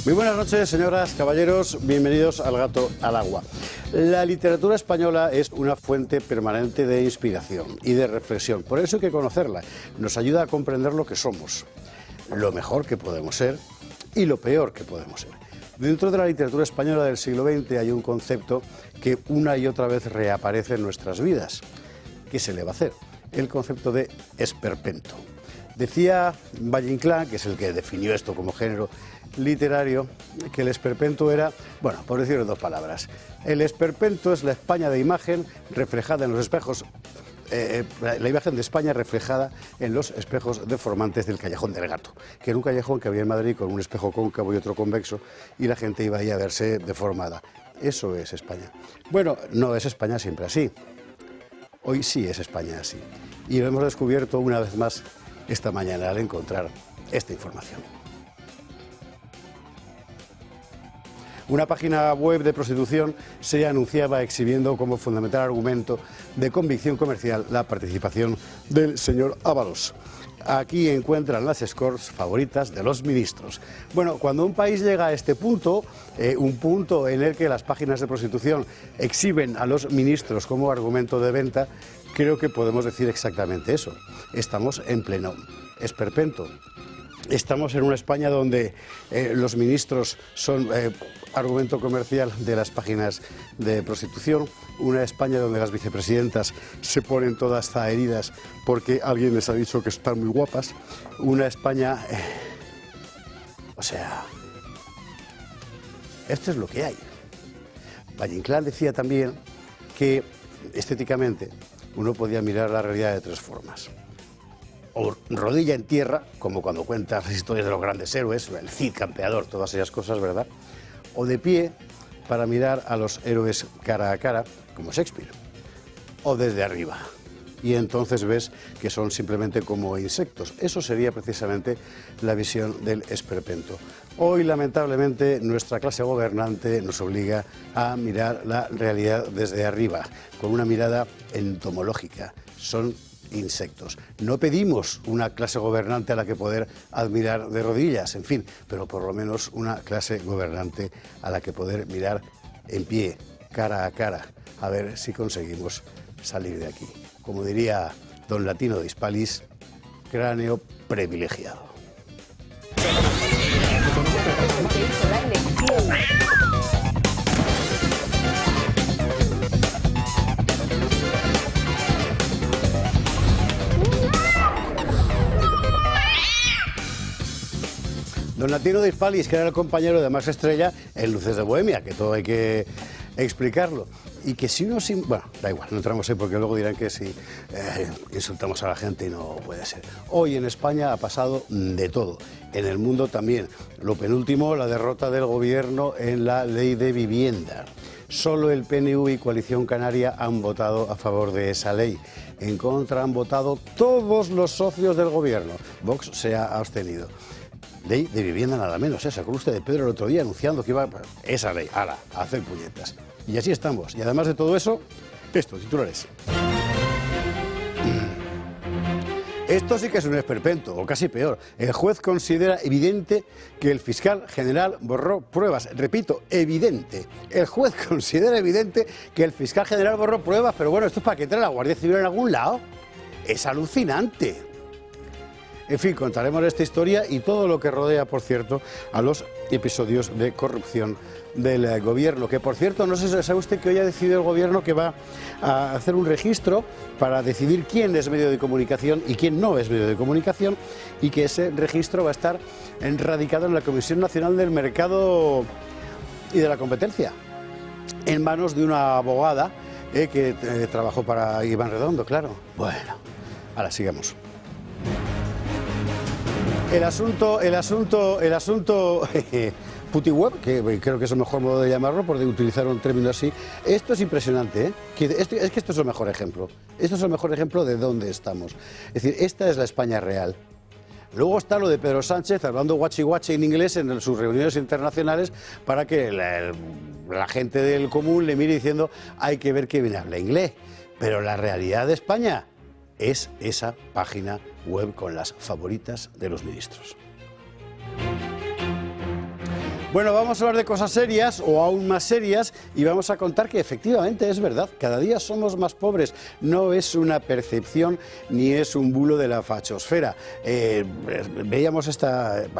Muy buenas noches, señoras, caballeros, bienvenidos al Gato al Agua. La literatura española es una fuente permanente de inspiración y de reflexión, por eso hay que conocerla. Nos ayuda a comprender lo que somos, lo mejor que podemos ser y lo peor que podemos ser. Dentro de la literatura española del siglo XX hay un concepto que una y otra vez reaparece en nuestras vidas. ¿Qué se le va a hacer? El concepto de esperpento. Decía Valle Inclán, que es el que definió esto como género literario, que el esperpento era, bueno, por decirlo en dos palabras, el esperpento es la España de imagen reflejada en los espejos, la imagen de España reflejada en los espejos deformantes del Callejón del Gato, que era un callejón que había en Madrid con un espejo cóncavo y otro convexo, y la gente iba ahí a verse deformada. Eso es España. Bueno, no es España siempre así. Hoy sí es España así. Y lo hemos descubierto una vez más esta mañana al encontrar esta información. Una página web de prostitución se anunciaba exhibiendo como fundamental argumento de convicción comercial la participación del señor Ábalos. Aquí encuentran las escorts favoritas de los ministros. Bueno, cuando un país llega a este punto, un punto en el que las páginas de prostitución exhiben a los ministros como argumento de venta, creo que podemos decir exactamente eso. Estamos en pleno esperpento. Estamos en una España donde los ministros son argumento comercial de las páginas de prostitución, una España donde las vicepresidentas se ponen todas zaheridas porque alguien les ha dicho que están muy guapas, una España... o sea, esto es lo que hay. Valle Inclán decía también que estéticamente uno podía mirar la realidad de tres formas. O rodilla en tierra, como cuando cuentas las historias de los grandes héroes, el Cid campeador, todas esas cosas, ¿verdad? O de pie, para mirar a los héroes cara a cara, como Shakespeare. O desde arriba. Y entonces ves que son simplemente como insectos. Eso sería precisamente la visión del esperpento. Hoy, lamentablemente, nuestra clase gobernante nos obliga a mirar la realidad desde arriba, con una mirada entomológica. Son insectos. No pedimos una clase gobernante a la que poder admirar de rodillas, en fin, pero por lo menos una clase gobernante a la que poder mirar en pie, cara a cara, a ver si conseguimos salir de aquí. Como diría don Latino de Hispalis, cráneo privilegiado. Don Latino de Hispalis, que era el compañero de Max Estrella en Luces de Bohemia, que todo hay que explicarlo. Y que si uno... Bueno, da igual, no entramos ahí porque luego dirán que si insultamos a la gente y no puede ser. Hoy en España ha pasado de todo. En el mundo también. Lo penúltimo, la derrota del gobierno en la ley de vivienda. Solo el PNV y Coalición Canaria han votado a favor de esa ley. En contra han votado todos los socios del gobierno. Vox se ha abstenido. Ley de vivienda nada menos, sacó usted de Pedro el otro día anunciando que iba esa ley, ala, a hacer puñetas. Y así estamos. Y además de todo eso, estos titulares. Esto sí que es un esperpento, o casi peor. El juez considera evidente que el fiscal general borró pruebas. Repito, evidente. El juez considera evidente que el fiscal general borró pruebas, pero bueno, esto es para que entre la Guardia Civil en algún lado. Es alucinante. En fin, contaremos esta historia y todo lo que rodea, por cierto, a los episodios de corrupción del gobierno. Que, por cierto, no sé si sabe usted que hoy ha decidido el gobierno que va a hacer un registro para decidir quién es medio de comunicación y quién no es medio de comunicación, y que ese registro va a estar radicado en la Comisión Nacional del Mercado y de la Competencia, en manos de una abogada que trabajó para Iván Redondo, claro. Bueno, ahora sigamos. El asunto PutiWeb, que creo que es el mejor modo de llamarlo, por utilizar un término así. Esto es impresionante, ¿eh? Es que esto es el mejor ejemplo. Esto es el mejor ejemplo de dónde estamos. Es decir, esta es la España real. Luego está lo de Pedro Sánchez hablando guachi guachi en inglés en sus reuniones internacionales para que la gente del común le mire diciendo hay que ver que bien habla inglés. Pero la realidad de España es esa página web con las favoritas de los ministros. Bueno, vamos a hablar de cosas serias o aún más serias y vamos a contar que efectivamente es verdad, cada día somos más pobres, no es una percepción ni es un bulo de la fachosfera. Veíamos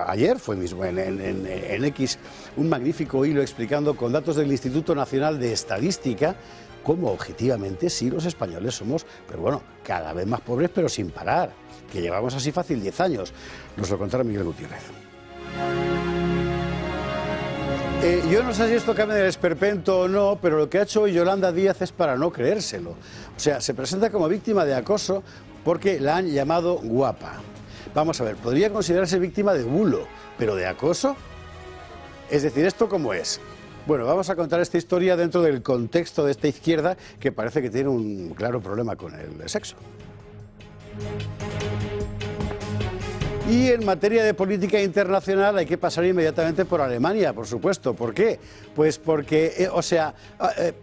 ayer fue mismo en X un magnífico hilo explicando con datos del Instituto Nacional de Estadística cómo objetivamente sí los españoles somos, pero bueno, cada vez más pobres pero sin parar, que llevamos así fácil 10 años. Nos lo contará Miguel Gutiérrez. Yo no sé si esto cambia del esperpento o no, pero lo que ha hecho hoy Yolanda Díaz es para no creérselo. O sea, se presenta como víctima de acoso porque la han llamado guapa. Vamos a ver, podría considerarse víctima de bulo, pero ¿de acoso? Es decir, ¿esto cómo es? Bueno, vamos a contar esta historia dentro del contexto de esta izquierda que parece que tiene un claro problema con el sexo. Y en materia de política internacional hay que pasar inmediatamente por Alemania, por supuesto. ¿Por qué? Pues porque,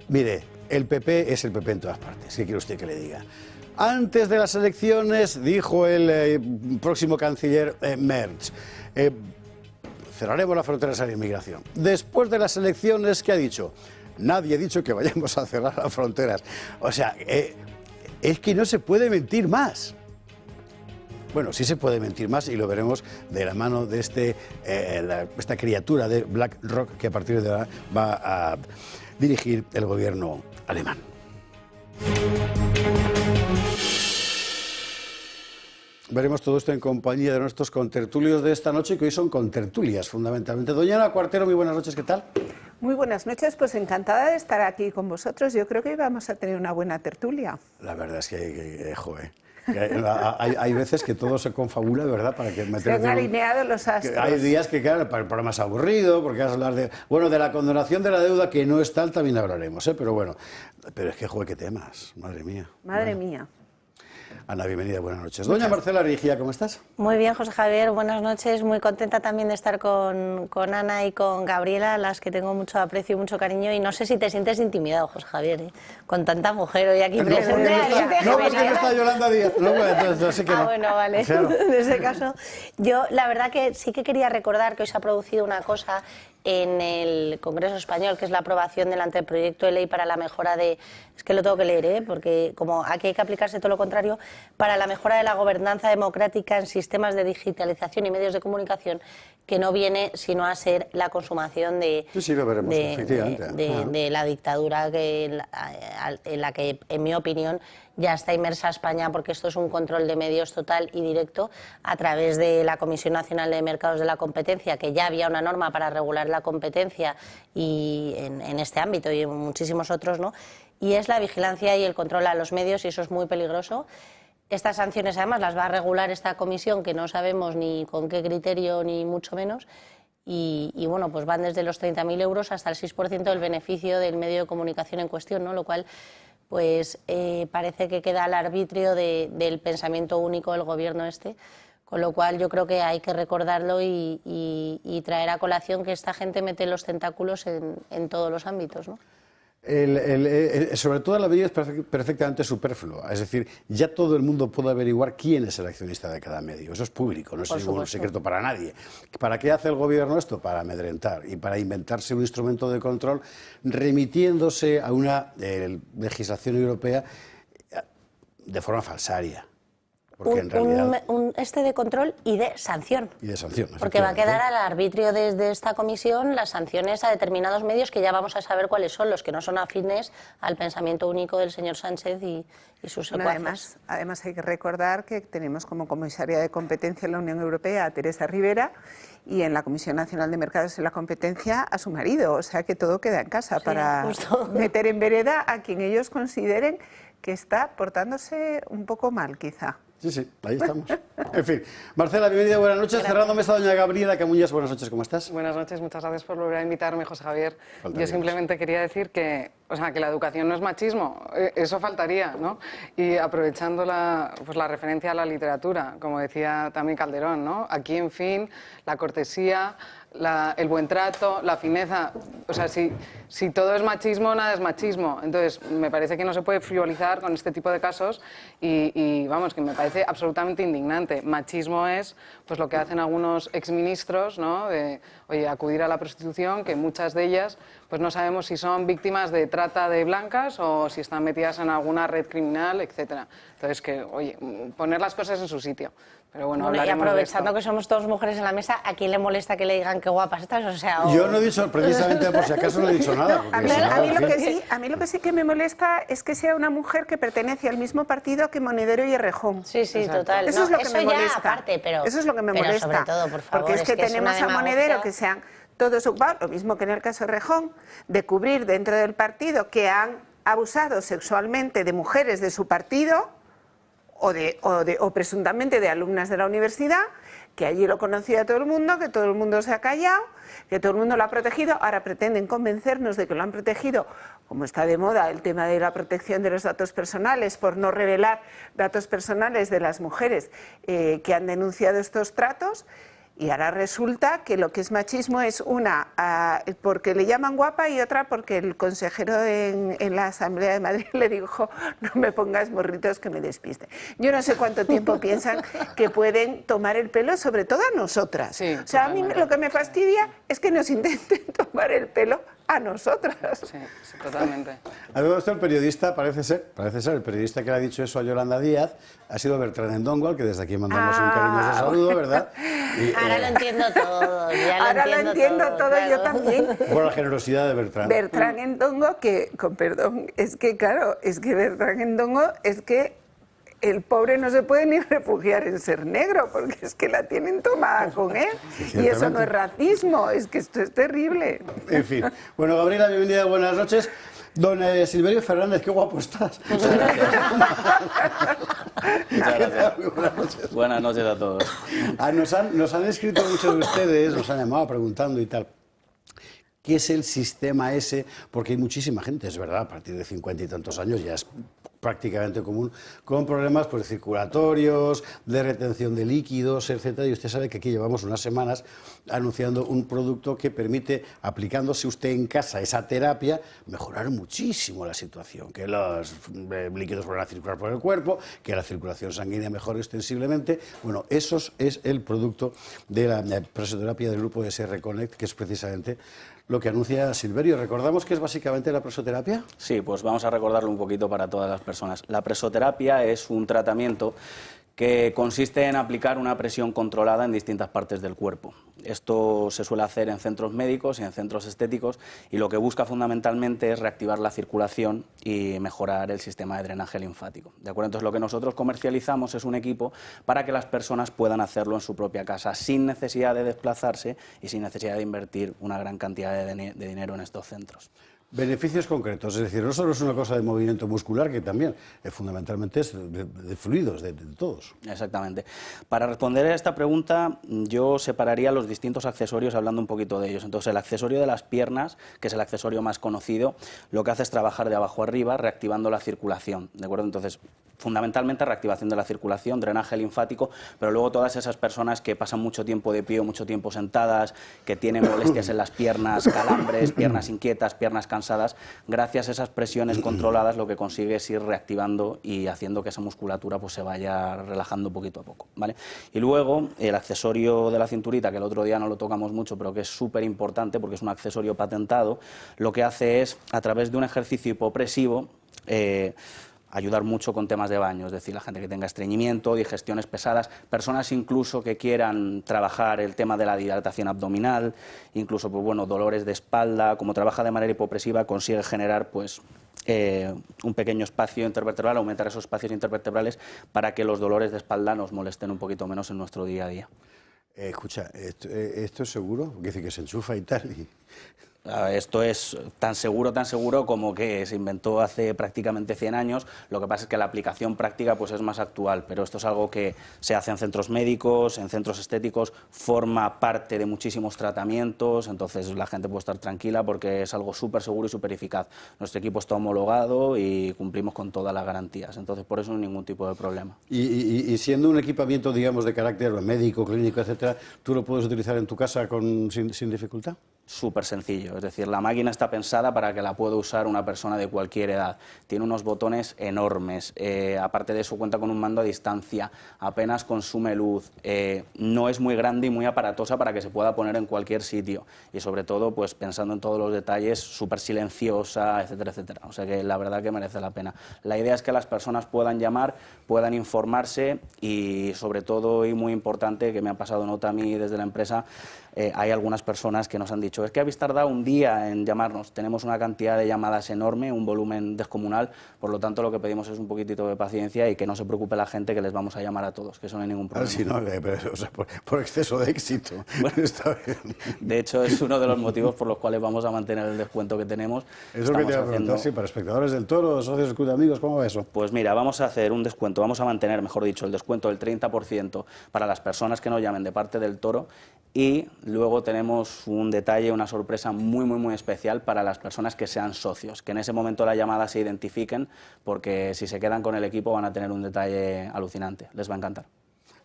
mire, el PP es el PP en todas partes. ¿Qué quiere usted que le diga? Antes de las elecciones, dijo el próximo canciller Merz, cerraremos las fronteras a la inmigración. Después de las elecciones, ¿qué ha dicho? Nadie ha dicho que vayamos a cerrar las fronteras. O sea, es que no se puede mentir más. Bueno, sí se puede mentir más y lo veremos de la mano de esta criatura de BlackRock que a partir de ahora va a dirigir el gobierno alemán. Veremos todo esto en compañía de nuestros contertulios de esta noche, que hoy son contertulias fundamentalmente. Doña Ana Cuartero, muy buenas noches, ¿qué tal? Muy buenas noches, pues encantada de estar aquí con vosotros. Yo creo que vamos a tener una buena tertulia. La verdad es que joder. Hay veces que todo se confabula, de verdad, para que se han alineado los astros. Hay días que, claro, el programa es aburrido, porque vas a hablar de la condonación de la deuda, que no es tal, también hablaremos, pero bueno. Pero es que, joder, qué temas, madre mía. Madre mía. Ana, bienvenida, buenas noches. Doña Marcela Rigía, ¿cómo estás? Muy bien, José Javier, buenas noches. Muy contenta también de estar con Ana y con Gabriela, a las que tengo mucho aprecio y mucho cariño. Y no sé si te sientes intimidado, José Javier, con tanta mujer hoy aquí presente. No, porque no está Yolanda Díaz. No, pues, entonces, así que no. Bueno, vale. Claro. En ese caso, yo la verdad que sí que quería recordar que hoy se ha producido una cosa en el Congreso Español, que es la aprobación del anteproyecto de ley para la mejora de... Es que lo tengo que leer, porque como aquí hay que aplicarse todo lo contrario, para la mejora de la gobernanza democrática en sistemas de digitalización y medios de comunicación, que no viene sino a ser la consumación de la dictadura en la que, en mi opinión, ya está inmersa España, porque esto es un control de medios total y directo a través de la Comisión Nacional de Mercados de la Competencia, que ya había una norma para regular la competencia y en este ámbito y en muchísimos otros, ¿no? Y es la vigilancia y el control a los medios, y eso es muy peligroso. Estas sanciones además las va a regular esta comisión, que no sabemos ni con qué criterio ni mucho menos, y bueno, pues van desde los 30.000 euros hasta el 6% del beneficio del medio de comunicación en cuestión, ¿no? Lo cual pues parece que queda al arbitrio del pensamiento único del gobierno este, con lo cual yo creo que hay que recordarlo y traer a colación que esta gente mete los tentáculos en todos los ámbitos, ¿no? Sobre todo la medida es perfectamente superflua, es decir, ya todo el mundo puede averiguar quién es el accionista de cada medio, eso es público, no es ningún secreto para nadie. ¿Para qué hace el gobierno esto? Para amedrentar y para inventarse un instrumento de control remitiéndose a una legislación europea de forma falsaria. Porque en realidad... de control y de sanción. Y de sanción, porque va a quedar al arbitrio desde esta comisión las sanciones a determinados medios, que ya vamos a saber cuáles son los que no son afines al pensamiento único del señor Sánchez y sus secuaces. Además hay que recordar que tenemos como comisaria de competencia en la Unión Europea a Teresa Rivera, y en la Comisión Nacional de Mercados y la Competencia a su marido, o sea que todo queda en casa para meter en vereda a quien ellos consideren que está portándose un poco mal, quizá. Sí, ahí estamos. En fin, Marcela, bienvenida, buenas noches. Gracias. Cerrando mesa, doña Gabriela Camuñas, buenas noches, ¿cómo estás? Buenas noches, muchas gracias por volver a invitarme, José Javier. Yo simplemente quería decir que la educación no es machismo, eso faltaría, ¿no? Y aprovechando la referencia a la literatura, como decía también Calderón, ¿no? Aquí, en fin, la cortesía el buen trato, la fineza. O sea, si todo es machismo, nada es machismo. Entonces, me parece que no se puede frivolizar con este tipo de casos y vamos, que me parece absolutamente indignante. Machismo es pues lo que hacen algunos exministros, ¿no? De, oye, acudir a la prostitución, que muchas de ellas pues no sabemos si son víctimas de trata de blancas o si están metidas en alguna red criminal, etcétera. Entonces, que, oye, poner las cosas en su sitio. Pero bueno, y aprovechando que somos todas mujeres en la mesa, ¿a quién le molesta que le digan qué guapas estás? O sea, Yo no he dicho, precisamente por si acaso no he dicho nada. A mí lo que sí que me molesta es que sea una mujer que pertenece al mismo partido que Monedero y Errejón. Sí, total. Eso es lo que me molesta. Aparte, pero, eso es lo que me molesta. Sobre todo, por favor, porque es que tenemos a Monedero que sean todos ocupados, lo mismo que en el caso de Errejón, de cubrir dentro del partido que han abusado sexualmente de mujeres de su partido o presuntamente de alumnas de la universidad, que allí lo conocía todo el mundo, que todo el mundo se ha callado, que todo el mundo lo ha protegido. Ahora pretenden convencernos de que lo han protegido, como está de moda el tema de la protección de los datos personales, por no revelar datos personales de las mujeres que han denunciado estos tratos. Y ahora resulta que lo que es machismo es una porque le llaman guapa y otra porque el consejero en la Asamblea de Madrid le dijo: no me pongas morritos que me despiste. Yo no sé cuánto tiempo piensan que pueden tomar el pelo, sobre todo a nosotras. Sí, o sea, totalmente. A mí lo que me fastidia es que nos intenten tomar el pelo a nosotras. Sí, totalmente. Además, esto el periodista, parece ser, el periodista que le ha dicho eso a Yolanda Díaz, ha sido Bertrand Endongo, al que desde aquí mandamos un cariñoso saludo, ¿verdad? Y, ahora lo entiendo todo, ahora lo entiendo todo, claro. Yo también. Por la generosidad de Bertrand. Bertrand Endongo, que, con perdón, es que claro, es que Bertrand Endongo, es que el pobre no se puede ni refugiar en ser negro, porque es que la tienen tomada con él. Y eso no es racismo, es que esto es terrible. En fin. Bueno, Gabriela, bienvenida, buenas noches. Don Silverio Fernández, qué guapo estás. Muchas gracias. Muchas gracias. Muy buenas noches. Buenas noches a todos. Nos han escrito muchos de ustedes, nos han llamado preguntando y tal. ¿Qué es el sistema ese? Porque hay muchísima gente, es verdad, a partir de 50 y tantos años ya es prácticamente común, con problemas pues, circulatorios, de retención de líquidos, etcétera. Y usted sabe que aquí llevamos unas semanas anunciando un producto que permite, aplicándose usted en casa esa terapia, mejorar muchísimo la situación, que los líquidos vuelvan a circular por el cuerpo, que la circulación sanguínea mejore extensiblemente. Bueno, eso es el producto de la presoterapia del grupo SR Connect, que es precisamente lo que anuncia Silverio. ¿Recordamos qué es básicamente la presoterapia? Sí, pues vamos a recordarlo un poquito para todas las personas. La presoterapia es un tratamiento que consiste en aplicar una presión controlada en distintas partes del cuerpo. Esto se suele hacer en centros médicos y en centros estéticos y lo que busca fundamentalmente es reactivar la circulación y mejorar el sistema de drenaje linfático. ¿De acuerdo? Entonces lo que nosotros comercializamos es un equipo para que las personas puedan hacerlo en su propia casa sin necesidad de desplazarse y sin necesidad de invertir una gran cantidad de dinero en estos centros. Beneficios concretos, es decir, no solo es una cosa de movimiento muscular, que también fundamentalmente es de fluidos, de todos. Exactamente. Para responder a esta pregunta, yo separaría los distintos accesorios hablando un poquito de ellos. Entonces, el accesorio de las piernas, que es el accesorio más conocido, lo que hace es trabajar de abajo arriba, reactivando la circulación, ¿de acuerdo? Entonces, fundamentalmente reactivación de la circulación, drenaje linfático, pero luego todas esas personas que pasan mucho tiempo de pie o mucho tiempo sentadas, que tienen molestias en las piernas, calambres, piernas inquietas, piernas cansadas, gracias a esas presiones controladas lo que consigue es ir reactivando y haciendo que esa musculatura pues, se vaya relajando poquito a poco, ¿vale? Y luego el accesorio de la cinturita, que el otro día no lo tocamos mucho, pero que es súper importante porque es un accesorio patentado, lo que hace es, a través de un ejercicio hipopresivo, ayudar mucho con temas de baño, es decir, la gente que tenga estreñimiento, digestiones pesadas, personas incluso que quieran trabajar el tema de la dilatación abdominal, incluso pues, bueno, dolores de espalda, como trabaja de manera hipopresiva consigue generar pues, un pequeño espacio intervertebral, aumentar esos espacios intervertebrales para que los dolores de espalda nos molesten un poquito menos en nuestro día a día. Escucha, ¿esto es seguro? Porque dice que se enchufa y tal. Esto es tan seguro como que se inventó hace prácticamente 100 años. Lo que pasa es que la aplicación práctica pues es más actual, pero esto es algo que se hace en centros médicos, en centros estéticos, forma parte de muchísimos tratamientos, entonces la gente puede estar tranquila porque es algo súper seguro y súper eficaz. Nuestro equipo está homologado y cumplimos con todas las garantías, entonces por eso no hay ningún tipo de problema. Y siendo un equipamiento, digamos, de carácter médico, clínico, etcétera, ¿tú lo puedes utilizar en tu casa sin dificultad? Súper sencillo, es decir, la máquina está pensada para que la pueda usar una persona de cualquier edad. Tiene unos botones enormes, aparte de eso cuenta con un mando a distancia, apenas consume luz, no es muy grande y muy aparatosa para que se pueda poner en cualquier sitio y sobre todo pues pensando en todos los detalles, súper silenciosa, etcétera, etcétera. O sea que la verdad que merece la pena. La idea es que las personas puedan llamar, puedan informarse y sobre todo, y muy importante, que me ha pasado nota a mí desde la empresa, hay algunas personas que nos han dicho es que habéis tardado un día en llamarnos, tenemos una cantidad de llamadas enorme, un volumen descomunal, por lo tanto lo que pedimos es un poquitito de paciencia y que no se preocupe la gente que les vamos a llamar a todos, que eso no hay ningún problema. Sí, no, pero, o sea, por exceso de éxito. Bueno, está bien. De hecho es uno de los motivos por los cuales vamos a mantener el descuento que tenemos. Eso es lo que te iba a preguntar, sí, para espectadores del Toro, socios del Club de Amigos, ¿cómo va eso? Pues mira, vamos a hacer un descuento, vamos a mantener, mejor dicho, el descuento del 30% para las personas que nos llamen de parte del Toro y luego tenemos un detalle, una sorpresa muy especial para las personas que sean socios, que en ese momento la llamada se identifiquen porque si se quedan con el equipo van a tener un detalle alucinante, les va a encantar.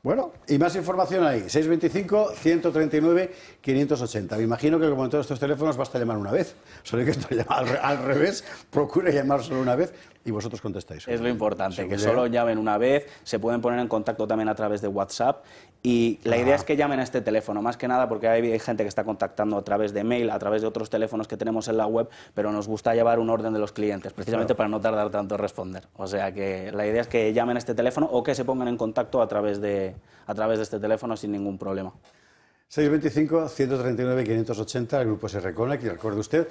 Bueno, y más información ahí, 625-139-580. Me imagino que como en todos estos teléfonos basta llamar una vez, solo que esto llama al revés, procura llamar solo una vez y vosotros contestáis. Es lo importante, que solo llamen una vez, se pueden poner en contacto también a través de WhatsApp y la idea es que llamen a este teléfono, más que nada porque hay gente que está contactando a través de mail, a través de otros teléfonos que tenemos en la web, pero nos gusta llevar un orden de los clientes, precisamente para no tardar tanto en responder. O sea que la idea es que llamen a este teléfono o que se pongan en contacto a través de este teléfono sin ningún problema. 625-139-580, el grupo SRConnect, y recuerde usted,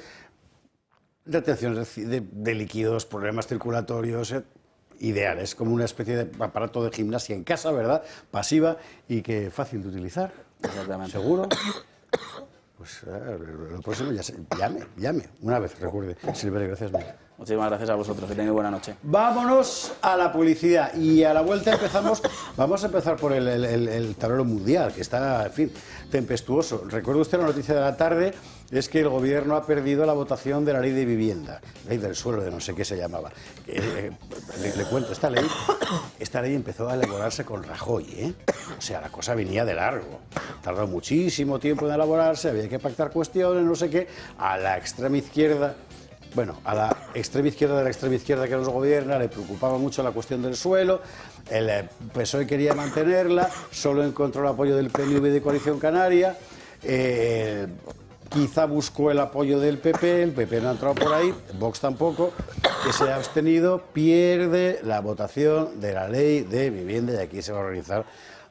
retenciones de líquidos, problemas circulatorios, ideales, como una especie de aparato de gimnasia en casa, ¿verdad? Pasiva y que fácil de utilizar. Exactamente. ¿Seguro? Pues lo próximo ya llame, una vez, recuerde. Silverio, gracias mil. Muchísimas gracias a vosotros, que tengáis buena noche. Vámonos a la publicidad y a la vuelta vamos a empezar por el tablero mundial, que está, en fin, tempestuoso. Recuerda usted la noticia de la tarde, es que el gobierno ha perdido la votación de la ley de vivienda, ley del suelo, de no sé qué se llamaba. Le cuento, esta ley empezó a elaborarse con Rajoy, ¿eh? O sea, la cosa venía de largo. Tardó muchísimo tiempo en elaborarse, había que pactar cuestiones, no sé qué, a la extrema izquierda. Bueno, a la extrema izquierda de la extrema izquierda que nos gobierna le preocupaba mucho la cuestión del suelo, el PSOE quería mantenerla, solo encontró el apoyo del PNV de Coalición Canaria, quizá buscó el apoyo del PP, el PP no ha entrado por ahí, Vox tampoco, que se ha abstenido, pierde la votación de la ley de vivienda y aquí se va a organizar.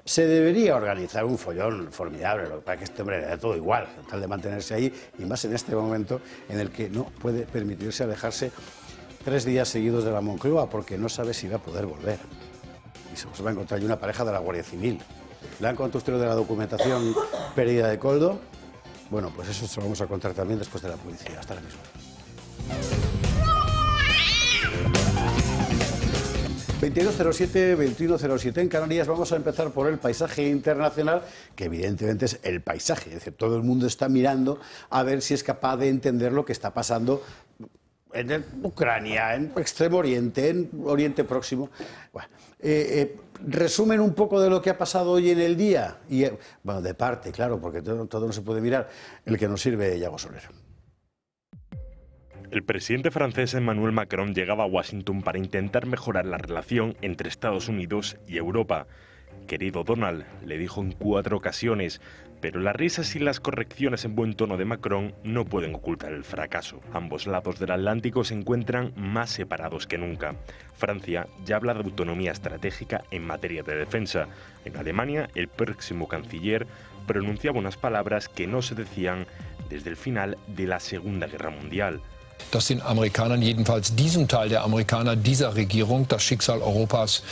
Se debería organizar un follón formidable, para que este hombre le da todo igual, tal de mantenerse ahí, y más en este momento en el que no puede permitirse alejarse 3 días seguidos de la Moncloa, porque no sabe si va a poder volver. Y se va a encontrar ahí una pareja de la Guardia Civil. ¿Le han contado ustedes de la documentación perdida de Coldo? Bueno, pues eso se lo vamos a contar también después de la publicidad. Hasta ahora mismo. 22:07, 21:07 en Canarias. Vamos a empezar por el paisaje internacional, que evidentemente es el paisaje. Es decir, todo el mundo está mirando a ver si es capaz de entender lo que está pasando en Ucrania, en Extremo Oriente, en Oriente Próximo. Bueno, resumen un poco de lo que ha pasado hoy en el día. Y, bueno, de parte, claro, porque todo no se puede mirar. El que nos sirve, Yago Soler. El presidente francés Emmanuel Macron llegaba a Washington para intentar mejorar la relación entre Estados Unidos y Europa. Querido Donald, le dijo en 4 ocasiones, pero las risas y las correcciones en buen tono de Macron no pueden ocultar el fracaso. Ambos lados del Atlántico se encuentran más separados que nunca. Francia ya habla de autonomía estratégica en materia de defensa. En Alemania, el próximo canciller pronunciaba unas palabras que no se decían desde el final de la Segunda Guerra Mundial. Dass den Amerikanern, jedenfalls diesem Teil der Amerikaner, dieser Regierung, das Schicksal Europas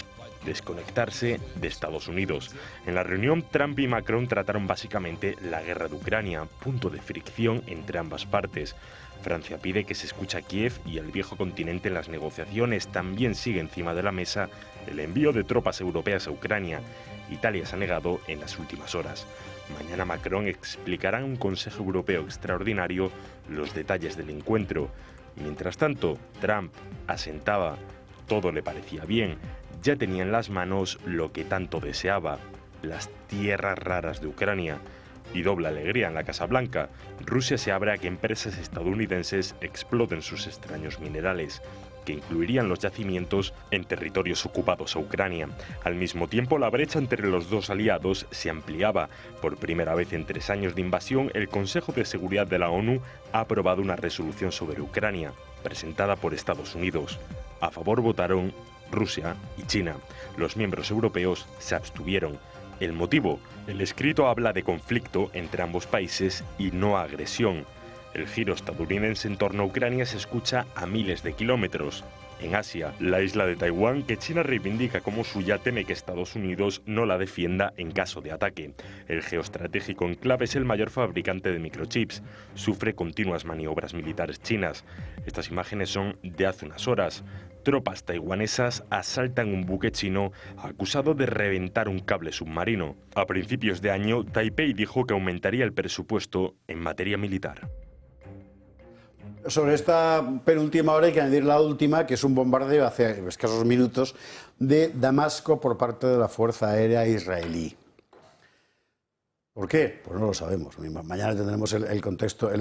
desconectarse de Estados Unidos. En la reunión, Trump y Macron trataron básicamente la guerra de Ucrania, punto de fricción entre ambas partes. Francia pide que se escuche a Kiev y al viejo continente en las negociaciones. También sigue encima de la mesa el envío de tropas europeas a Ucrania. Italia se ha negado en las últimas horas. Mañana Macron explicará en un Consejo Europeo extraordinario los detalles del encuentro. Mientras tanto, Trump asentaba. Todo le parecía bien. Ya tenía en las manos lo que tanto deseaba, las tierras raras de Ucrania. Y doble alegría en la Casa Blanca. Rusia se abre a que empresas estadounidenses exploten sus extraños minerales, que incluirían los yacimientos en territorios ocupados a Ucrania. Al mismo tiempo, la brecha entre los dos aliados se ampliaba. Por primera vez en 3 años de invasión, el Consejo de Seguridad de la ONU ha aprobado una resolución sobre Ucrania, presentada por Estados Unidos. A favor votaron Rusia y China. Los miembros europeos se abstuvieron. El motivo: el escrito habla de conflicto entre ambos países y no agresión. El giro estadounidense en torno a Ucrania se escucha a miles de kilómetros. En Asia, la isla de Taiwán, que China reivindica como suya, teme que Estados Unidos no la defienda en caso de ataque. El geoestratégico enclave es el mayor fabricante de microchips. Sufre continuas maniobras militares chinas. Estas imágenes son de hace unas horas. Tropas taiwanesas asaltan un buque chino acusado de reventar un cable submarino. A principios de año, Taipei dijo que aumentaría el presupuesto en materia militar. Sobre esta penúltima hora hay que añadir la última, que es un bombardeo hace escasos minutos de Damasco por parte de la Fuerza Aérea israelí. ¿Por qué? Pues no lo sabemos. Mañana tendremos el contexto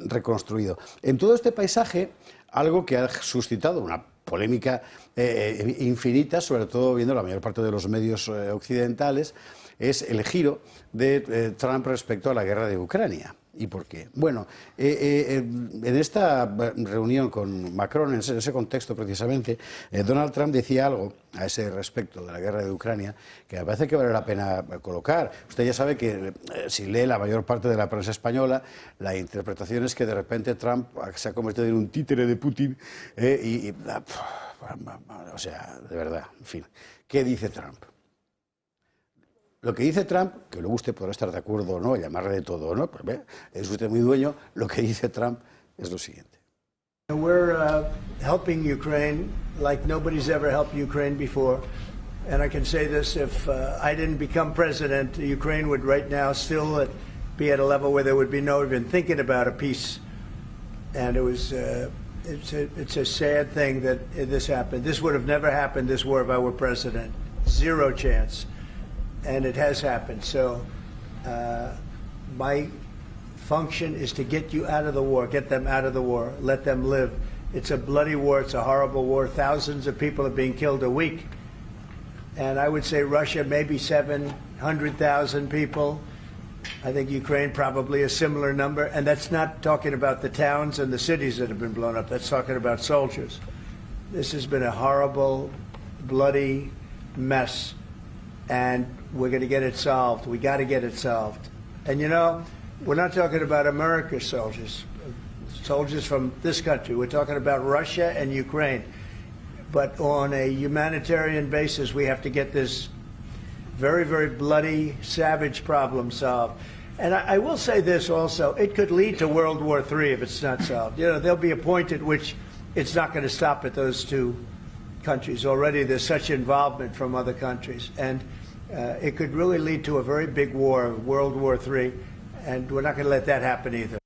reconstruido. En todo este paisaje, algo que ha suscitado una polémica infinita, sobre todo viendo la mayor parte de los medios occidentales, es el giro de Trump respecto a la guerra de Ucrania. ¿Y por qué? Bueno, en esta reunión con Macron, en ese contexto precisamente, Donald Trump decía algo a ese respecto de la guerra de Ucrania que me parece que vale la pena colocar. Usted ya sabe que si lee la mayor parte de la prensa española, la interpretación es que de repente Trump se ha convertido en un títere de Putin o sea, de verdad, en fin. ¿Qué dice Trump? Lo que dice Trump, que luego usted podrá estar de acuerdo o no, llamarle de todo o no, pues es usted muy dueño, lo que dice Trump es lo siguiente. We're helping Ukraine like nobody's ever helped Ukraine before. And I can say this, if I didn't become president, Ukraine would right now still be at a level where there would be no even thinking about a peace. And it's a sad thing that this happened. This would have never happened, this war, if I were president. Zero chance. And it has happened. So my function is to get you out of the war, get them out of the war, let them live. It's a bloody war. It's a horrible war. Thousands of people are being killed a week. And I would say Russia, maybe 700,000 people. I think Ukraine, probably a similar number. And that's not talking about the towns and the cities that have been blown up. That's talking about soldiers. This has been a horrible, bloody mess. And we're going to get it solved. We got to get it solved. And you know, we're not talking about America's soldiers from this country. We're talking about Russia and Ukraine. But on a humanitarian basis, we have to get this very, very bloody, savage problem solved. And I will say this also, it could lead to World War III if it's not solved. You know, there'll be a point at which it's not going to stop at those two countries. Already there's such involvement from other countries. And it could really lead to a very big war, World War III, and we're not going to let that happen either.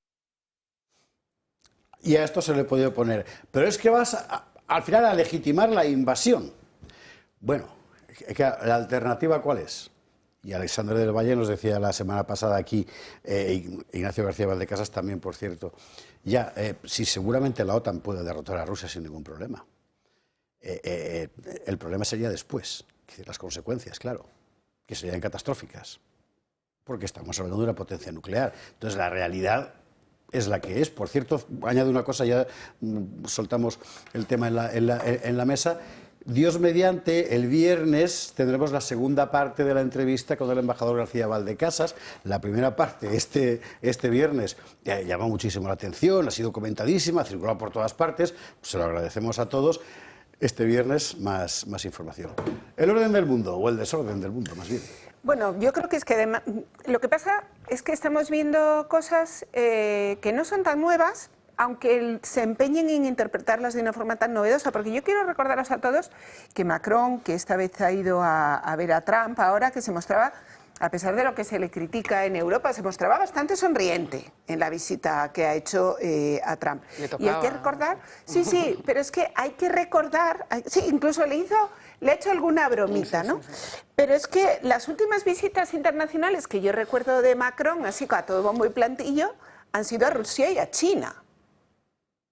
Y a esto se le puede oponer. Pero es que vas al final a legitimar la invasión. Bueno, ¿la alternativa cuál es? Y Alexandre del Valle nos decía la semana pasada aquí, Ignacio García Valdecasas también, por cierto, si seguramente la OTAN puede derrotar a Rusia sin ningún problema. El problema sería después, las consecuencias, claro, que serían catastróficas, porque estamos hablando de una potencia nuclear. Entonces la realidad es la que es. Por cierto, añado una cosa, ya soltamos el tema en la mesa. Dios mediante, el viernes tendremos la segunda parte de la entrevista con el embajador García Valdecasas. La primera parte, este viernes, llamó muchísimo la atención, ha sido comentadísima, ha circulado por todas partes, se lo agradecemos a todos. Este viernes más información. El orden del mundo, o el desorden del mundo, más bien. Bueno, yo creo que es que lo que pasa es que estamos viendo cosas que no son tan nuevas, aunque se empeñen en interpretarlas de una forma tan novedosa, porque yo quiero recordaros a todos que Macron, que esta vez ha ido a ver a Trump, ahora que se mostraba, a pesar de lo que se le critica en Europa, se mostraba bastante sonriente en la visita que ha hecho a Trump. Y hay que recordar, sí, pero es que hay que recordar, sí, incluso le ha hecho alguna bromita, ¿no? Pero es que las últimas visitas internacionales que yo recuerdo de Macron, así a todo bombo y plantillo, han sido a Rusia y a China.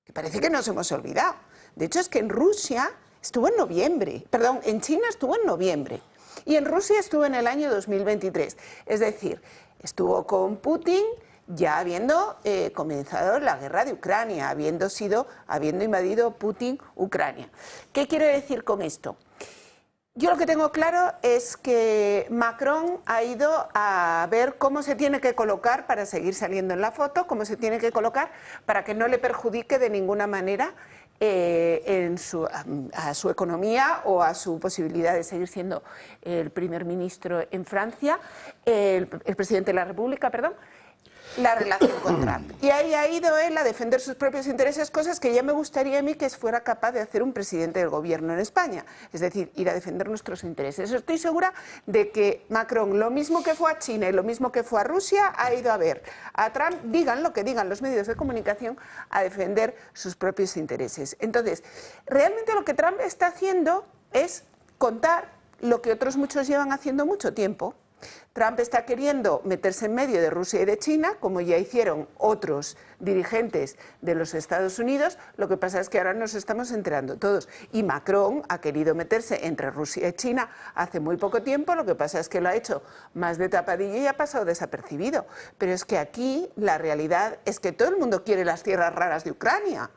Que parece que nos hemos olvidado. De hecho, es que en Rusia estuvo en noviembre, perdón, en China estuvo en noviembre y en Rusia estuvo en el año 2023. Es decir, estuvo con Putin ya habiendo comenzado la guerra de Ucrania, habiendo invadido Putin Ucrania. ¿Qué quiero decir con esto? Yo lo que tengo claro es que Macron ha ido a ver cómo se tiene que colocar para seguir saliendo en la foto, cómo se tiene que colocar para que no le perjudique de ninguna manera a su economía o a su posibilidad de seguir siendo el primer ministro en Francia, el presidente de la República, perdón, la relación con Trump. Y ahí ha ido él a defender sus propios intereses, cosas que ya me gustaría a mí que fuera capaz de hacer un presidente del gobierno en España, es decir, ir a defender nuestros intereses. Estoy segura de que Macron, lo mismo que fue a China y lo mismo que fue a Rusia, ha ido a ver a Trump, digan lo que digan los medios de comunicación, a defender sus propios intereses. Entonces, realmente lo que Trump está haciendo es contar lo que otros muchos llevan haciendo mucho tiempo. Trump está queriendo meterse en medio de Rusia y de China, como ya hicieron otros dirigentes de los Estados Unidos. Lo que pasa es que ahora nos estamos enterando todos. Y Macron ha querido meterse entre Rusia y China hace muy poco tiempo. Lo que pasa es que lo ha hecho más de tapadillo y ha pasado desapercibido. Pero es que aquí la realidad es que todo el mundo quiere las tierras raras de Ucrania.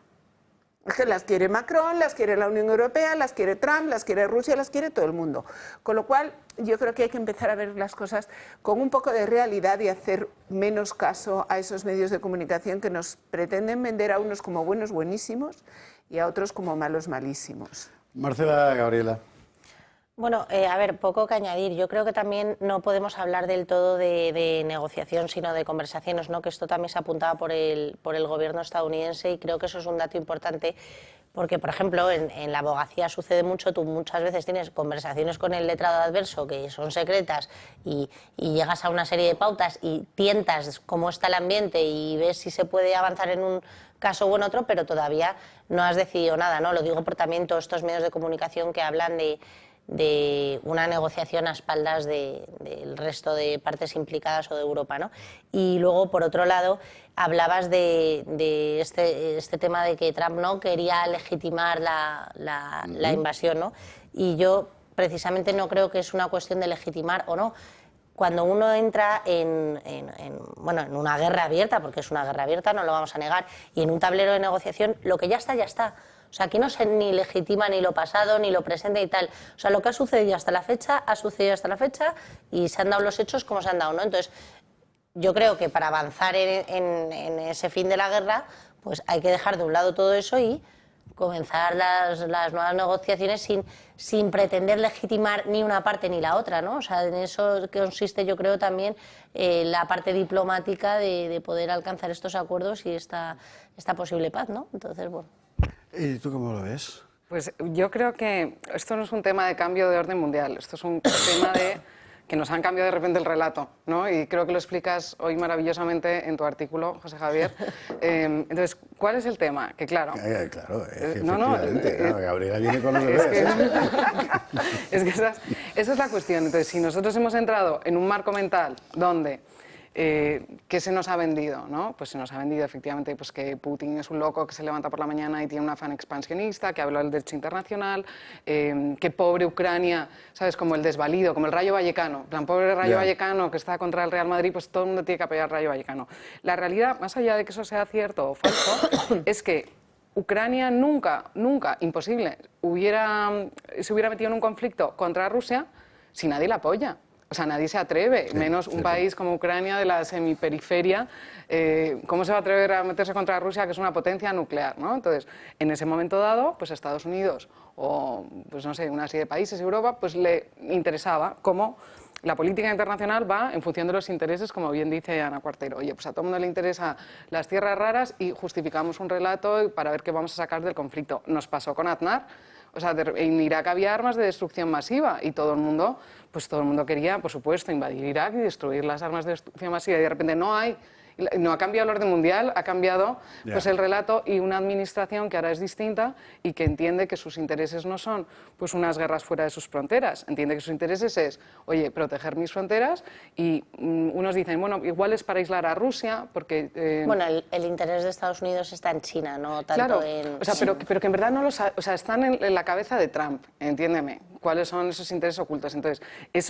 Es que las quiere Macron, las quiere la Unión Europea, las quiere Trump, las quiere Rusia, las quiere todo el mundo. Con lo cual, yo creo que hay que empezar a ver las cosas con un poco de realidad y hacer menos caso a esos medios de comunicación que nos pretenden vender a unos como buenos buenísimos y a otros como malos malísimos. Marcela, Gabriela. Bueno, a ver, poco que añadir. Yo creo que también no podemos hablar del todo de negociación, sino de conversaciones, ¿no? Que esto también se apuntaba por el gobierno estadounidense y creo que eso es un dato importante porque, por ejemplo, en la abogacía sucede mucho. Tú muchas veces tienes conversaciones con el letrado adverso que son secretas y llegas a una serie de pautas y tientas cómo está el ambiente y ves si se puede avanzar en un caso u en otro, pero todavía no has decidido nada, ¿no? Lo digo por también todos estos medios de comunicación que hablan de una negociación a espaldas del resto de partes implicadas o de Europa, ¿no? Y luego, por otro lado, hablabas de este tema de que Trump no quería legitimar la invasión, ¿no? Y yo precisamente no creo que es una cuestión de legitimar o no. Cuando uno entra en una guerra abierta, porque es una guerra abierta, no lo vamos a negar, y en un tablero de negociación, lo que ya está, ya está. O sea, aquí no se ni legitima ni lo pasado, ni lo presente y tal. O sea, lo que ha sucedido hasta la fecha, ha sucedido hasta la fecha y se han dado los hechos como se han dado, ¿no? Entonces, yo creo que para avanzar en ese fin de la guerra, pues hay que dejar de un lado todo eso y comenzar las nuevas negociaciones sin pretender legitimar ni una parte ni la otra, ¿no? O sea, en eso consiste, yo creo, también la parte diplomática de poder alcanzar estos acuerdos y esta posible paz, ¿no? Entonces, bueno. ¿Y tú cómo lo ves? Pues yo creo que esto no es un tema de cambio de orden mundial, esto es un tema de que nos han cambiado de repente el relato, ¿no? Y creo que lo explicas hoy maravillosamente en tu artículo, José Javier. Entonces, ¿cuál es el tema? Que claro... Claro, efectivamente, Gabriela viene con los bebés. Esa es la cuestión. Entonces, si nosotros hemos entrado en un marco mental donde... ¿qué se nos ha vendido? ¿No? Pues se nos ha vendido efectivamente pues, que Putin es un loco que se levanta por la mañana y tiene un afán expansionista, que habla del derecho internacional, que pobre Ucrania, ¿sabes? Como el desvalido, como el Rayo Vallecano, plan pobre Rayo Vallecano que está contra el Real Madrid, pues todo el mundo tiene que apoyar al Rayo Vallecano. La realidad, más allá de que eso sea cierto o falso, es que Ucrania nunca, imposible, se hubiera metido en un conflicto contra Rusia si nadie la apoya. O sea, nadie se atreve, menos un país como Ucrania de la semiperiferia. ¿Cómo se va a atrever a meterse contra Rusia, que es una potencia nuclear, ¿no? Entonces, en ese momento dado, pues Estados Unidos o, pues no sé, una serie de países de Europa, pues le interesaba cómo la política internacional va en función de los intereses, como bien dice Ana Cuartero. Oye, pues a todo el mundo le interesa las tierras raras y justificamos un relato para ver qué vamos a sacar del conflicto. Nos pasó con Aznar. O sea, en Irak había armas de destrucción masiva y todo el mundo quería, por supuesto, invadir Irak y destruir las armas de destrucción masiva y de repente no hay. No ha cambiado el orden mundial, ha cambiado pues, el relato y una administración que ahora es distinta y que entiende que sus intereses no son pues, unas guerras fuera de sus fronteras. Entiende que sus intereses es, oye, proteger mis fronteras y unos dicen, bueno, igual es para aislar a Rusia porque... Bueno, el interés de Estados Unidos está en China, no tanto claro, en... O sea, pero que en verdad no o sea, están en la cabeza de Trump, entiéndeme, cuáles son esos intereses ocultos. Entonces,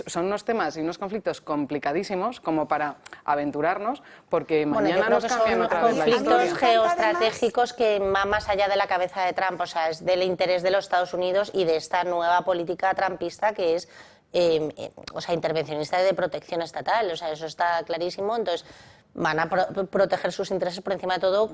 son unos temas y unos conflictos complicadísimos como para aventurarnos, porque mañana nos cambian otra vez la historia. Son conflictos geoestratégicos que van más allá de la cabeza de Trump, o sea, es del interés de los Estados Unidos y de esta nueva política trumpista que es o sea, intervencionista de protección estatal, o sea, eso está clarísimo. Entonces, van a proteger sus intereses por encima de todo,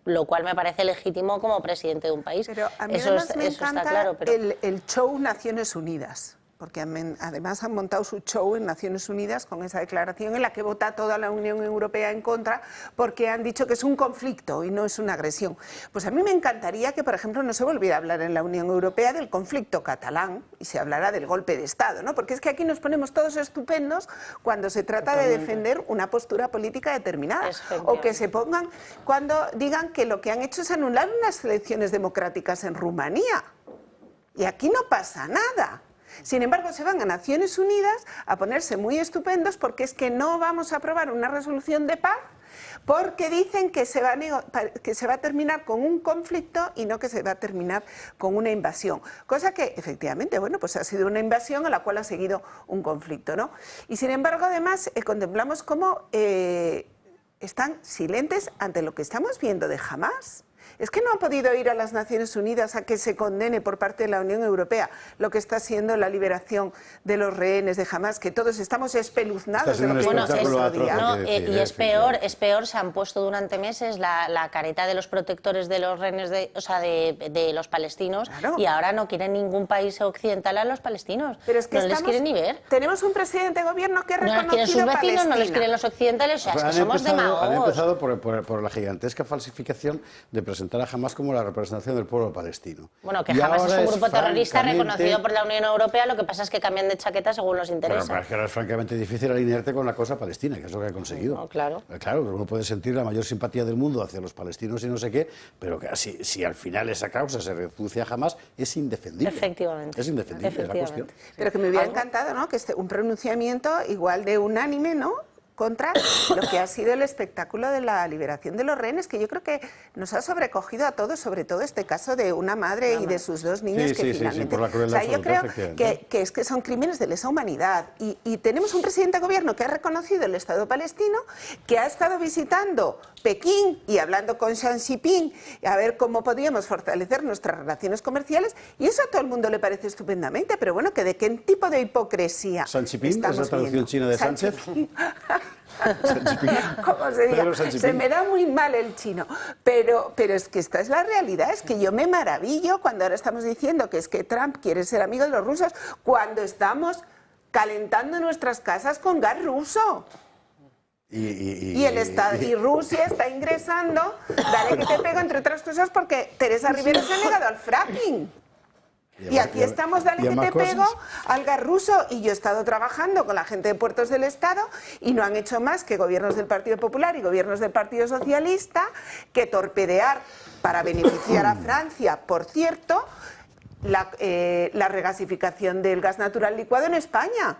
lo cual me parece legítimo como presidente de un país. Pero a mí eso además me está encanta claro, pero... el show Naciones Unidas, porque además han montado su show en Naciones Unidas con esa declaración en la que vota toda la Unión Europea en contra porque han dicho que es un conflicto y no es una agresión. Pues a mí me encantaría que, por ejemplo, no se volviera a hablar en la Unión Europea del conflicto catalán y se hablara del golpe de Estado, ¿no? Porque es que aquí nos ponemos todos estupendos cuando se trata de defender una postura política determinada. O que se pongan cuando digan que lo que han hecho es anular unas elecciones democráticas en Rumanía. Y aquí no pasa nada. Sin embargo, se van a Naciones Unidas a ponerse muy estupendos porque es que no vamos a aprobar una resolución de paz porque dicen que se va a terminar con un conflicto y no que se va a terminar con una invasión. Cosa que, efectivamente, bueno, pues ha sido una invasión a la cual ha seguido un conflicto, ¿no? Y sin embargo, además, contemplamos cómo están silentes ante lo que estamos viendo de Hamás. Es que no ha podido ir a las Naciones Unidas a que se condene por parte de la Unión Europea lo que está siendo la liberación de los rehenes de Hamás, que todos estamos espeluznados de lo que bueno, y es peor, se han puesto durante meses la careta de los protectores de los rehenes de los palestinos, claro. Y ahora no quieren ningún país occidental a los palestinos. Pero es que no les quieren ni ver. Tenemos un presidente de gobierno que ha reconocido no les quieren sus vecinos, Palestina. No les quieren los occidentales, o sea, es que somos demagogos. Han empezado por la gigantesca falsificación de presentar a Hamás como la representación del pueblo palestino. Bueno, que Hamás es un grupo terrorista reconocido por la Unión Europea, lo que pasa es que cambian de chaqueta según los intereses. Pero es que ahora es francamente difícil alinearte con la cosa palestina, que es lo que ha conseguido. No, claro. Claro, uno puede sentir la mayor simpatía del mundo hacia los palestinos y no sé qué, pero que si al final esa causa se reduce a Hamás, es indefendible. Efectivamente. Es indefendible, es la cuestión. Pero que me hubiera encantado, ¿no?, que un pronunciamiento igual de unánime, ¿no?, contra lo que ha sido el espectáculo de la liberación de los rehenes, que yo creo que nos ha sobrecogido a todos, sobre todo este caso de una madre y de sus dos niños que finalmente... Sí, por la crueldad yo creo que es que son crímenes de lesa humanidad y tenemos un presidente de gobierno que ha reconocido el Estado palestino, que ha estado visitando Pekín y hablando con Xi Jinping a ver cómo podíamos fortalecer nuestras relaciones comerciales, y eso a todo el mundo le parece estupendamente, pero bueno, que de qué tipo de hipocresía Xi Jinping, ¿es la traducción china de Sánchez? ¿Cómo se diga? Se me da muy mal el chino, pero es que esta es la realidad, es que yo me maravillo cuando ahora estamos diciendo que es que Trump quiere ser amigo de los rusos, cuando estamos calentando nuestras casas con gas ruso. Y Rusia está ingresando, dale que te pego, entre otras cosas, porque Teresa Rivera se ha negado al fracking. Y aquí estamos, dale que te pego, al gas ruso. Y yo he estado trabajando con la gente de Puertos del Estado y no han hecho más que gobiernos del Partido Popular y gobiernos del Partido Socialista que torpedear para beneficiar a Francia, por cierto, la regasificación del gas natural licuado en España.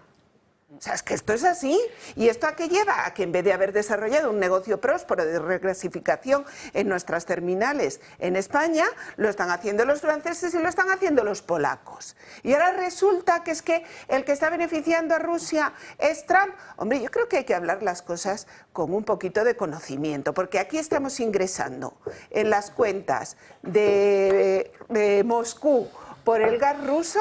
O sea, es que esto es así. ¿Y esto a qué lleva? A que en vez de haber desarrollado un negocio próspero de regasificación en nuestras terminales en España, lo están haciendo los franceses y lo están haciendo los polacos. Y ahora resulta que es que el que está beneficiando a Rusia es Trump. Hombre, yo creo que hay que hablar las cosas con un poquito de conocimiento, porque aquí estamos ingresando en las cuentas de Moscú por el gas ruso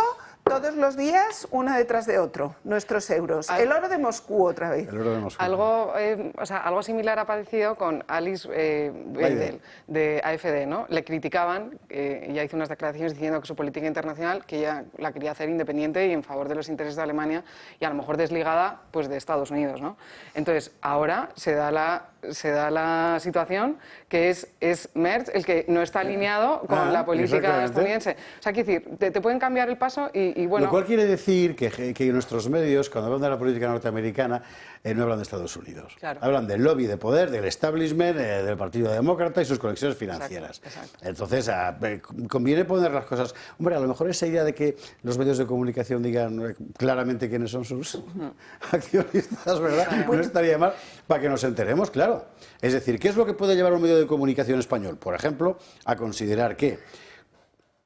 todos los días, uno detrás de otro, nuestros euros. El oro de Moscú otra vez. El oro de Moscú. Algo similar ha padecido con Alice Weidel, de AfD, ¿no? Le criticaban, ella hizo unas declaraciones diciendo que su política internacional, que ella la quería hacer independiente y en favor de los intereses de Alemania y a lo mejor desligada pues, de Estados Unidos, ¿no? Entonces, ahora se da la situación que es Merz el que no está alineado con la política estadounidense. O sea, quiero decir, te pueden cambiar el paso y bueno... Lo cual quiere decir que nuestros medios, cuando hablan de la política norteamericana, no hablan de Estados Unidos. Claro. Hablan del lobby de poder, del establishment, del Partido Demócrata y sus conexiones financieras. Exacto. Entonces, conviene poner las cosas... Hombre, a lo mejor esa idea de que los medios de comunicación digan claramente quiénes son sus accionistas, ¿verdad? No estaría mal para que nos enteremos, claro. Es decir, ¿qué es lo que puede llevar un medio de comunicación español? Por ejemplo, a considerar que,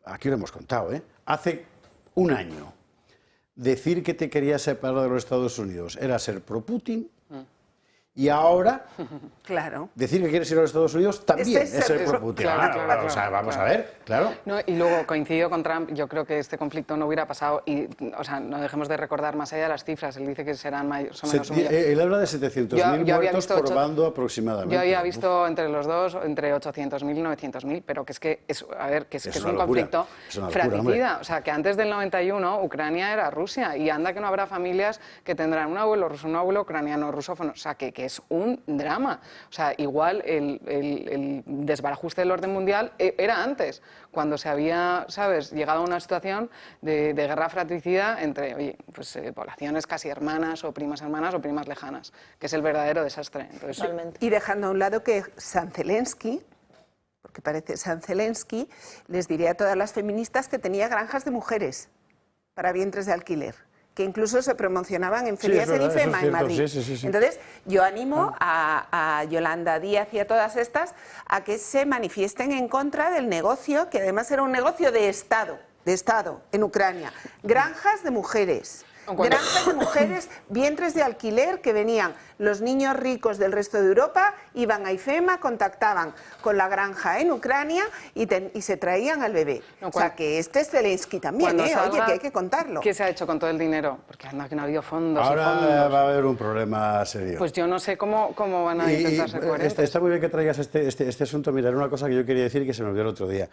aquí lo hemos contado, hace un año, decir que te querías separar de los Estados Unidos era ser pro-Putin, y ahora, claro, decir que quieres ir a los Estados Unidos también es ser pro-Putin. Claro, o sea, vamos a ver, claro. No, y luego coincido con Trump, yo creo que este conflicto no hubiera pasado y, o sea, no dejemos de recordar más allá de las cifras, él dice que serán más o menos un millón. Él habla de 700.000 muertos por bando aproximadamente. Yo había visto entre los dos, entre 800.000 y 900.000, pero que es que es, a ver, que es un conflicto fratricida. O sea, que antes del 91 Ucrania era Rusia y anda que no habrá familias que tendrán un abuelo ruso, un abuelo ucraniano, rusófono, o sea, que es un drama. O sea, igual el desbarajuste del orden mundial era antes, cuando se había, ¿sabes?, llegado a una situación de guerra fratricida entre, oye, pues poblaciones casi hermanas o primas lejanas, que es el verdadero desastre. Entonces, y dejando a un lado que San Zelensky, porque parece San Zelensky, les diría a todas las feministas que tenía granjas de mujeres para vientres de alquiler, que incluso se promocionaban en ferias en IFEMA en Madrid. Sí. Entonces, yo animo a Yolanda Díaz y a todas estas a que se manifiesten en contra del negocio, que además era un negocio de Estado en Ucrania. Granjas de mujeres. Granjas de mujeres, vientres de alquiler que venían los niños ricos del resto de Europa, iban a IFEMA, contactaban con la granja en Ucrania y se traían al bebé. O sea, que este es Zelensky también, oye, que hay que contarlo. ¿Qué se ha hecho con todo el dinero? Porque anda que no ha habido fondos. Ahora y fondos. va a haber un problema serio. Pues yo no sé cómo van a intentar ser coherentes. Está muy bien que traigas este asunto. Mira, era una cosa que yo quería decir y que se me olvidó el otro día.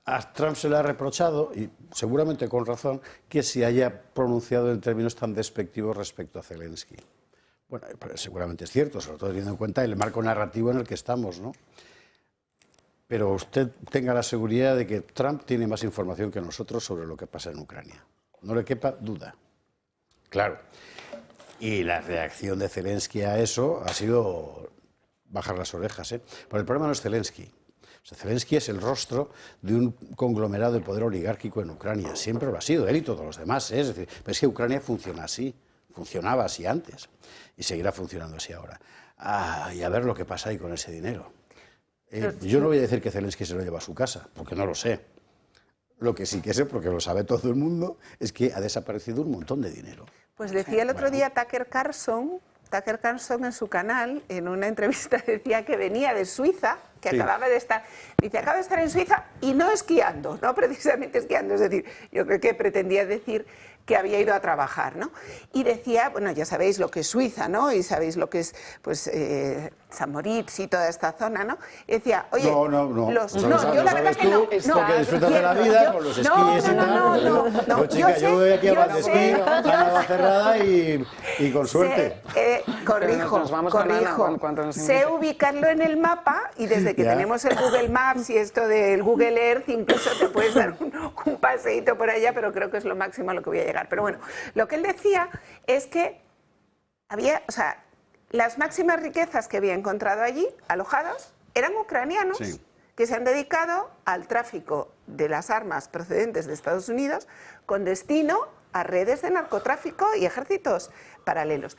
A Trump se le ha reprochado, y seguramente con razón, que se haya pronunciado en términos tan despectivos respecto a Zelensky. Bueno, seguramente es cierto, sobre todo teniendo en cuenta el marco narrativo en el que estamos, ¿no? Pero usted tenga la seguridad de que Trump tiene más información que nosotros sobre lo que pasa en Ucrania. No le quepa duda. Claro. Y la reacción de Zelensky a eso ha sido bajar las orejas, ¿eh? Pero el problema no es Zelensky. O sea, Zelensky es el rostro de un conglomerado de poder oligárquico en Ucrania. Siempre lo ha sido, él y todos los demás. Es decir, pero es que Ucrania funciona así, funcionaba así antes y seguirá funcionando así ahora. Y a ver lo que pasa ahí con ese dinero. Yo no voy a decir que Zelensky se lo lleva a su casa, porque no lo sé. Lo que sí que sé, porque lo sabe todo el mundo, es que ha desaparecido un montón de dinero. Pues decía el otro día Tucker Carlson en su canal, en una entrevista, decía que venía de Suiza, que acababa de estar, dice, acaba de estar en Suiza y no esquiando, no precisamente esquiando, es decir, yo creo que pretendía decir que había ido a trabajar, ¿no? Y decía, bueno, ya sabéis lo que es Suiza, ¿no? Y sabéis lo que es, pues, San Moritz y toda esta zona, ¿no? Y decía, oye... No, yo la verdad que no. Porque disfrutas de la vida con los esquíes y tal. No, chica, yo voy aquí a Valdesquí, a Navacerrada y con suerte. Corrijo. Sé ubicarlo en el mapa y desde que tenemos el Google Maps y esto del Google Earth, incluso te puedes dar un paseíto por allá, pero creo que es lo máximo a lo que voy a llegar. Pero bueno, lo que él decía es que había, o sea, las máximas riquezas que había encontrado allí, alojados, eran ucranianos que se han dedicado al tráfico de las armas procedentes de Estados Unidos con destino a redes de narcotráfico y ejércitos paralelos.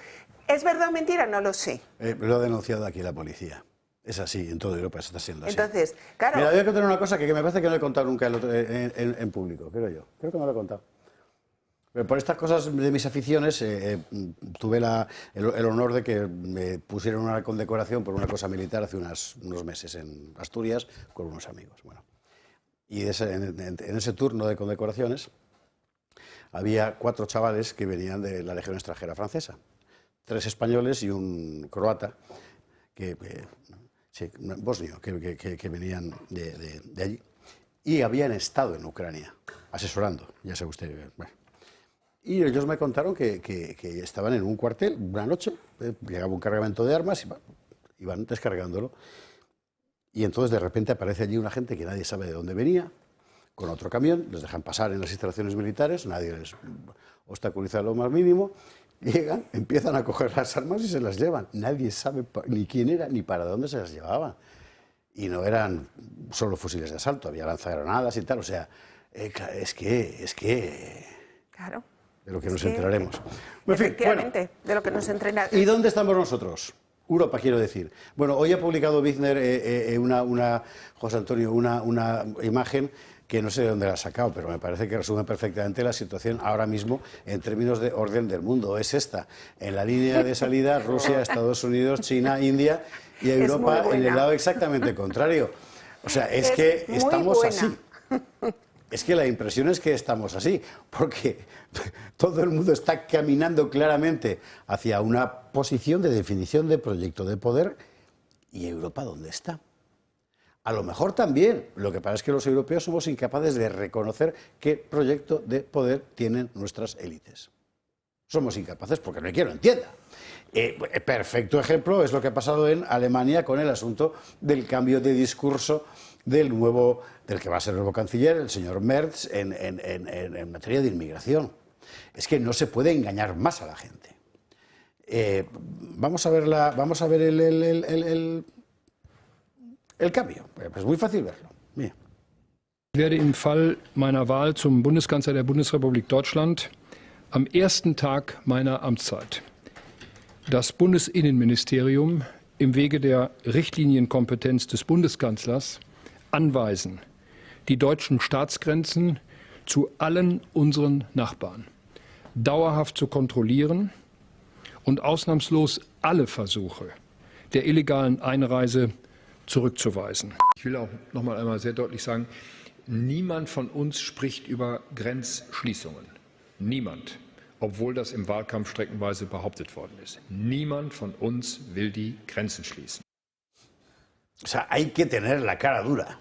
¿Es verdad o mentira? No lo sé. Lo ha denunciado aquí la policía. Es así, en toda Europa se está haciendo así. Entonces, claro... Mira, voy a contar una cosa que me parece que no he contado nunca en público, creo yo. Creo que no lo he contado. Pero por estas cosas de mis aficiones tuve el honor de que me pusieran una condecoración por una cosa militar hace unos meses en Asturias con unos amigos. Bueno, Y en ese turno de condecoraciones había 4 chavales que venían de la Legión Extranjera Francesa, 3 españoles y un croata, bosnio, que venían de allí. Y habían estado en Ucrania, asesorando, ya sabe usted. Bueno. Y ellos me contaron que estaban en un cuartel una noche, llegaba un cargamento de armas y iban descargándolo. Y entonces de repente aparece allí una gente que nadie sabe de dónde venía, con otro camión, les dejan pasar en las instalaciones militares, nadie les obstaculiza lo más mínimo, llegan, empiezan a coger las armas y se las llevan. Nadie sabe ni quién era ni para dónde se las llevaban. Y no eran solo fusiles de asalto, había lanzagranadas y tal, o sea, es que... Claro. De lo que nos enteraremos. Efectivamente, bueno, de lo que nos enteraremos. ¿Y dónde estamos nosotros? Europa, quiero decir. Bueno, hoy ha publicado Wizner José Antonio, una imagen que no sé de dónde la ha sacado, pero me parece que resume perfectamente la situación ahora mismo en términos de orden del mundo. Es esta, en la línea de salida, Rusia, Estados Unidos, China, India y Europa en el lado exactamente contrario. O sea, es que estamos así. Es que la impresión es que estamos así, porque todo el mundo está caminando claramente hacia una posición de definición de proyecto de poder. ¿Y Europa dónde está? A lo mejor también. Lo que pasa es que los europeos somos incapaces de reconocer qué proyecto de poder tienen nuestras élites. Somos incapaces porque no hay quien lo entienda. Perfecto ejemplo es lo que ha pasado en Alemania con el asunto del cambio de discurso del que va a ser el nuevo canciller, el señor Merz, en materia de inmigración. Es que no se puede engañar más a la gente. Vamos a ver el cambio. Es muy fácil verlo. Mira. Ich werde im Fall meiner Wahl zum Bundeskanzler der Bundesrepublik Deutschland am ersten Tag meiner Amtszeit das Bundesinnenministerium im Wege der Richtlinienkompetenz des Bundeskanzlers anweisen, die deutschen Staatsgrenzen zu allen unseren Nachbarn dauerhaft zu kontrollieren und ausnahmslos alle Versuche der illegalen Einreise zurückzuweisen. Ich will auch noch mal einmal sehr deutlich sagen, niemand von uns spricht über Grenzschließungen. Niemand. Obwohl das im Wahlkampf streckenweise behauptet worden ist. Niemand von uns will die Grenzen schließen. O sea, hay que tener la cara dura.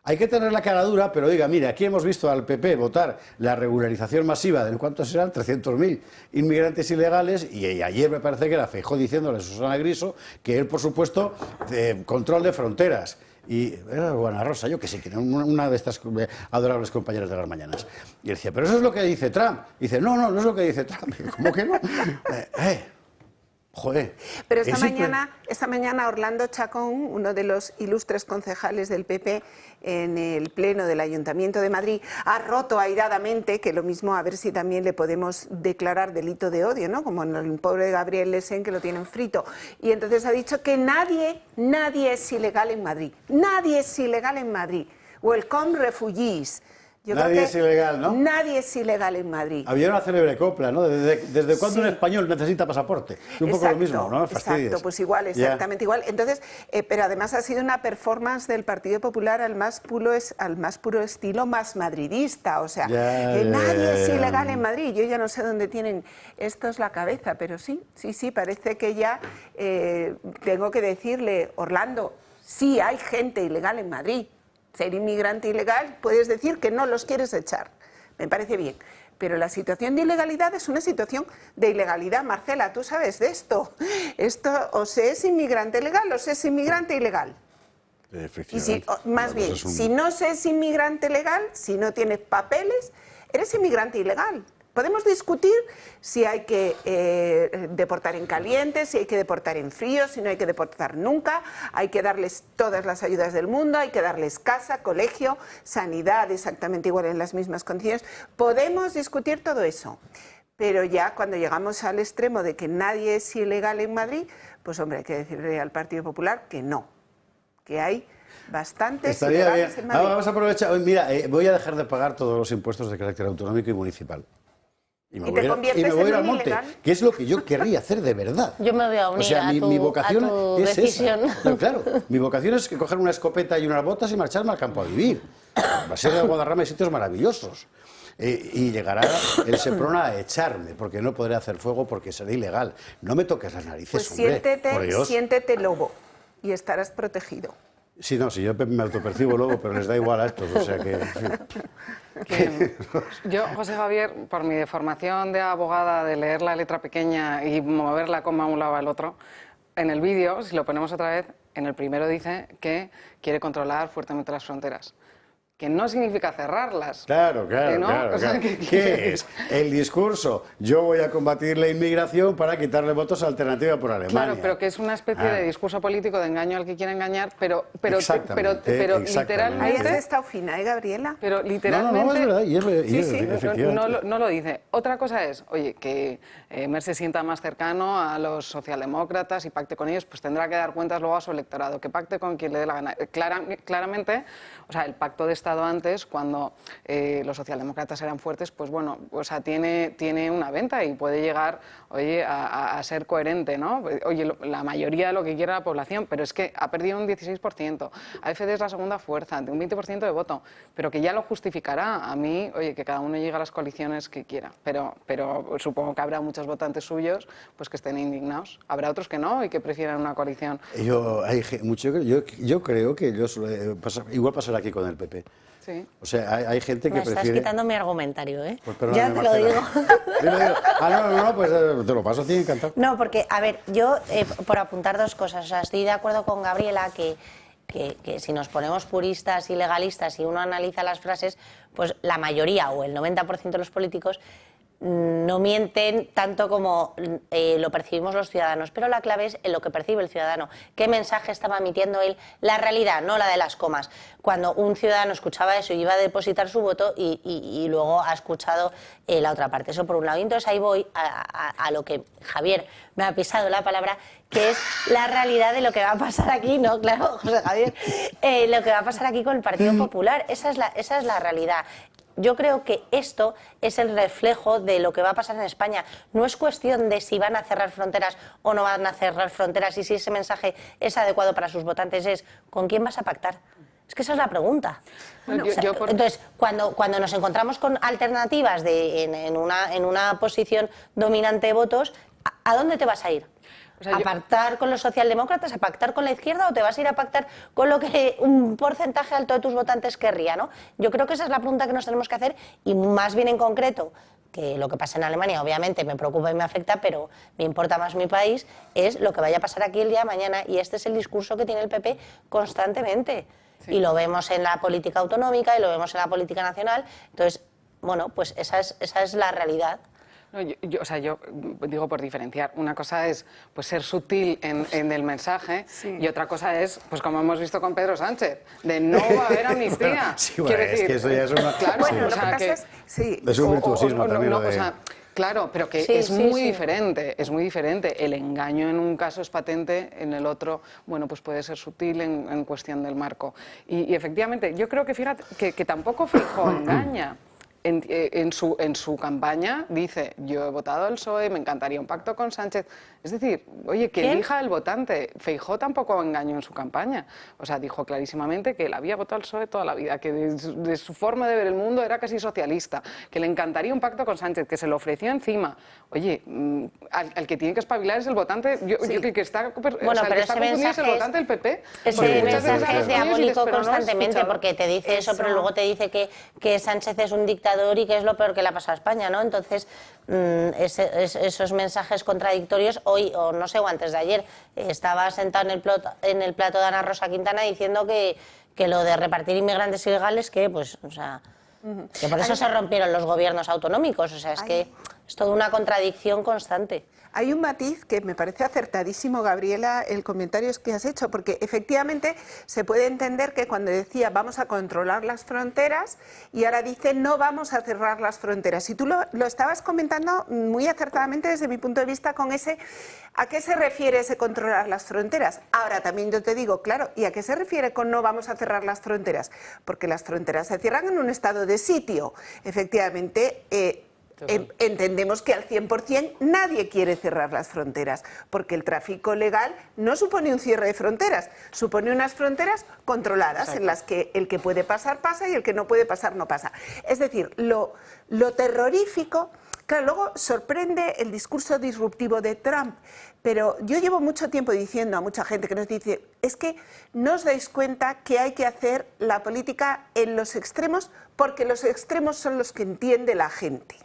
Hay que tener la cara dura, pero oiga, mire, aquí hemos visto al PP votar la regularización masiva de ¿cuántos serán? 300.000 inmigrantes ilegales, y ayer me parece que era Feijóo diciéndole a Susana Griso que él, por supuesto, control de fronteras. Y era Juana Rosa, yo que sé, que era una de estas adorables compañeras de las mañanas. Y él decía, pero eso es lo que dice Trump. Y dice, no es lo que dice Trump. ¿Cómo que no? Joder. Pero esta mañana Orlando Chacón, uno de los ilustres concejales del PP en el Pleno del Ayuntamiento de Madrid, ha roto airadamente, que lo mismo a ver si también le podemos declarar delito de odio, ¿no? Como en el pobre Gabriel Lesén, que lo tienen frito. Y entonces ha dicho que nadie es ilegal en Madrid. Nadie es ilegal en Madrid. Welcome refugees. Nadie es ilegal, ¿no? Nadie es ilegal en Madrid. Había una célebre copla, ¿no? ¿Desde cuándo un español necesita pasaporte? Es un poco lo mismo, ¿no? Exacto, pues igual, exactamente igual. Entonces, pero además ha sido una performance del Partido Popular al más puro estilo más madridista. O sea, nadie es ilegal en Madrid. Yo ya no sé dónde tienen estos la cabeza, pero sí, parece que ya tengo que decirle, Orlando, sí hay gente ilegal en Madrid. Ser inmigrante ilegal, puedes decir que no los quieres echar. Me parece bien. Pero la situación de ilegalidad es una situación de ilegalidad. Marcela, tú sabes de esto. Esto o se es inmigrante legal o se es inmigrante ilegal. Y si no se es inmigrante legal, si no tienes papeles, eres inmigrante ilegal. Podemos discutir si hay que deportar en caliente, si hay que deportar en frío, si no hay que deportar nunca, hay que darles todas las ayudas del mundo, hay que darles casa, colegio, sanidad exactamente igual en las mismas condiciones. Podemos discutir todo eso, pero ya cuando llegamos al extremo de que nadie es ilegal en Madrid, pues hombre, hay que decirle al Partido Popular que no, que hay bastantes ilegales en Madrid. Vamos a aprovechar, mira, voy a dejar de pagar todos los impuestos de carácter autonómico y municipal. Y me voy a ir al monte, que es lo que yo querría hacer de verdad. Yo me voy a unir a mi vocación a tu es decisión. esa. No, claro, mi vocación es coger una escopeta y unas botas y marcharme al campo a vivir. Va a ser de Guadarrama, hay sitios maravillosos. Y llegará el Seprona a echarme, porque no podré hacer fuego porque será ilegal. No me toques las narices, pues hombre, siéntete lobo y estarás protegido. Sí, no, sí, yo me autopercibo lobo, pero les da igual a estos, o sea que... Yo, José Javier, por mi formación de abogada, de leer la letra pequeña y mover la coma a un lado al otro, en el vídeo, si lo ponemos otra vez, en el primero dice que quiere controlar fuertemente las fronteras. Que no significa cerrarlas. Claro, ¿no? claro. O sea, ¿Qué es? El discurso, yo voy a combatir la inmigración para quitarle votos a Alternativa por Alemania. Claro, pero que es una especie de discurso político de engaño al que quiere engañar, pero literalmente... Ahí has estado fina, ¿eh, Gabriela? Pero literalmente... No, es verdad, y efectivamente. No lo dice. Otra cosa es, oye, que Mer se sienta más cercano a los socialdemócratas y pacte con ellos, pues tendrá que dar cuentas luego a su electorado, que pacte con quien le dé la gana. Claramente, o sea, el pacto de Estado antes, cuando los socialdemócratas eran fuertes, pues bueno, o sea, tiene una venta y puede llegar, oye, a ser coherente, ¿no? Oye, la mayoría de lo que quiere la población, pero es que ha perdido un 16%, AfD es la segunda fuerza, de un 20% de voto, pero que ya lo justificará. A mí, oye, que cada uno llegue a las coaliciones que quiera, pero supongo que habrá muchos votantes suyos pues que estén indignados. Habrá otros que no y que prefieran una coalición. Yo creo que igual pasará aquí con el PP. Sí. O sea, hay gente que prefiere... Me estás quitando mi argumentario, ¿eh? Pues ya te lo digo. No, pues te lo paso a ti, encantado. No, porque, a ver, yo, por apuntar dos cosas, o sea, estoy de acuerdo con Gabriela que si nos ponemos puristas y legalistas y uno analiza las frases, pues la mayoría o el 90% de los políticos no mienten tanto como lo percibimos los ciudadanos, pero la clave es en lo que percibe el ciudadano. ¿Qué mensaje estaba emitiendo él? La realidad, no la de las comas. Cuando un ciudadano escuchaba eso y iba a depositar su voto y luego ha escuchado la otra parte. Eso por un lado. Y entonces ahí voy a lo que Javier me ha pisado la palabra, que es la realidad de lo que va a pasar aquí, ¿no? Claro, José Javier, lo que va a pasar aquí con el Partido Popular. Esa es la realidad. Yo creo que esto es el reflejo de lo que va a pasar en España. No es cuestión de si van a cerrar fronteras o no van a cerrar fronteras y si ese mensaje es adecuado para sus votantes, es ¿con quién vas a pactar? Es que esa es la pregunta. Bueno, entonces, cuando nos encontramos con alternativas en una posición dominante de votos, ¿a dónde te vas a ir? O sea, ¿a pactar con los socialdemócratas, a pactar con la izquierda o te vas a ir a pactar con lo que un porcentaje alto de tus votantes querría, ¿no? Yo creo que esa es la pregunta que nos tenemos que hacer y más bien en concreto, que lo que pasa en Alemania obviamente me preocupa y me afecta, pero me importa más mi país, es lo que vaya a pasar aquí el día de mañana y este es el discurso que tiene el PP constantemente. Sí. Y lo vemos en la política autonómica y lo vemos en la política nacional, entonces, bueno, pues esa es la realidad. No, yo digo por diferenciar. Una cosa es pues ser sutil en el mensaje y otra cosa es, pues como hemos visto con Pedro Sánchez, de no va a haber amnistía. Quiero decir, que eso ya es una... Claro, bueno, lo que pasa es... Sí. Es un virtuosismo también. Claro, pero que es muy diferente, es muy diferente. El engaño en un caso es patente, en el otro, bueno, pues puede ser sutil en cuestión del marco. Y efectivamente, yo creo que, fíjate, que tampoco Feijóo engaña. En su campaña dice, yo he votado al PSOE, me encantaría un pacto con Sánchez. Es decir, oye, que elija el votante. Feijóo tampoco engañó en su campaña. O sea, dijo clarísimamente que él había votado al PSOE toda la vida, que de su forma de ver el mundo era casi socialista, que le encantaría un pacto con Sánchez, que se lo ofreció encima. Oye, al que tiene que espabilar es el votante, que está, bueno, o sea, pero que está confundido es el votante del PP. Ese mensaje es diabólico constantemente, porque te dice eso, pero luego te dice que Sánchez es un dictador y que es lo peor que le ha pasado a España, ¿no? Entonces, esos mensajes contradictorios, hoy, o no sé, o antes de ayer, estaba sentado en el plato de Ana Rosa Quintana diciendo que lo de repartir inmigrantes ilegales, que pues, o sea, que por eso se rompieron los gobiernos autonómicos, o sea, es que es toda una contradicción constante. Hay un matiz que me parece acertadísimo, Gabriela, el comentario que has hecho, porque efectivamente se puede entender que cuando decía vamos a controlar las fronteras y ahora dice no vamos a cerrar las fronteras. Y tú lo estabas comentando muy acertadamente desde mi punto de vista con ese ¿a qué se refiere ese controlar las fronteras? Ahora también yo te digo, claro, ¿y a qué se refiere con no vamos a cerrar las fronteras? Porque las fronteras se cierran en un estado de sitio. Efectivamente, entendemos que al 100% nadie quiere cerrar las fronteras, porque el tráfico legal no supone un cierre de fronteras, supone unas fronteras controladas. Exacto. En las que el que puede pasar pasa y el que no puede pasar no pasa. Es decir, lo terrorífico... Claro, luego sorprende el discurso disruptivo de Trump, pero yo llevo mucho tiempo diciendo a mucha gente que nos dice, es que no os dais cuenta que hay que hacer la política en los extremos porque los extremos son los que entiende la gente.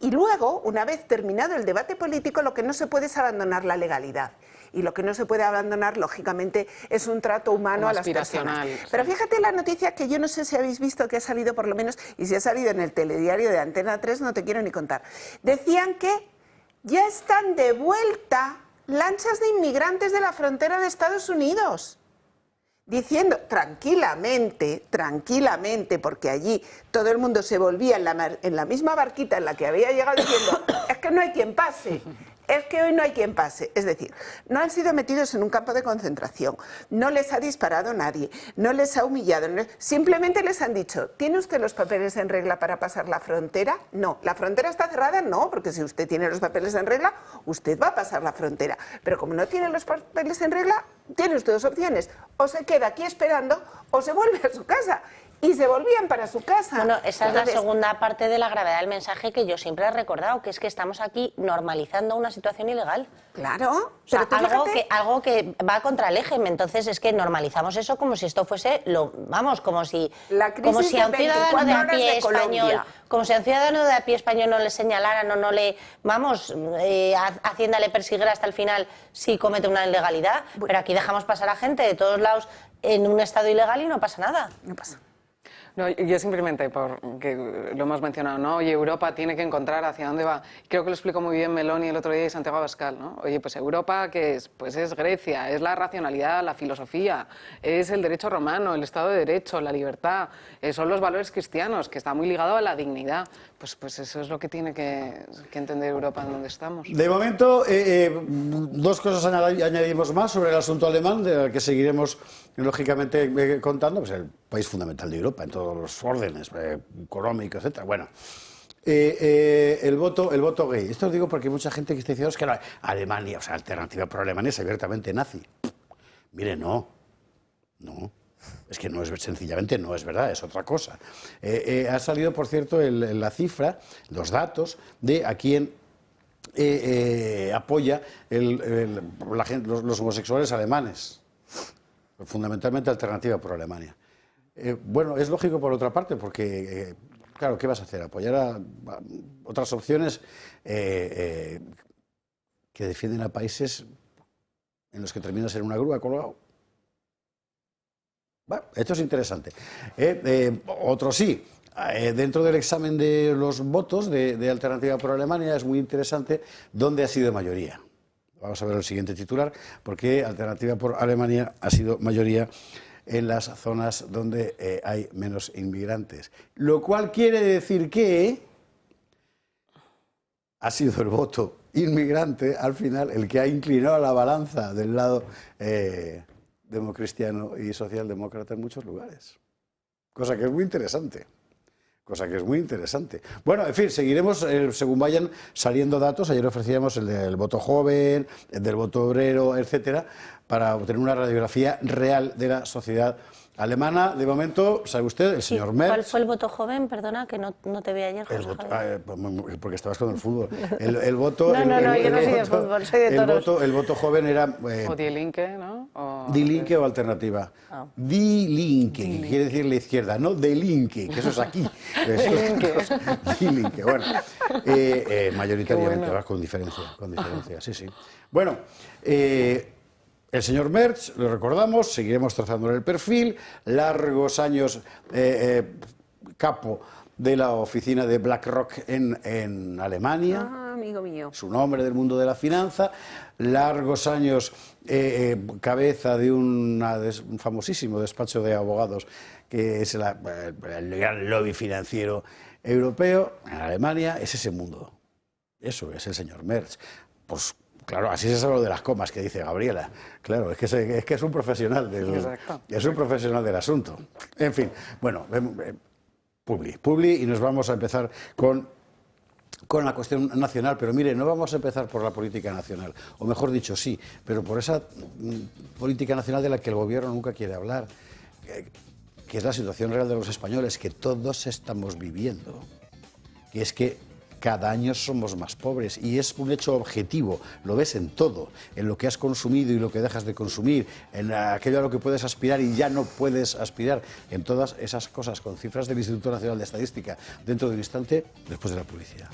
Y luego, una vez terminado el debate político, lo que no se puede es abandonar la legalidad. Y lo que no se puede abandonar, lógicamente, es un trato humano a las personas. Pero fíjate la noticia que yo no sé si habéis visto, que ha salido por lo menos, y si ha salido en el telediario de Antena 3, no te quiero ni contar. Decían que ya están de vuelta lanchas de inmigrantes de la frontera de Estados Unidos. Diciendo tranquilamente, porque allí todo el mundo se volvía en la misma barquita en la que había llegado diciendo, es que no hay quien pase. Es que hoy no hay quien pase. Es decir, no han sido metidos en un campo de concentración, no les ha disparado nadie, no les ha humillado, simplemente les han dicho, ¿tiene usted los papeles en regla para pasar la frontera? No. ¿La frontera está cerrada? No, porque si usted tiene los papeles en regla, usted va a pasar la frontera. Pero como no tiene los papeles en regla, tiene usted dos opciones. O se queda aquí esperando o se vuelve a su casa. Y se volvían para su casa. Bueno, esa es la segunda parte de la gravedad del mensaje que yo siempre he recordado, que es que estamos aquí normalizando una situación ilegal. Claro. O sea, algo que va contra el eje. Entonces es que normalizamos eso como si esto fuese como si a un ciudadano de a pie español, como si a un ciudadano de a pie español no le señalaran o no le, Hacienda le persiguiera hasta el final si comete una ilegalidad. Bueno. Pero aquí dejamos pasar a gente de todos lados en un estado ilegal y no pasa nada. No pasa. No, yo simplemente, porque lo hemos mencionado, ¿no? Oye, Europa tiene que encontrar hacia dónde va. Creo que lo explicó muy bien Meloni el otro día y Santiago Abascal, ¿no? Oye, pues Europa, ¿qué es? Pues es Grecia, es la racionalidad, la filosofía, es el derecho romano, el Estado de Derecho, la libertad, son los valores cristianos, que está muy ligado a la dignidad. Pues eso es lo que tiene que entender Europa en donde estamos. De momento, dos cosas añadimos más sobre el asunto alemán, de que seguiremos, lógicamente, contando. Pues el país fundamental de Europa, en todos los órdenes, económico, etc. Bueno, el voto gay. Esto lo digo porque hay mucha gente que está diciendo que Alemania, o sea, Alternativa por Alemania es abiertamente nazi. Mire, no. Es que no es, sencillamente no es verdad, es otra cosa. Ha salido, por cierto, la cifra, los datos de a quién apoya los homosexuales alemanes. Fundamentalmente Alternativa por Alemania. Bueno, es lógico por otra parte, porque, claro, ¿qué vas a hacer? Apoyar a otras opciones que defienden a países en los que terminas en una grúa colgado. Bueno, esto es interesante. Otro sí, dentro del examen de los votos de Alternativa por Alemania es muy interesante dónde ha sido mayoría. Vamos a ver el siguiente titular, porque Alternativa por Alemania ha sido mayoría en las zonas donde hay menos inmigrantes. Lo cual quiere decir que ha sido el voto inmigrante, al final, el que ha inclinado la balanza del lado democristiano y socialdemócrata en muchos lugares. Cosa que es muy interesante. Bueno, en fin, seguiremos según vayan saliendo datos. Ayer ofrecíamos el del voto joven, el del voto obrero, etcétera, para obtener una radiografía real de la sociedad alemana. De momento, ¿sabe usted? El señor Merz. ¿Cuál fue el voto joven? Perdona, que no te vi ayer, José Javier. Porque estabas con el fútbol. El voto... No, yo no soy de fútbol, soy de toros. El voto joven era... o Die Linke, ¿no? Die Linke o Alternativa. Die Linke, que quiere decir la izquierda, no Die Linke, que eso es aquí. Die Linke, bueno. Mayoritariamente, bueno. Con diferencia, sí. Bueno, el señor Merz, lo recordamos, seguiremos trazándole el perfil, largos años capo de la oficina de BlackRock en Alemania. Amigo mío. Su nombre del mundo de la finanza, largos años cabeza de un famosísimo despacho de abogados que es el gran lobby financiero europeo en Alemania. Es ese mundo. Eso es el señor Merz. Pues claro, así se sabe lo de las comas que dice Gabriela. Claro, es que es un profesional del asunto. En fin, bueno, Publi, y nos vamos a empezar con con la cuestión nacional, pero mire, no vamos a empezar por la política nacional, o mejor dicho, sí, pero por esa política nacional de la que el gobierno nunca quiere hablar, que es la situación real de los españoles, que todos estamos viviendo, que es que cada año somos más pobres y es un hecho objetivo, lo ves en todo, en lo que has consumido y lo que dejas de consumir, en aquello a lo que puedes aspirar y ya no puedes aspirar, en todas esas cosas, con cifras del Instituto Nacional de Estadística, dentro de un instante, después de la publicidad.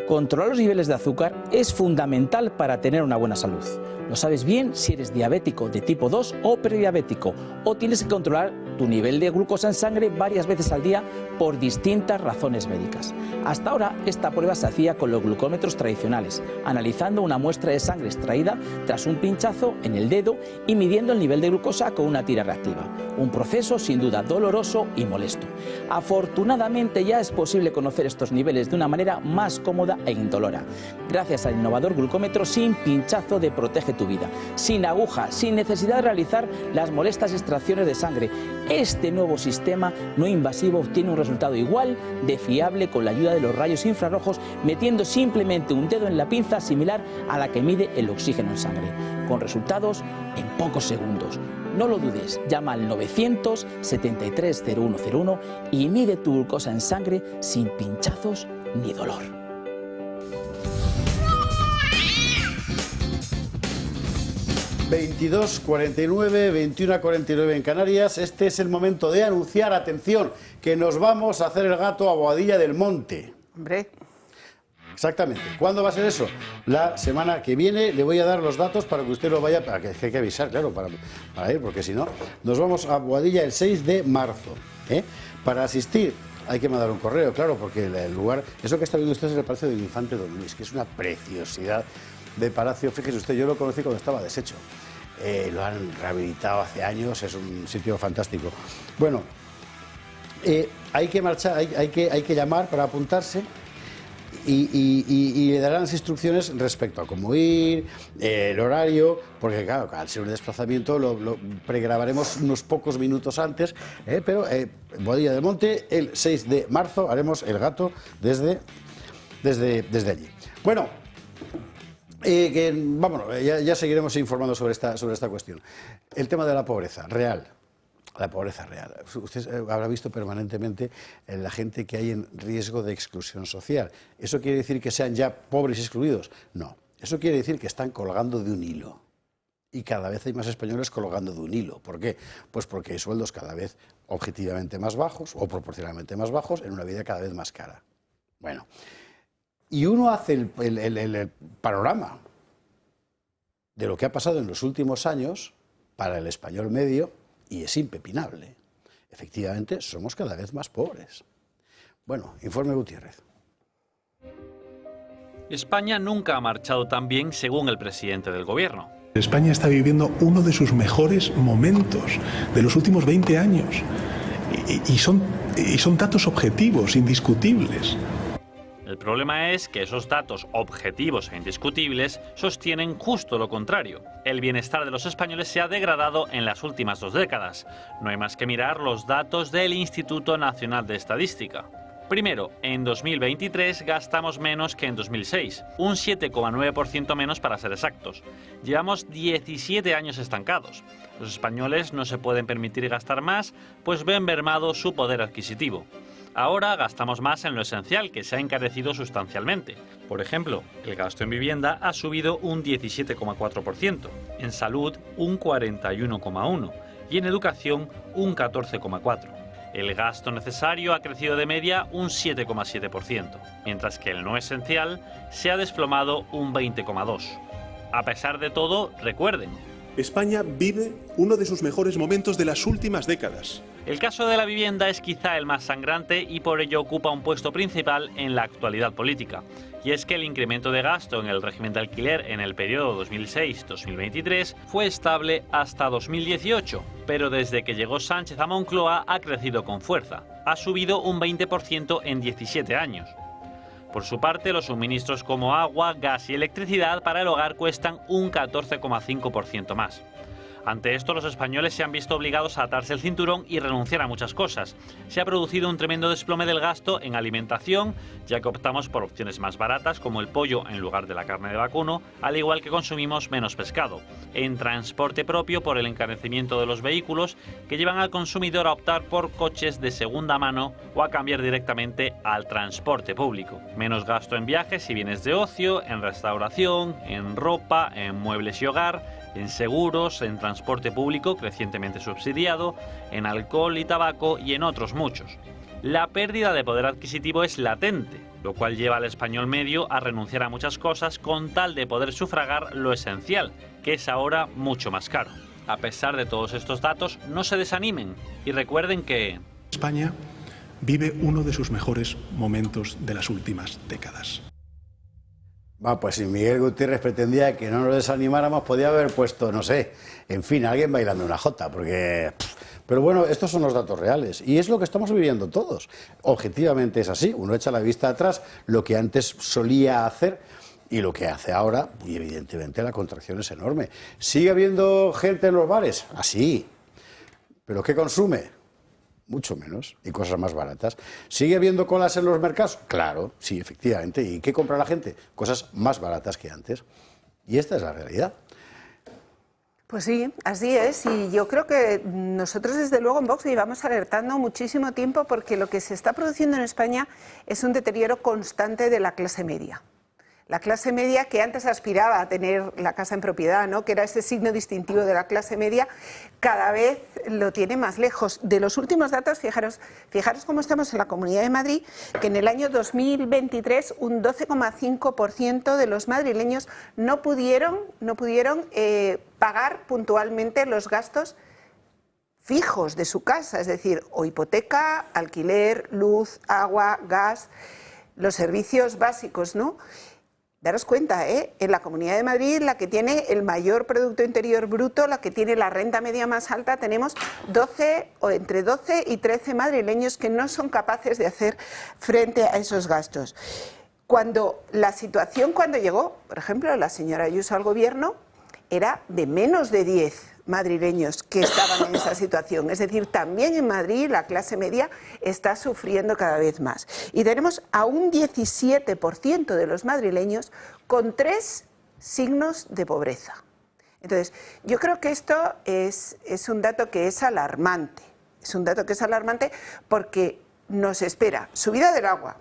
Controlar los niveles de azúcar es fundamental para tener una buena salud. Lo sabes bien si eres diabético de tipo 2 o prediabético, o tienes que controlar tu nivel de glucosa en sangre varias veces al día por distintas razones médicas. Hasta ahora esta prueba se hacía con los glucómetros tradicionales, analizando una muestra de sangre extraída tras un pinchazo en el dedo y midiendo el nivel de glucosa con una tira reactiva. Un proceso sin duda doloroso y molesto. Afortunadamente ya es posible conocer estos niveles de una manera más cómoda e indolora, gracias al innovador glucómetro sin pinchazo de Protege tu Vida, sin aguja, sin necesidad de realizar las molestas extracciones de sangre. Este nuevo sistema no invasivo obtiene un resultado igual de fiable con la ayuda de los rayos infrarrojos, metiendo simplemente un dedo en la pinza similar a la que mide el oxígeno en sangre, con resultados en pocos segundos. No lo dudes, llama al 973-0101 y mide tu glucosa en sangre sin pinchazos ni dolor. ...22:49, 21:49 en Canarias. Este es el momento de anunciar, atención, que nos vamos a hacer el gato a Boadilla del Monte. Hombre. Exactamente. ¿Cuándo va a ser eso? La semana que viene. Le voy a dar los datos para que usted lo vaya... Para que hay que avisar, claro, para ir, porque si no... Nos vamos a Boadilla el 6 de marzo. Para asistir... Hay que mandar un correo, claro, porque el lugar... Eso que está viendo usted es el Palacio del Infante Don Luis, que es una preciosidad de palacio. Fíjese usted, yo lo conocí cuando estaba deshecho. Lo han rehabilitado hace años, es un sitio fantástico. Bueno, hay que marchar, hay que llamar para apuntarse y le darán las instrucciones respecto a cómo ir, el horario, porque claro, al ser un desplazamiento lo pregrabaremos unos pocos minutos antes, pero Boadilla del Monte, el 6 de marzo haremos el gato desde allí. Bueno, vámonos, ya seguiremos informando sobre esta cuestión. El tema de la pobreza real. La pobreza real. Usted habrá visto permanentemente la gente que hay en riesgo de exclusión social. ¿Eso quiere decir que sean ya pobres y excluidos? No. Eso quiere decir que están colgando de un hilo. Y cada vez hay más españoles colgando de un hilo. ¿Por qué? Pues porque hay sueldos cada vez objetivamente más bajos o proporcionalmente más bajos en una vida cada vez más cara. Bueno, y uno hace el panorama de lo que ha pasado en los últimos años para el español medio y es impepinable. Efectivamente, somos cada vez más pobres. Bueno, informe Gutiérrez. España nunca ha marchado tan bien según el presidente del gobierno. España está viviendo uno de sus mejores momentos de los últimos 20 años. Y son datos objetivos, indiscutibles. El problema es que esos datos objetivos e indiscutibles sostienen justo lo contrario. El bienestar de los españoles se ha degradado en las últimas 2 décadas. No hay más que mirar los datos del Instituto Nacional de Estadística. Primero, en 2023 gastamos menos que en 2006, un 7,9% menos para ser exactos. Llevamos 17 años estancados. Los españoles no se pueden permitir gastar más, pues ven mermado su poder adquisitivo. Ahora gastamos más en lo esencial, que se ha encarecido sustancialmente. Por ejemplo, el gasto en vivienda ha subido un 17,4%, en salud un 41,1% y en educación un 14,4%. El gasto necesario ha crecido de media un 7,7%, mientras que el no esencial se ha desplomado un 20,2%. A pesar de todo, recuerden, España vive uno de sus mejores momentos de las últimas décadas. El caso de la vivienda es quizá el más sangrante y por ello ocupa un puesto principal en la actualidad política. Y es que el incremento de gasto en el régimen de alquiler en el periodo 2006-2023 fue estable hasta 2018, pero desde que llegó Sánchez a Moncloa ha crecido con fuerza. Ha subido un 20% en 17 años. Por su parte, los suministros como agua, gas y electricidad para el hogar cuestan un 14,5% más. Ante esto, los españoles se han visto obligados a atarse el cinturón y renunciar a muchas cosas. Se ha producido un tremendo desplome del gasto en alimentación, ya que optamos por opciones más baratas como el pollo en lugar de la carne de vacuno, al igual que consumimos menos pescado. En transporte propio, por el encarecimiento de los vehículos, que llevan al consumidor a optar por coches de segunda mano o a cambiar directamente al transporte público. Menos gasto en viajes y bienes de ocio, en restauración, en ropa, en muebles y hogar, en seguros, en transporte público crecientemente subsidiado, en alcohol y tabaco y en otros muchos. La pérdida de poder adquisitivo es latente, lo cual lleva al español medio a renunciar a muchas cosas con tal de poder sufragar lo esencial, que es ahora mucho más caro. A pesar de todos estos datos, no se desanimen y recuerden que España vive uno de sus mejores momentos de las últimas décadas. Pues si Miguel Gutiérrez pretendía que no nos desanimáramos, podía haber puesto, no sé, en fin, alguien bailando una jota, porque... Pero bueno, estos son los datos reales y es lo que estamos viviendo todos. Objetivamente es así, uno echa la vista atrás, lo que antes solía hacer y lo que hace ahora, y evidentemente la contracción es enorme. ¿Sigue habiendo gente en los bares? Así. ¿Pero qué consume? Mucho menos, y cosas más baratas. ¿Sigue habiendo colas en los mercados? Claro, sí, efectivamente. ¿Y qué compra la gente? Cosas más baratas que antes. Y esta es la realidad. Pues sí, así es. Y yo creo que nosotros desde luego en Vox llevamos alertando muchísimo tiempo porque lo que se está produciendo en España es un deterioro constante de la clase media. La clase media que antes aspiraba a tener la casa en propiedad, ¿no?, que era ese signo distintivo de la clase media, cada vez lo tiene más lejos. De los últimos datos, fijaros cómo estamos en la Comunidad de Madrid, que en el año 2023 un 12,5% de los madrileños no pudieron pagar puntualmente los gastos fijos de su casa, es decir, o hipoteca, alquiler, luz, agua, gas, los servicios básicos, ¿no? Daros cuenta, en la Comunidad de Madrid, la que tiene el mayor Producto Interior Bruto, la que tiene la renta media más alta, tenemos entre 12 y 13 madrileños que no son capaces de hacer frente a esos gastos. Cuando llegó, por ejemplo, la señora Ayuso al gobierno, era de menos de 10 madrileños que estaban en esa situación. Es decir, también en Madrid la clase media está sufriendo cada vez más. Y tenemos a un 17% de los madrileños con 3 signos de pobreza. Entonces, yo creo que esto es un dato que es alarmante. Es un dato que es alarmante porque nos espera subida del agua,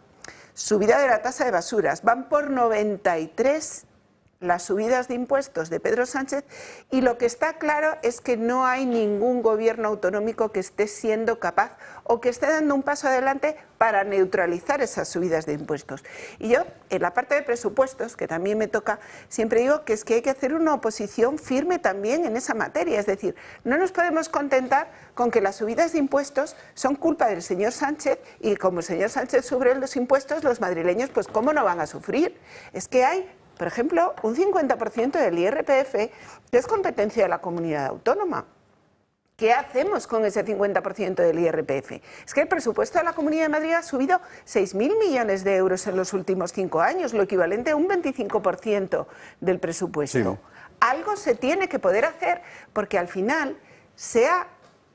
subida de la tasa de basuras, van por 93 las subidas de impuestos de Pedro Sánchez y lo que está claro es que no hay ningún gobierno autonómico que esté siendo capaz o que esté dando un paso adelante para neutralizar esas subidas de impuestos. Y yo, en la parte de presupuestos, que también me toca, siempre digo que es que hay que hacer una oposición firme también en esa materia. Es decir, no nos podemos contentar con que las subidas de impuestos son culpa del señor Sánchez y como el señor Sánchez sube los impuestos, los madrileños, pues ¿cómo no van a sufrir? Es que hay, por ejemplo, un 50% del IRPF que es competencia de la comunidad autónoma. ¿Qué hacemos con ese 50% del IRPF? Es que el presupuesto de la Comunidad de Madrid ha subido 6.000 millones de euros en los últimos 5 años, lo equivalente a un 25% del presupuesto. Sí. Algo se tiene que poder hacer porque al final, sea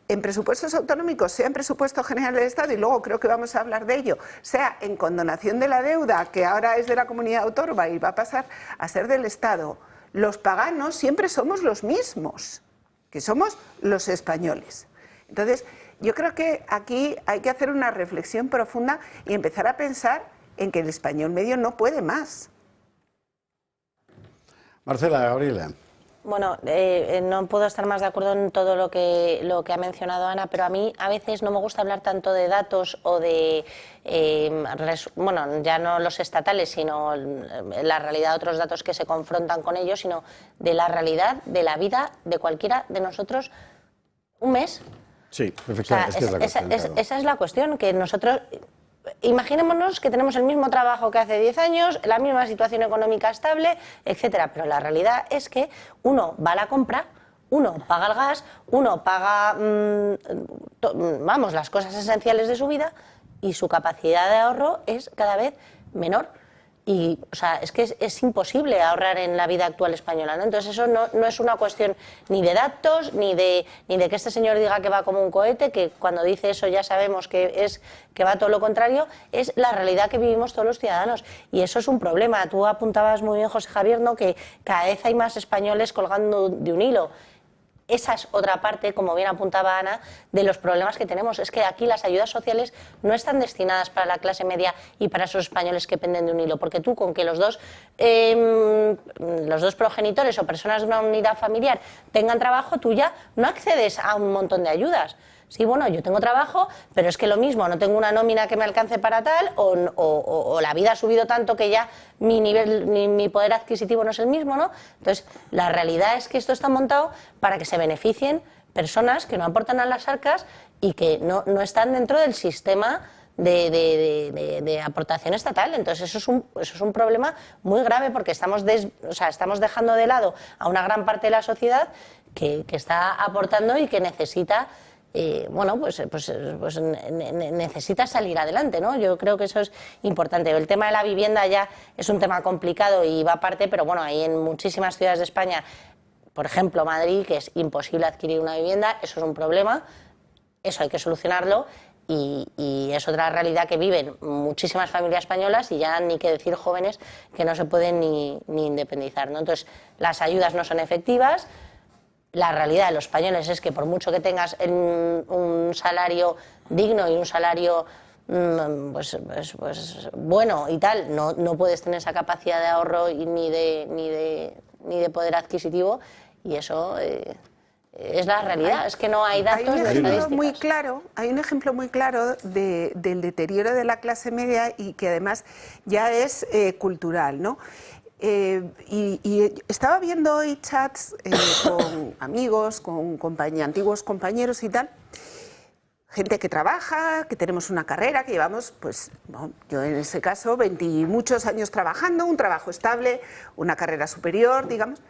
en presupuestos autonómicos, sea en presupuesto general del Estado, y luego creo que vamos a hablar de ello, sea en condonación de la deuda, que ahora es de la comunidad autónoma y va a pasar a ser del Estado, los paganos siempre somos los mismos, que somos los españoles. Entonces, yo creo que aquí hay que hacer una reflexión profunda y empezar a pensar en que el español medio no puede más. Marcela, Gabriela. Bueno, no puedo estar más de acuerdo en todo lo que ha mencionado Ana, pero a mí a veces no me gusta hablar tanto de datos o de, bueno, ya no los estatales, sino la realidad de otros datos que se confrontan con ellos, sino de la realidad de la vida de cualquiera de nosotros un mes. Sí, efectivamente, o sea, esa es la cuestión, que nosotros... Imaginémonos que tenemos el mismo trabajo que hace 10 años, la misma situación económica estable, etcétera, pero la realidad es que uno va a la compra, uno paga el gas, uno paga, las cosas esenciales de su vida y su capacidad de ahorro es cada vez menor. Y, o sea, es que es imposible ahorrar en la vida actual española, ¿no? Entonces eso no es una cuestión ni de datos, ni de que este señor diga que va como un cohete, que cuando dice eso ya sabemos que va todo lo contrario, es la realidad que vivimos todos los ciudadanos. Y eso es un problema. Tú apuntabas muy bien, José Javier, ¿no?, que cada vez hay más españoles colgando de un hilo. Esa es otra parte, como bien apuntaba Ana, de los problemas que tenemos. Es que aquí las ayudas sociales no están destinadas para la clase media y para esos españoles que penden de un hilo, porque tú con que los dos progenitores o personas de una unidad familiar tengan trabajo, tú ya no accedes a un montón de ayudas. Sí, bueno, yo tengo trabajo, pero es que lo mismo, no tengo una nómina que me alcance para tal, o la vida ha subido tanto que ya mi poder adquisitivo no es el mismo, ¿no? Entonces, la realidad es que esto está montado para que se beneficien personas que no aportan a las arcas y que no están dentro del sistema de aportación estatal. Entonces eso es un problema muy grave, porque estamos dejando de lado a una gran parte de la sociedad que está aportando y que necesita necesita salir adelante, ¿no? Yo creo que eso es importante. El tema de la vivienda ya es un tema complicado y va aparte, pero bueno, hay en muchísimas ciudades de España, por ejemplo Madrid, que es imposible adquirir una vivienda. Eso es un problema, eso hay que solucionarlo, y es otra realidad que viven muchísimas familias españolas, y ya ni que decir jóvenes que no se pueden ni independizar, ¿no? Entonces, las ayudas no son efectivas. La realidad de los españoles es que por mucho que tengas un salario digno y un salario bueno y tal, no puedes tener esa capacidad de ahorro ni de poder adquisitivo, y eso es la realidad. Es que no hay datos de estadísticas. Hay un ejemplo muy claro del deterioro de la clase media, y que además ya es cultural, ¿no? Y estaba viendo hoy chats con amigos, con antiguos compañeros y tal, gente que trabaja, que tenemos una carrera, que llevamos, pues, bueno, yo en ese caso, 20 y muchos años trabajando, un trabajo estable, una carrera superior, digamos.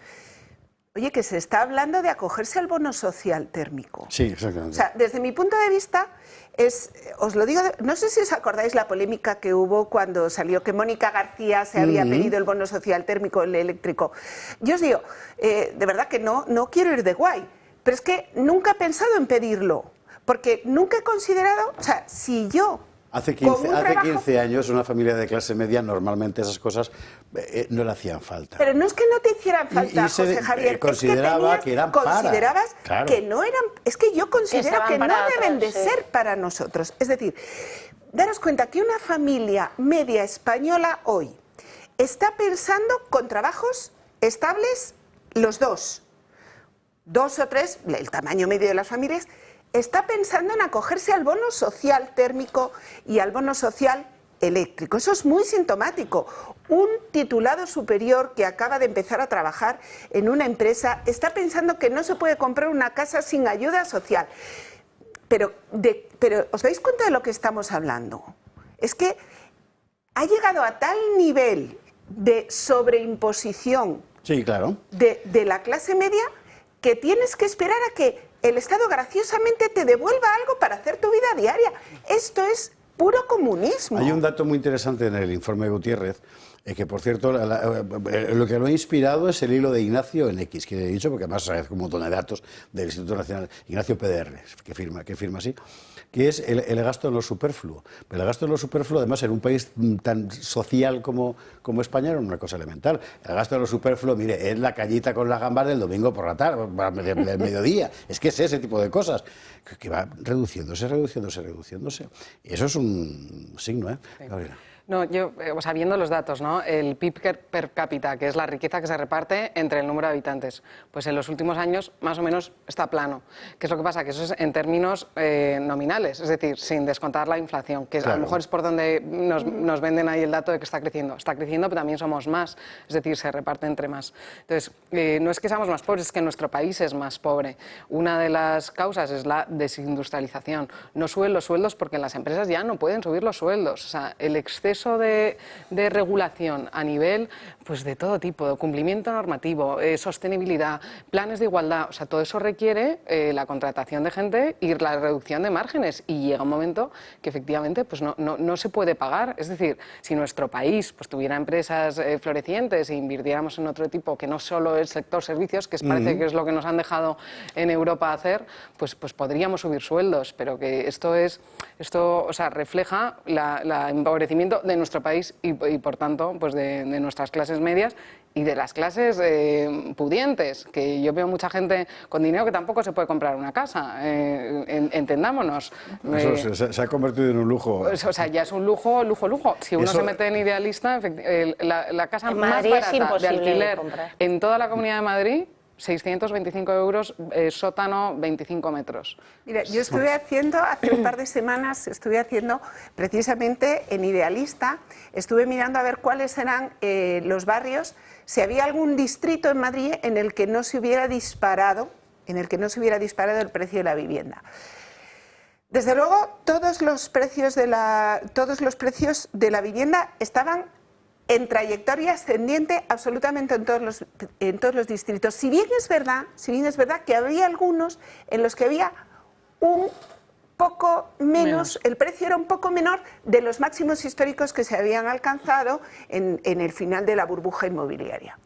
Oye, que se está hablando de acogerse al bono social térmico. Sí, exactamente. O sea, desde mi punto de vista, os lo digo, no sé si os acordáis la polémica que hubo cuando salió que Mónica García se había pedido el bono social térmico, el eléctrico. Yo os digo, de verdad que no quiero ir de guay, pero es que nunca he pensado en pedirlo, porque nunca he considerado, o sea, si yo... Hace 15 años una familia de clase media normalmente esas cosas no le hacían falta. Pero no es que no te hicieran falta, José Javier. Consideraba que eran para. Considerabas que no eran... Es que yo considero que no deben de ser para nosotros. Es decir, daros cuenta que una familia media española hoy está pensando con trabajos estables, los dos o tres, el tamaño medio de las familias, está pensando en acogerse al bono social térmico y al bono social eléctrico. Eso es muy sintomático. Un titulado superior que acaba de empezar a trabajar en una empresa está pensando que no se puede comprar una casa sin ayuda social. Pero ¿os dais cuenta de lo que estamos hablando? Es que ha llegado a tal nivel de sobreimposición, sí, claro, de la clase media, que tienes que esperar a que el Estado graciosamente te devuelva algo para hacer tu vida diaria. Esto es puro comunismo. Hay un dato muy interesante en el informe de Gutiérrez, que por cierto, lo que lo ha inspirado es el hilo de Ignacio en X, que he dicho, porque además es un montón de datos del Instituto Nacional, Ignacio PDR, que firma así, que es el gasto en lo superfluo. Pero el gasto en lo superfluo, además, en un país tan social como España, era una cosa elemental. El gasto en lo superfluo, mire, es la cañita con las gambas del domingo por la tarde, del mediodía. Es que es ese tipo de cosas, que va reduciéndose. Y eso es un signo, ¿eh? Gabriela. No, yo, viendo los datos, ¿no? El PIB per cápita, que es la riqueza que se reparte entre el número de habitantes, pues en los últimos años más o menos está plano. ¿Qué es lo que pasa? Que eso es en términos nominales, es decir, sin descontar la inflación, que claro, a lo mejor es por donde nos venden ahí el dato de que está creciendo. Está creciendo, pero también somos más, es decir, se reparte entre más. Entonces, no es que seamos más pobres, es que nuestro país es más pobre. Una de las causas es la desindustrialización. No suben los sueldos porque las empresas ya no pueden subir los sueldos. O sea, el exceso exceso de regulación a nivel pues de todo tipo, de cumplimiento normativo, sostenibilidad, planes de igualdad, o sea, todo eso requiere la contratación de gente y la reducción de márgenes, y llega un momento que efectivamente pues no se puede pagar. Es decir, si nuestro país pues tuviera empresas florecientes e invirtiéramos en otro tipo que no solo el sector servicios, que parece que es lo que nos han dejado en Europa hacer, pues podríamos subir sueldos, pero que esto o sea, refleja el empobrecimiento de nuestro país y por tanto pues de nuestras clases medias y de las clases pudientes, que yo veo mucha gente con dinero que tampoco se puede comprar una casa, entendámonos. Eso se ha convertido en un lujo. O sea, ya es un lujo. Si uno se mete en idealista, la casa en más Madrid barata de alquiler comprar en toda la Comunidad de Madrid, 625 euros, sótano 25 metros. Mira, yo estuve haciendo, hace un par de semanas, precisamente en Idealista, estuve mirando a ver cuáles eran los barrios, si había algún distrito en Madrid en el que no se hubiera disparado, el precio de la vivienda. Desde luego, todos los precios de la vivienda estaban en trayectoria ascendiente absolutamente en todos los distritos. Si bien es verdad que había algunos en los que había un poco menos, el precio era un poco menor de los máximos históricos que se habían alcanzado en el final de la burbuja inmobiliaria.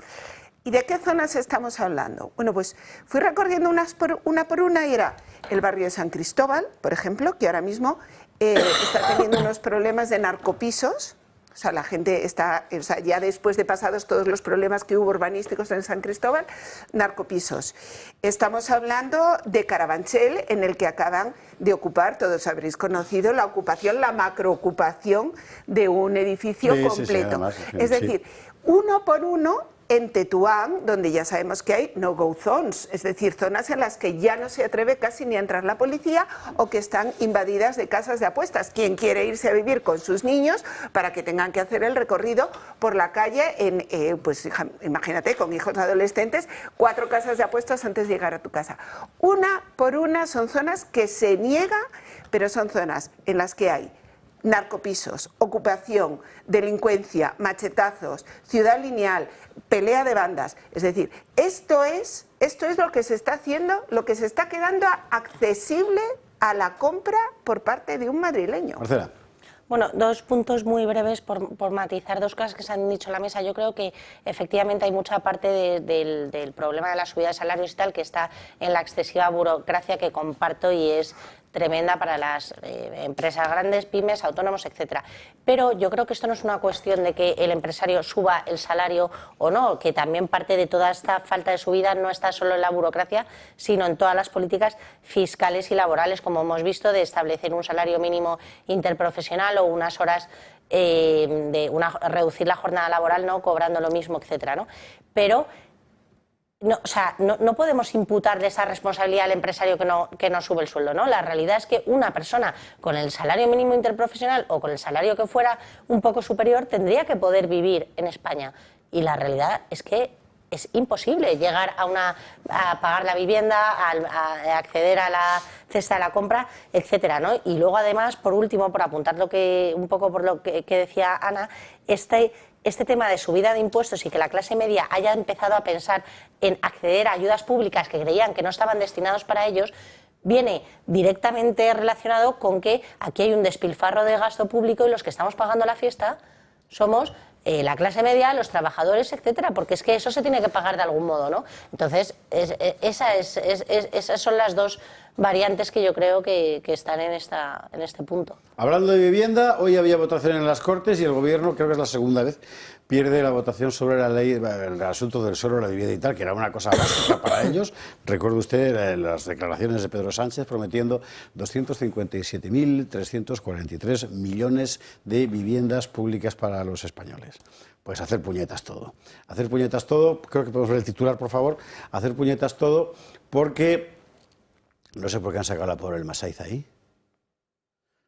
¿Y de qué zonas estamos hablando? Bueno, pues fui recorriendo una por una y era el barrio de San Cristóbal, por ejemplo, que ahora mismo está teniendo unos problemas de narcopisos. O sea, la gente está, ya después de pasados todos los problemas que hubo urbanísticos en San Cristóbal, narcopisos. Estamos hablando de Carabanchel, en el que acaban de ocupar, todos habréis conocido, la macroocupación de un edificio completo. Además, es decir, uno por uno, en Tetuán, donde ya sabemos que hay no-go zones, es decir, zonas en las que ya no se atreve casi ni a entrar la policía o que están invadidas de casas de apuestas. ¿Quién quiere irse a vivir con sus niños para que tengan que hacer el recorrido por la calle, pues imagínate, con hijos adolescentes, 4 casas de apuestas antes de llegar a tu casa? Una por una son zonas que se niega, pero son zonas en las que hay narcopisos, ocupación, delincuencia, machetazos, ciudad lineal, pelea de bandas. Es decir, esto es lo que se está haciendo, lo que se está quedando accesible a la compra por parte de un madrileño. Marcela. Bueno, 2 puntos muy breves por matizar 2 cosas que se han dicho en la mesa. Yo creo que efectivamente hay mucha parte del problema de la subida de salarios y tal que está en la excesiva burocracia, que comparto y es tremenda para las empresas grandes, pymes, autónomos, etcétera. Pero yo creo que esto no es una cuestión de que el empresario suba el salario o no, que también parte de toda esta falta de subida no está solo en la burocracia, sino en todas las políticas fiscales y laborales, como hemos visto, de establecer un salario mínimo interprofesional o unas horas reducir la jornada laboral, no cobrando lo mismo, etcétera, ¿no? Pero no podemos imputarle esa responsabilidad al empresario que no sube el sueldo, ¿no? La realidad es que una persona con el salario mínimo interprofesional o con el salario que fuera un poco superior tendría que poder vivir en España. Y la realidad es que es imposible llegar a pagar la vivienda, a acceder a la cesta de la compra, etcétera, ¿no? Y luego, además, por último, por apuntar un poco por lo que decía Ana, este tema de subida de impuestos y que la clase media haya empezado a pensar en acceder a ayudas públicas que creían que no estaban destinados para ellos, viene directamente relacionado con que aquí hay un despilfarro de gasto público y los que estamos pagando la fiesta somos la clase media, los trabajadores, etcétera, porque es que eso se tiene que pagar de algún modo, ¿no? Entonces, esas son las 2 variantes que yo creo que están en este punto. Hablando de vivienda, hoy había votación en las Cortes y el Gobierno, creo que es la segunda vez, pierde la votación sobre la ley, el asunto del suelo, la vivienda y tal, que era una cosa básica para ellos. Recuerde usted las declaraciones de Pedro Sánchez prometiendo 257.343 millones de viviendas públicas para los españoles. Pues hacer puñetas todo. Hacer puñetas todo, creo que podemos ver el titular, por favor. Hacer puñetas todo porque no sé por qué han sacado a la pobre el Masaiz ahí.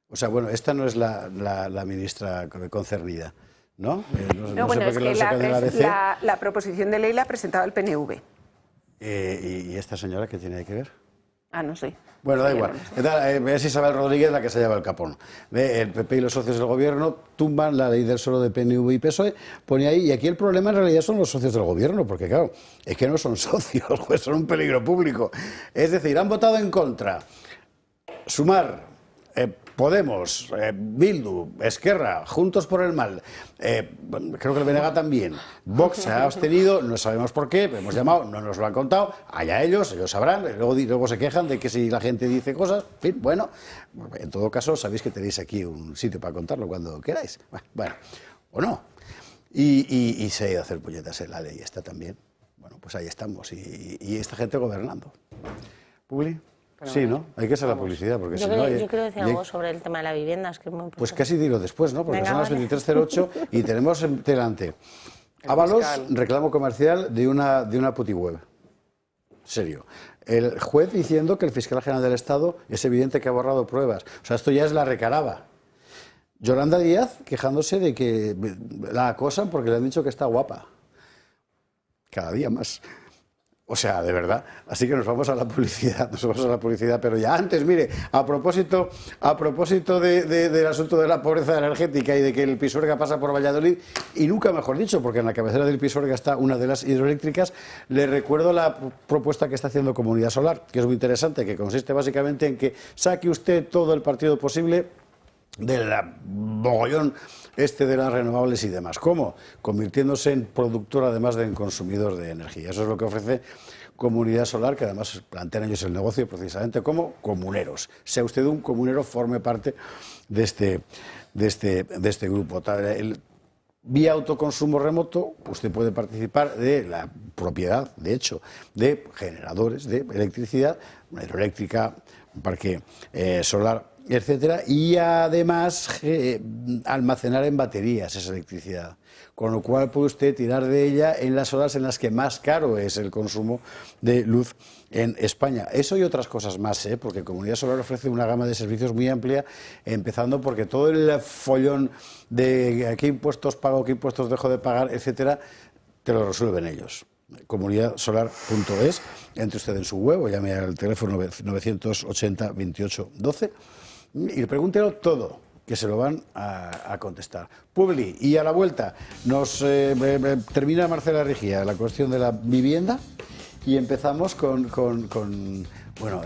O sea, bueno, esta no es la ministra concernida, ¿no? No, bueno, es que la proposición de ley la ha presentado el PNV. ¿Y esta señora qué tiene que ver? Ah, no sé. Bueno, da igual. Es Isabel Rodríguez la que se lleva el capón. El PP y los socios del gobierno tumban la ley del suelo de PNV y PSOE, pone ahí, y aquí el problema en realidad son los socios del gobierno, porque claro, es que no son socios, pues son un peligro público. Es decir, han votado en contra Sumar, Podemos, Bildu, Esquerra, Juntos por el Mal, creo que el BNG también, Vox se ha abstenido, no sabemos por qué, hemos llamado, no nos lo han contado, allá ellos sabrán, luego se quejan de que si la gente dice cosas, en fin, bueno, en todo caso sabéis que tenéis aquí un sitio para contarlo cuando queráis, bueno, o no, y se ha ido a hacer puñetas en la ley esta también, bueno, pues ahí estamos, y esta gente gobernando. ¿Publi? Sí, ¿no? Hay que hacer la publicidad, porque yo si no... Yo quiero decir algo sobre el tema de la vivienda, es que es muy importante. Pues casi dilo después, ¿no? Porque venga, son las 23:08 y tenemos delante Ábalos, reclamo comercial de una putiweb. Serio. El juez diciendo que el fiscal general del Estado es evidente que ha borrado pruebas. O sea, esto ya es la recaraba. Yolanda Díaz quejándose de que la acosan porque le han dicho que está guapa. Cada día más. O sea, de verdad. Así que nos vamos a la publicidad, pero ya antes, mire, a propósito del asunto de la pobreza energética y de que el Pisuerga pasa por Valladolid, y nunca mejor dicho, porque en la cabecera del Pisuerga está una de las hidroeléctricas, le recuerdo la propuesta que está haciendo Comunidad Solar, que es muy interesante, que consiste básicamente en que saque usted todo el partido posible del mogollón de las renovables y demás. ¿Cómo? Convirtiéndose en productor, además de en consumidor de energía. Eso es lo que ofrece Comunidad Solar, que además plantean ellos el negocio precisamente como comuneros. Sea usted un comunero, forme parte de este grupo. Vía autoconsumo remoto, usted puede participar de la propiedad, de hecho, de generadores de electricidad, una hidroeléctrica, un parque solar, etcétera, y además almacenar en baterías esa electricidad, con lo cual puede usted tirar de ella en las horas en las que más caro es el consumo de luz en España. Eso y otras cosas más, porque Comunidad Solar ofrece una gama de servicios muy amplia, empezando porque todo el follón de qué impuestos pago, qué impuestos dejo de pagar, etcétera, te lo resuelven ellos. comunidadsolar.es, entre usted en su web o llame al teléfono 980 28 12 y pregúntelo todo, que se lo van a contestar. Publi, y a la vuelta nos termina Marcela Rigía la cuestión de la vivienda y empezamos con bueno,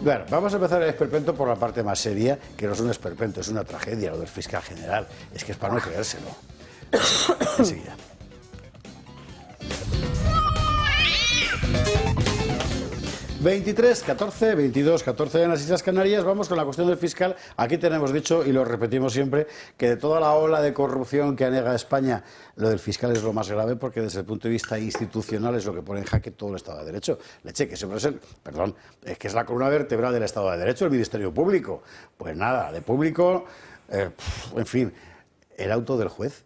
bueno, vamos a empezar el esperpento por la parte más seria, que no es un esperpento, es una tragedia lo del fiscal general, es que es para no creérselo. Enseguida. ...23, 14, 22, 14 en las Islas Canarias... ...vamos con la cuestión del fiscal... ...aquí tenemos dicho, y lo repetimos siempre... ...que de toda la ola de corrupción que anega España... ...lo del fiscal es lo más grave... ...porque desde el punto de vista institucional... ...es lo que pone en jaque todo el Estado de Derecho... ...leche, que siempre es es que es la columna vertebral del Estado de Derecho... ...el Ministerio Público... ...pues nada, de público... en fin... El auto del juez...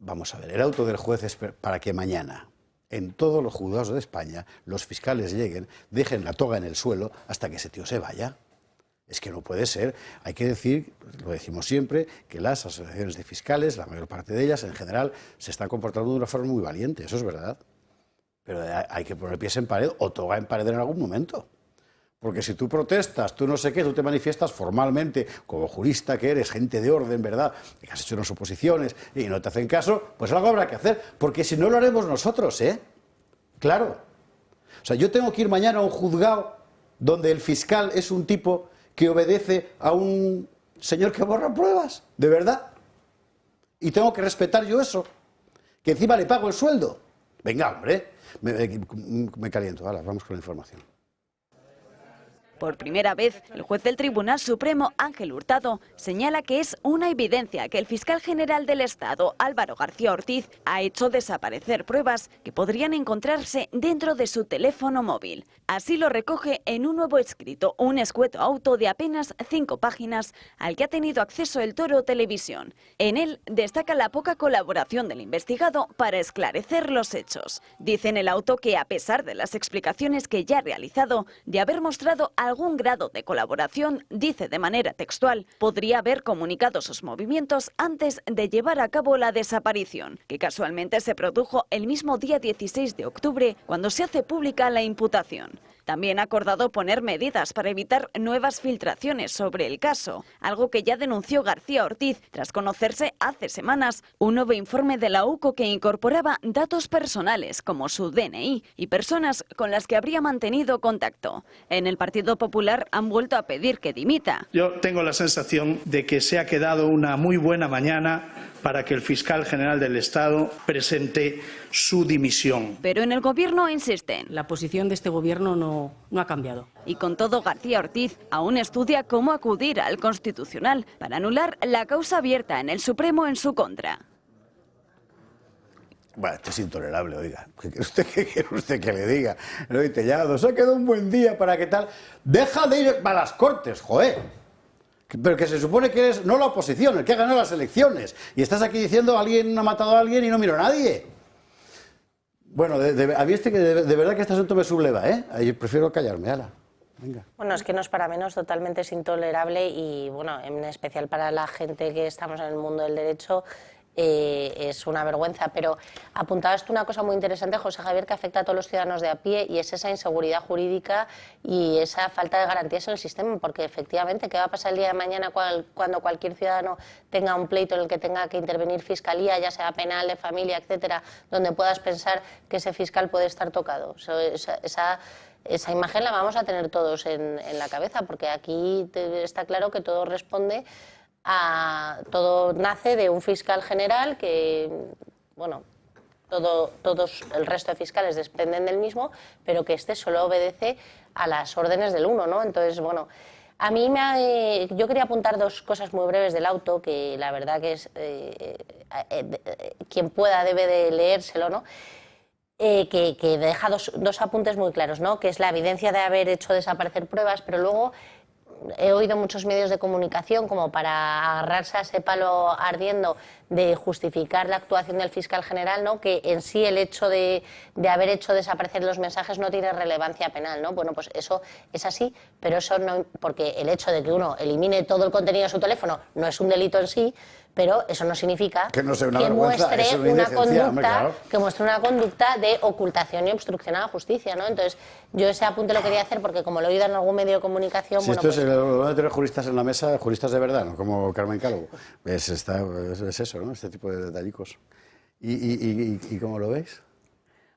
Vamos a ver, el auto del juez es para que mañana... en todos los juzgados de España, los fiscales lleguen, dejen la toga en el suelo hasta que ese tío se vaya. Es que no puede ser. Hay que decir, lo decimos siempre, que las asociaciones de fiscales, la mayor parte de ellas, en general, se están comportando de una forma muy valiente, eso es verdad. Pero hay que poner pies en pared o toga en pared en algún momento. Porque si tú protestas, tú no sé qué, tú te manifiestas formalmente, como jurista que eres, gente de orden, ¿verdad?, que has hecho unas oposiciones y no te hacen caso, pues algo habrá que hacer, porque si no lo haremos nosotros, Claro. O sea, yo tengo que ir mañana a un juzgado donde el fiscal es un tipo que obedece a un señor que borra pruebas, ¿de verdad? Y tengo que respetar yo eso, que encima le pago el sueldo. Venga, hombre, me caliento. Ahora, vamos con la información. Por primera vez, el juez del Tribunal Supremo, Ángel Hurtado, señala que es una evidencia que el fiscal general del Estado, Álvaro García Ortiz, ha hecho desaparecer pruebas que podrían encontrarse dentro de su teléfono móvil. Así lo recoge en un nuevo escrito, un escueto auto de apenas 5 páginas al que ha tenido acceso el Toro Televisión. En él destaca la poca colaboración del investigado para esclarecer los hechos. Dice en el auto que, a pesar de las explicaciones que ya ha realizado, de haber mostrado algún grado de colaboración, dice de manera textual, podría haber comunicado sus movimientos antes de llevar a cabo la desaparición, que casualmente se produjo el mismo día 16 de octubre, cuando se hace pública la imputación. También ha acordado poner medidas para evitar nuevas filtraciones sobre el caso, algo que ya denunció García Ortiz tras conocerse hace semanas un nuevo informe de la UCO que incorporaba datos personales como su DNI y personas con las que habría mantenido contacto. En el Partido Popular han vuelto a pedir que dimita. Yo tengo la sensación de que se ha quedado una muy buena mañana para que el fiscal general del Estado presente su dimisión. Pero en el Gobierno insisten. La posición de este Gobierno no ha cambiado. Y con todo, García Ortiz aún estudia cómo acudir al Constitucional para anular la causa abierta en el Supremo en su contra. Bueno, esto es intolerable, oiga. ¿Qué quiere usted que le diga? No, Tellado, se ha quedado un buen día para qué tal. Deja de ir a las Cortes, joder. Pero que se supone que eres no la oposición, el que ha ganado las elecciones. Y estás aquí diciendo alguien ha matado a alguien y no miro a nadie. Bueno, a mí de verdad que este asunto me subleva, ¿eh? Yo prefiero callarme, ala. Venga. Bueno, es que no es para menos, totalmente es intolerable y, bueno, en especial para la gente que estamos en el mundo del derecho, es una vergüenza. Pero apuntabas tú una cosa muy interesante, José Javier, que afecta a todos los ciudadanos de a pie, y es esa inseguridad jurídica y esa falta de garantías en el sistema, porque efectivamente, ¿qué va a pasar el día de mañana cuando cualquier ciudadano tenga un pleito en el que tenga que intervenir fiscalía, ya sea penal, de familia, etcétera, donde puedas pensar que ese fiscal puede estar tocado? Esa imagen la vamos a tener todos en la cabeza, porque aquí está claro que todo responde todo nace de un fiscal general que, bueno, todos el resto de fiscales dependen del mismo, pero que este solo obedece a las órdenes del uno, ¿no? Entonces, bueno, a mí yo quería apuntar dos cosas muy breves del auto, que la verdad que es quien pueda debe de leérselo, ¿no? Que deja dos apuntes muy claros, ¿no? Que es la evidencia de haber hecho desaparecer pruebas, pero luego he oído muchos medios de comunicación como para agarrarse a ese palo ardiendo de justificar la actuación del fiscal general, ¿no? Que en sí el hecho de haber hecho desaparecer los mensajes no tiene relevancia penal, ¿no? Bueno, pues eso es así, pero eso no, porque el hecho de que uno elimine todo el contenido de su teléfono no es un delito en sí, pero eso no significa que muestre una conducta de ocultación y obstrucción a la justicia, ¿no? Entonces, yo ese apunte lo quería hacer porque como lo he oído en algún medio de comunicación... Si bueno, esto lo van a tener juristas en la mesa, juristas de verdad, ¿no? Como Carmen Calvo. Es eso, ¿no? Este tipo de detallicos. ¿Y cómo lo veis?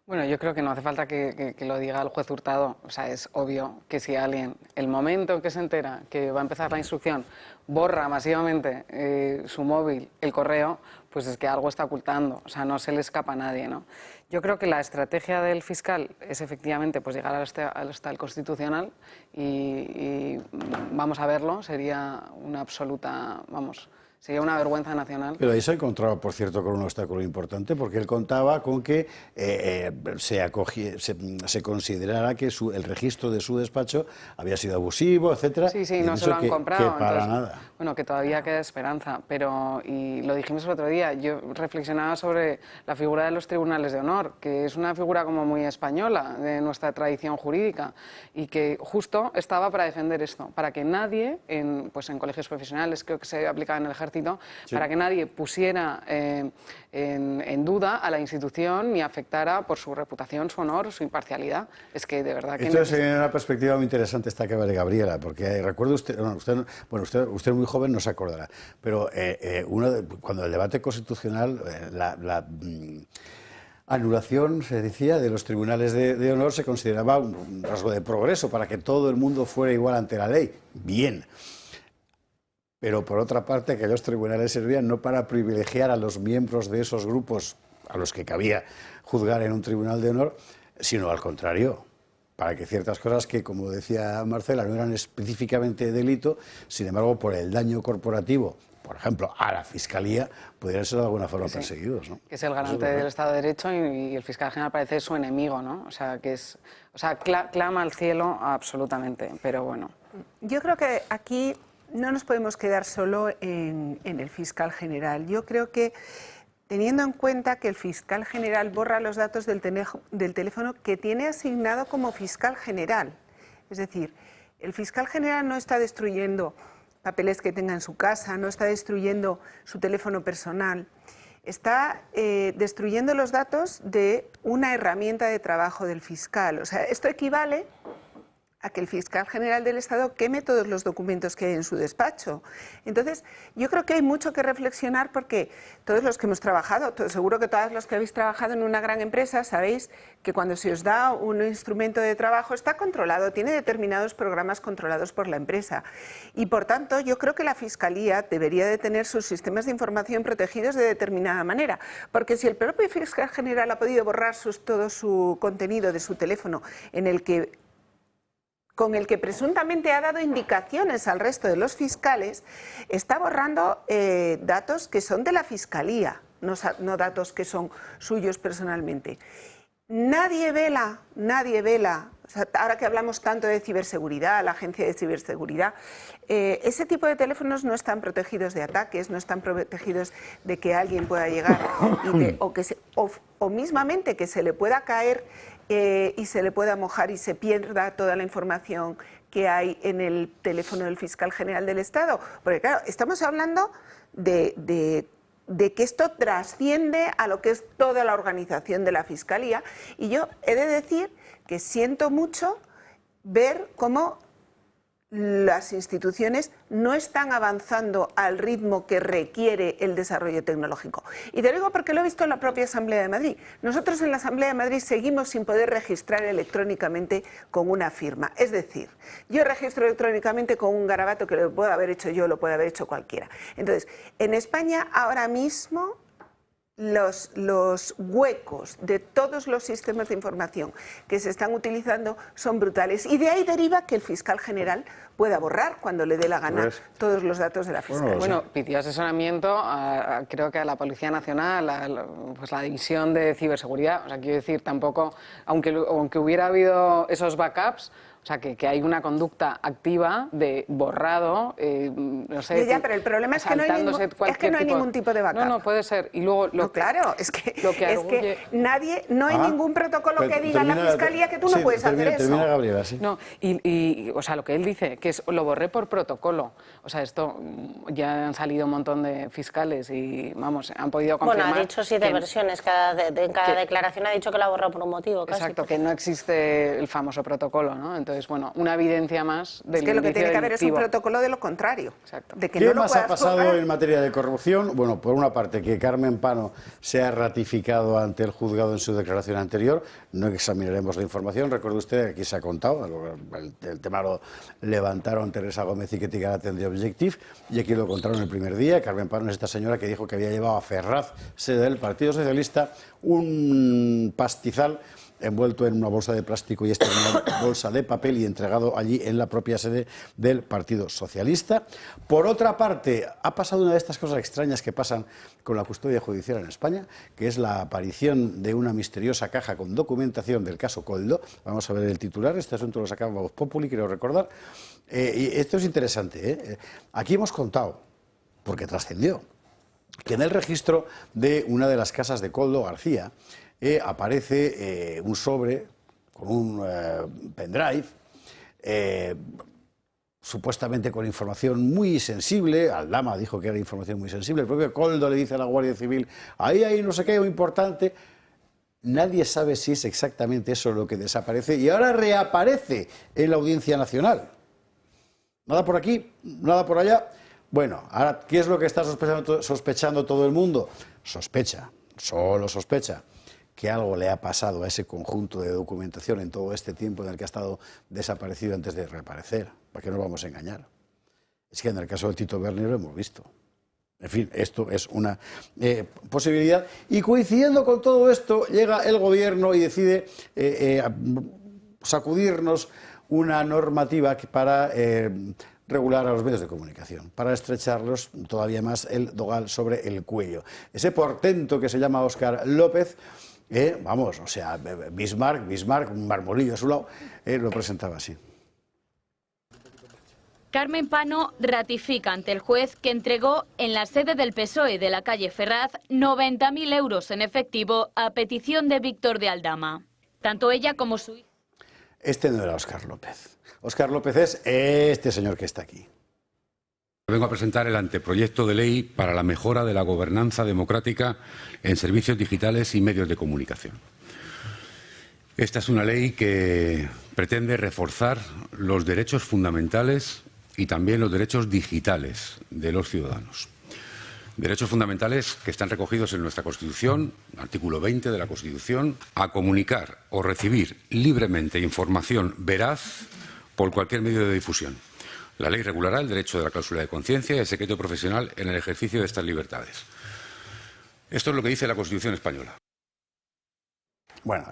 Bueno, yo creo que no hace falta que lo diga el juez Hurtado. O sea, es obvio que si alguien, el momento en que se entera que va a empezar la instrucción, borra masivamente su móvil, el correo, pues es que algo está ocultando. O sea, no se le escapa a nadie, ¿no? Yo creo que la estrategia del fiscal es efectivamente pues llegar hasta el Constitucional y vamos a verlo. Sería una absoluta, sería una vergüenza nacional. Pero ahí se ha encontrado, por cierto, con un obstáculo importante, porque él contaba con que se considerara que el registro de su despacho había sido abusivo, etcétera. Sí, no se lo han comprado. Que para nada. Bueno, que todavía queda esperanza, y lo dijimos el otro día, yo reflexionaba sobre la figura de los tribunales de honor, que es una figura como muy española de nuestra tradición jurídica y que justo estaba para defender esto, para que nadie, en colegios profesionales, creo que se aplicaba en el ejército, sí, para que nadie pusiera en duda a la institución ni afectara por su reputación, su honor, su imparcialad. Es que de verdad que... Esto es una perspectiva muy interesante esta que va de Gabriela, porque recuerdo usted es muy joven, no se acordará, pero cuando el debate constitucional, la anulación, se decía, de los tribunales de honor se consideraba un rasgo de progreso para que todo el mundo fuera igual ante la ley. Bien. Pero por otra parte, aquellos tribunales servían no para privilegiar a los miembros de esos grupos a los que cabía juzgar en un tribunal de honor, sino al contrario, para que ciertas cosas que, como decía Marcela, no eran específicamente delito, sin embargo, por el daño corporativo, por ejemplo, a la Fiscalía, pudieran ser de alguna forma perseguidos, ¿no? Que es el garante del Estado de Derecho y el fiscal general parece su enemigo, ¿no? Clama al cielo absolutamente, pero bueno. Yo creo que aquí no nos podemos quedar solo en el fiscal general. Yo creo que, teniendo en cuenta que el fiscal general borra los datos del teléfono que tiene asignado como fiscal general, es decir, El fiscal general no está destruyendo papeles que tenga en su casa, no está destruyendo su teléfono personal, está destruyendo los datos de una herramienta de trabajo del fiscal. O sea, esto equivale a que el fiscal general del Estado queme todos los documentos que hay en su despacho. Entonces, yo creo que hay mucho que reflexionar porque todos los que hemos trabajado, seguro que todos los que habéis trabajado en una gran empresa, sabéis que cuando se os da un instrumento de trabajo está controlado, tiene determinados programas controlados por la empresa. Y por tanto, yo creo que la Fiscalía debería de tener sus sistemas de información protegidos de determinada manera. Porque si el propio fiscal general ha podido borrar todo su contenido de su teléfono con el que presuntamente ha dado indicaciones al resto de los fiscales, está borrando datos que son de la Fiscalía, no datos que son suyos personalmente. Nadie vela, o sea, ahora que hablamos tanto de ciberseguridad, la Agencia de Ciberseguridad, ese tipo de teléfonos no están protegidos de ataques, no están protegidos de que alguien pueda llegar o mismamente que se le pueda caer y se le pueda mojar y se pierda toda la información que hay en el teléfono del fiscal general del Estado. Porque claro, estamos hablando de que esto trasciende a lo que es toda la organización de la Fiscalía. Y yo he de decir que siento mucho ver cómo las instituciones no están avanzando al ritmo que requiere el desarrollo tecnológico. Y te lo digo porque lo he visto en la propia Asamblea de Madrid. Nosotros en la Asamblea de Madrid seguimos sin poder registrar electrónicamente con una firma. Es decir, yo registro electrónicamente con un garabato que lo puedo haber hecho yo, lo puede haber hecho cualquiera. Entonces, en España ahora mismo los huecos de todos los sistemas de información que se están utilizando son brutales y de ahí deriva que el fiscal general pueda borrar cuando le dé la gana todos los datos de la Fiscalía. Bueno, pidió asesoramiento creo que a la Policía Nacional, pues la División de Ciberseguridad. O sea, quiero decir, tampoco, aunque hubiera habido esos backups, o sea, que hay una conducta activa de borrado, no sé... Ya, pero el problema es que no hay ningún tipo de backup. No, puede ser. Y luego claro, es que no hay ningún protocolo que diga en la Fiscalía que tú no puedes hacer eso. Termina Gabriela, sí. No, y o sea, lo que él dice, que lo borré por protocolo. O sea, esto ya han salido un montón de fiscales y, vamos, han podido confirmar... Bueno, ha dicho 7 versiones, en cada declaración ha dicho que la ha borrado por un motivo, casi. Exacto, que no existe el famoso protocolo, ¿no? Entonces, bueno, una evidencia más del Es que lo que tiene que haber delictivo. es un protocolo de lo contrario. Exacto. De que ¿Qué no más ha pasado borrar? en materia de corrupción? Bueno, por una parte, que Carmen Pano se ha ratificado ante el juzgado en su declaración anterior. No examinaremos la información. Recuerde usted, aquí se ha contado, el tema lo levantaron Teresa Gómez y Ketty Garaten de Objective, y aquí lo contaron el primer día. Carmen Pano es esta señora que dijo que había llevado a Ferraz, sede del Partido Socialista, un pastizal envuelto en una bolsa de plástico y esta en una bolsa de papel y entregado allí en la propia sede del Partido Socialista. Por otra parte, ha pasado una de estas cosas extrañas que pasan con la custodia judicial en España, que es la aparición de una misteriosa caja con documentación del caso Koldo. Vamos a ver el titular. Este asunto lo sacaba Voz Populi, quiero recordar. Y esto es interesante. Aquí hemos contado, porque trascendió, que en el registro de una de las casas de Koldo García aparece un sobre con un pendrive, supuestamente con información muy sensible. Aldama dijo que era información muy sensible. El propio Koldo le dice a la Guardia Civil, ahí hay no sé qué, muy importante. Nadie sabe si es exactamente eso lo que desaparece y ahora reaparece en la Audiencia Nacional. Nada por aquí, nada por allá. Bueno, ahora, ¿qué es lo que está sospechando todo el mundo? Sospecha, solo sospecha, que algo le ha pasado a ese conjunto de documentación en todo este tiempo en el que ha estado desaparecido antes de reaparecer. ¿Para qué nos vamos a engañar? Es que en el caso de Tito Berni lo hemos visto. En fin, esto es una posibilidad. Y coincidiendo con todo esto, llega el gobierno y decide sacudirnos una normativa para regular a los medios de comunicación, para estrecharlos todavía más el dogal sobre el cuello. Ese portento que se llama Óscar López, vamos, o sea, Bismarck, un marmolillo a su lado, lo presentaba así. Carmen Pano ratifica ante el juez que entregó en la sede del PSOE de la calle Ferraz 90.000 euros en efectivo a petición de Víctor de Aldama. Tanto ella como su hija. Este no era Óscar López. Óscar López es este señor que está aquí. Vengo a presentar el anteproyecto de ley para la mejora de la gobernanza democrática en servicios digitales y medios de comunicación. Esta es una ley que pretende reforzar los derechos fundamentales y también los derechos digitales de los ciudadanos. Derechos fundamentales que están recogidos en nuestra Constitución, artículo 20 de la Constitución, a comunicar o recibir libremente información veraz por cualquier medio de difusión. La ley regulará el derecho de la cláusula de conciencia y el secreto profesional en el ejercicio de estas libertades. Esto es lo que dice la Constitución española. Bueno,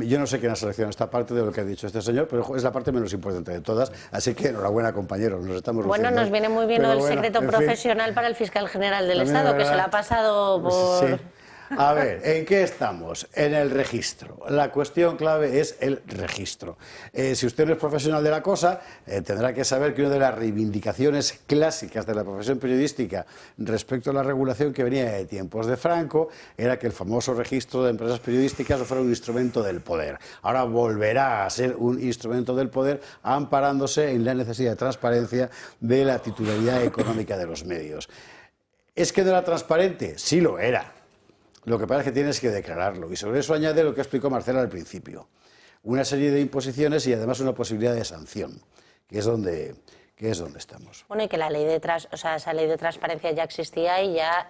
yo no sé quién ha seleccionado esta parte de lo que ha dicho este señor, pero es la parte menos importante de todas, así que enhorabuena, compañeros, nos estamos Bueno, luciendo. nos viene muy bien el secreto profesional para el fiscal general del Estado, que se lo ha pasado por... Sí. A ver, ¿en qué estamos? En el registro. La cuestión clave es el registro. Si usted no es profesional de la cosa, tendrá que saber que una de las reivindicaciones clásicas de la profesión periodística respecto a la regulación que venía de tiempos de Franco era que el famoso registro de empresas periodísticas fuera un instrumento del poder. Ahora volverá a ser un instrumento del poder amparándose en la necesidad de transparencia de la titularidad económica de los medios. ¿Es que no era transparente? Sí lo era. Lo que pasa es que tienes que declararlo. Y sobre eso añade lo que explicó Marcela al principio. Una serie de imposiciones y además una posibilidad de sanción, que es donde estamos. Bueno, y que la ley de esa ley de transparencia ya existía y ya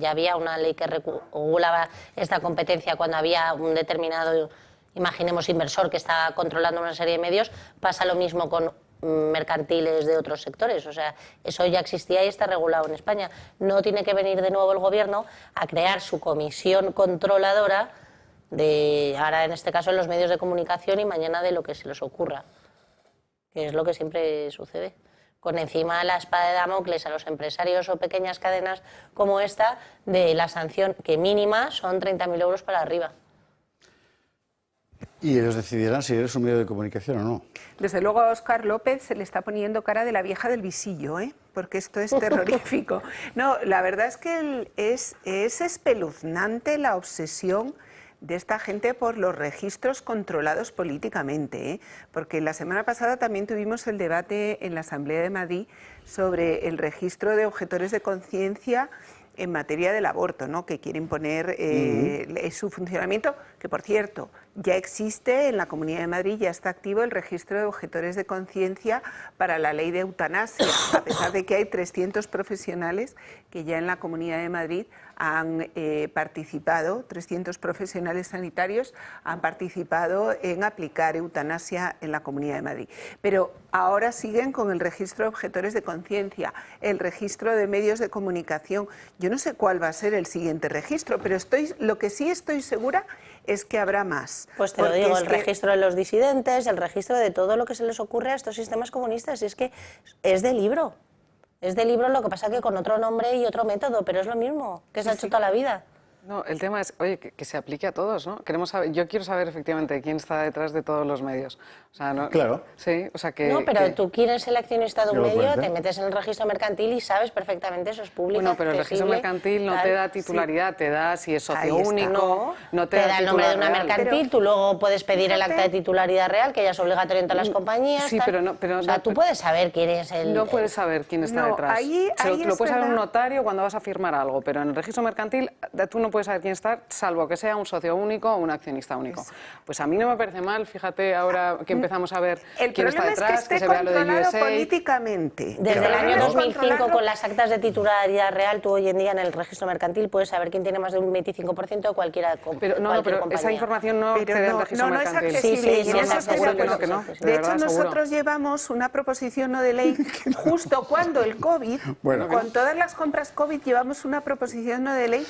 había una ley que regulaba esta competencia cuando había un determinado, imaginemos, inversor que está controlando una serie de medios. Pasa lo mismo con mercantiles de otros sectores, o sea, eso ya existía y está regulado en España. No tiene que venir de nuevo el gobierno a crear su comisión controladora de, ahora en este caso en los medios de comunicación y mañana de lo que se les ocurra, que es lo que siempre sucede. Con encima la espada de Damocles a los empresarios o pequeñas cadenas como esta de la sanción que mínima son 30.000 euros para arriba. Y ellos decidirán si eres un medio de comunicación o no. Desde luego a Óscar López se le está poniendo cara de la vieja del visillo, porque esto es terrorífico. No, la verdad es que es espeluznante la obsesión de esta gente por los registros controlados políticamente, porque la semana pasada también tuvimos el debate en la Asamblea de Madrid sobre el registro de objetores de conciencia en materia del aborto, ¿no? Que quieren poner su funcionamiento, que por cierto ya existe en la Comunidad de Madrid, ya está activo el registro de objetores de conciencia para la ley de eutanasia, a pesar de que hay 300 profesionales que ya en la Comunidad de Madrid han participado, 300 profesionales sanitarios han participado en aplicar eutanasia en la Comunidad de Madrid. Pero ahora siguen con el registro de objetores de conciencia, el registro de medios de comunicación. Yo no sé cuál va a ser el siguiente registro, pero lo que sí estoy segura es que habrá más. Pues te lo digo, el registro de los disidentes, el registro de todo lo que se les ocurre a estos sistemas comunistas, y es que es de libro. Es de libro, lo que pasa que con otro nombre y otro método, pero es lo mismo, que se ha hecho toda la vida. No, el tema es, oye, que se aplique a todos, ¿no? Queremos saber, yo quiero saber efectivamente quién está detrás de todos los medios. O sea, ¿no? Claro. Sí, o sea que... No, pero tú quieres ser accionista de un medio, te metes en el registro mercantil y sabes perfectamente, eso es público. Bueno, pero el registro mercantil no te da titularidad, te da si es socio único, no te da el nombre de una mercantil, tú luego puedes pedir el acta de titularidad real, que ya es obligatorio en todas las compañías. Sí, pero no... o sea, tú puedes saber quién es el... No puedes saber quién está detrás. Lo puedes saber un notario cuando vas a firmar algo, pero en el registro mercantil tú no puedes saber quién está, salvo que sea un socio único o un accionista único. Pues a mí no me parece mal, fíjate, ahora que empezamos a ver quién está detrás, que se vea lo de USA. Políticamente. Desde el año 2005, con las actas de titularidad real, tú hoy en día en el registro mercantil puedes saber quién tiene más de un 25% de cualquiera pero esa información no accede al registro mercantil. Es accesible. Sí, de hecho, nosotros llevamos una proposición no de ley justo cuando el COVID, con todas las compras COVID, llevamos una proposición no de ley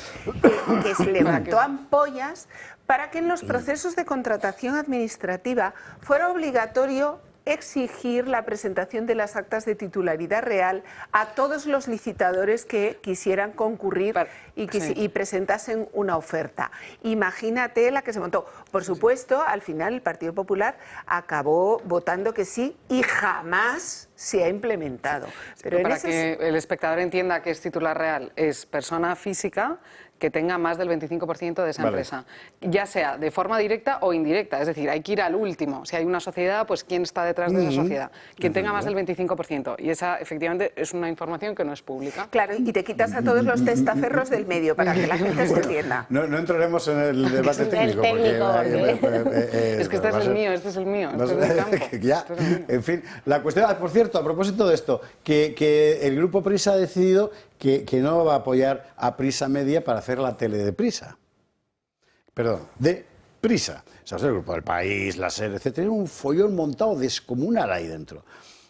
que se levantó ampollas para que en los procesos de contratación administrativa fuera obligatorio exigir la presentación de las actas de titularidad real a todos los licitadores que quisieran concurrir y presentasen una oferta. Imagínate la que se montó. Por supuesto, al final el Partido Popular acabó votando que sí y jamás se ha implementado. Pero para que el espectador entienda que es titular real, es persona física que tenga más del 25% de esa empresa, ya sea de forma directa o indirecta, es decir, hay que ir al último. Si hay una sociedad, pues quién está detrás de esa sociedad, quien tenga más del 25%, y esa efectivamente es una información que no es pública. Claro, y te quitas a todos los testaferros del medio para que la gente se entienda. No entraremos en el debate técnico. Es que este es el mío, este es el mío. Ya, en fin, la cuestión, por cierto, a propósito de esto, que el Grupo Prisa ha decidido que no va a apoyar a Prisa Media para hacer la tele de Prisa. Perdón, de Prisa. O sea, el Grupo del País, la SER, etc. Tiene un follón montado descomunal ahí dentro.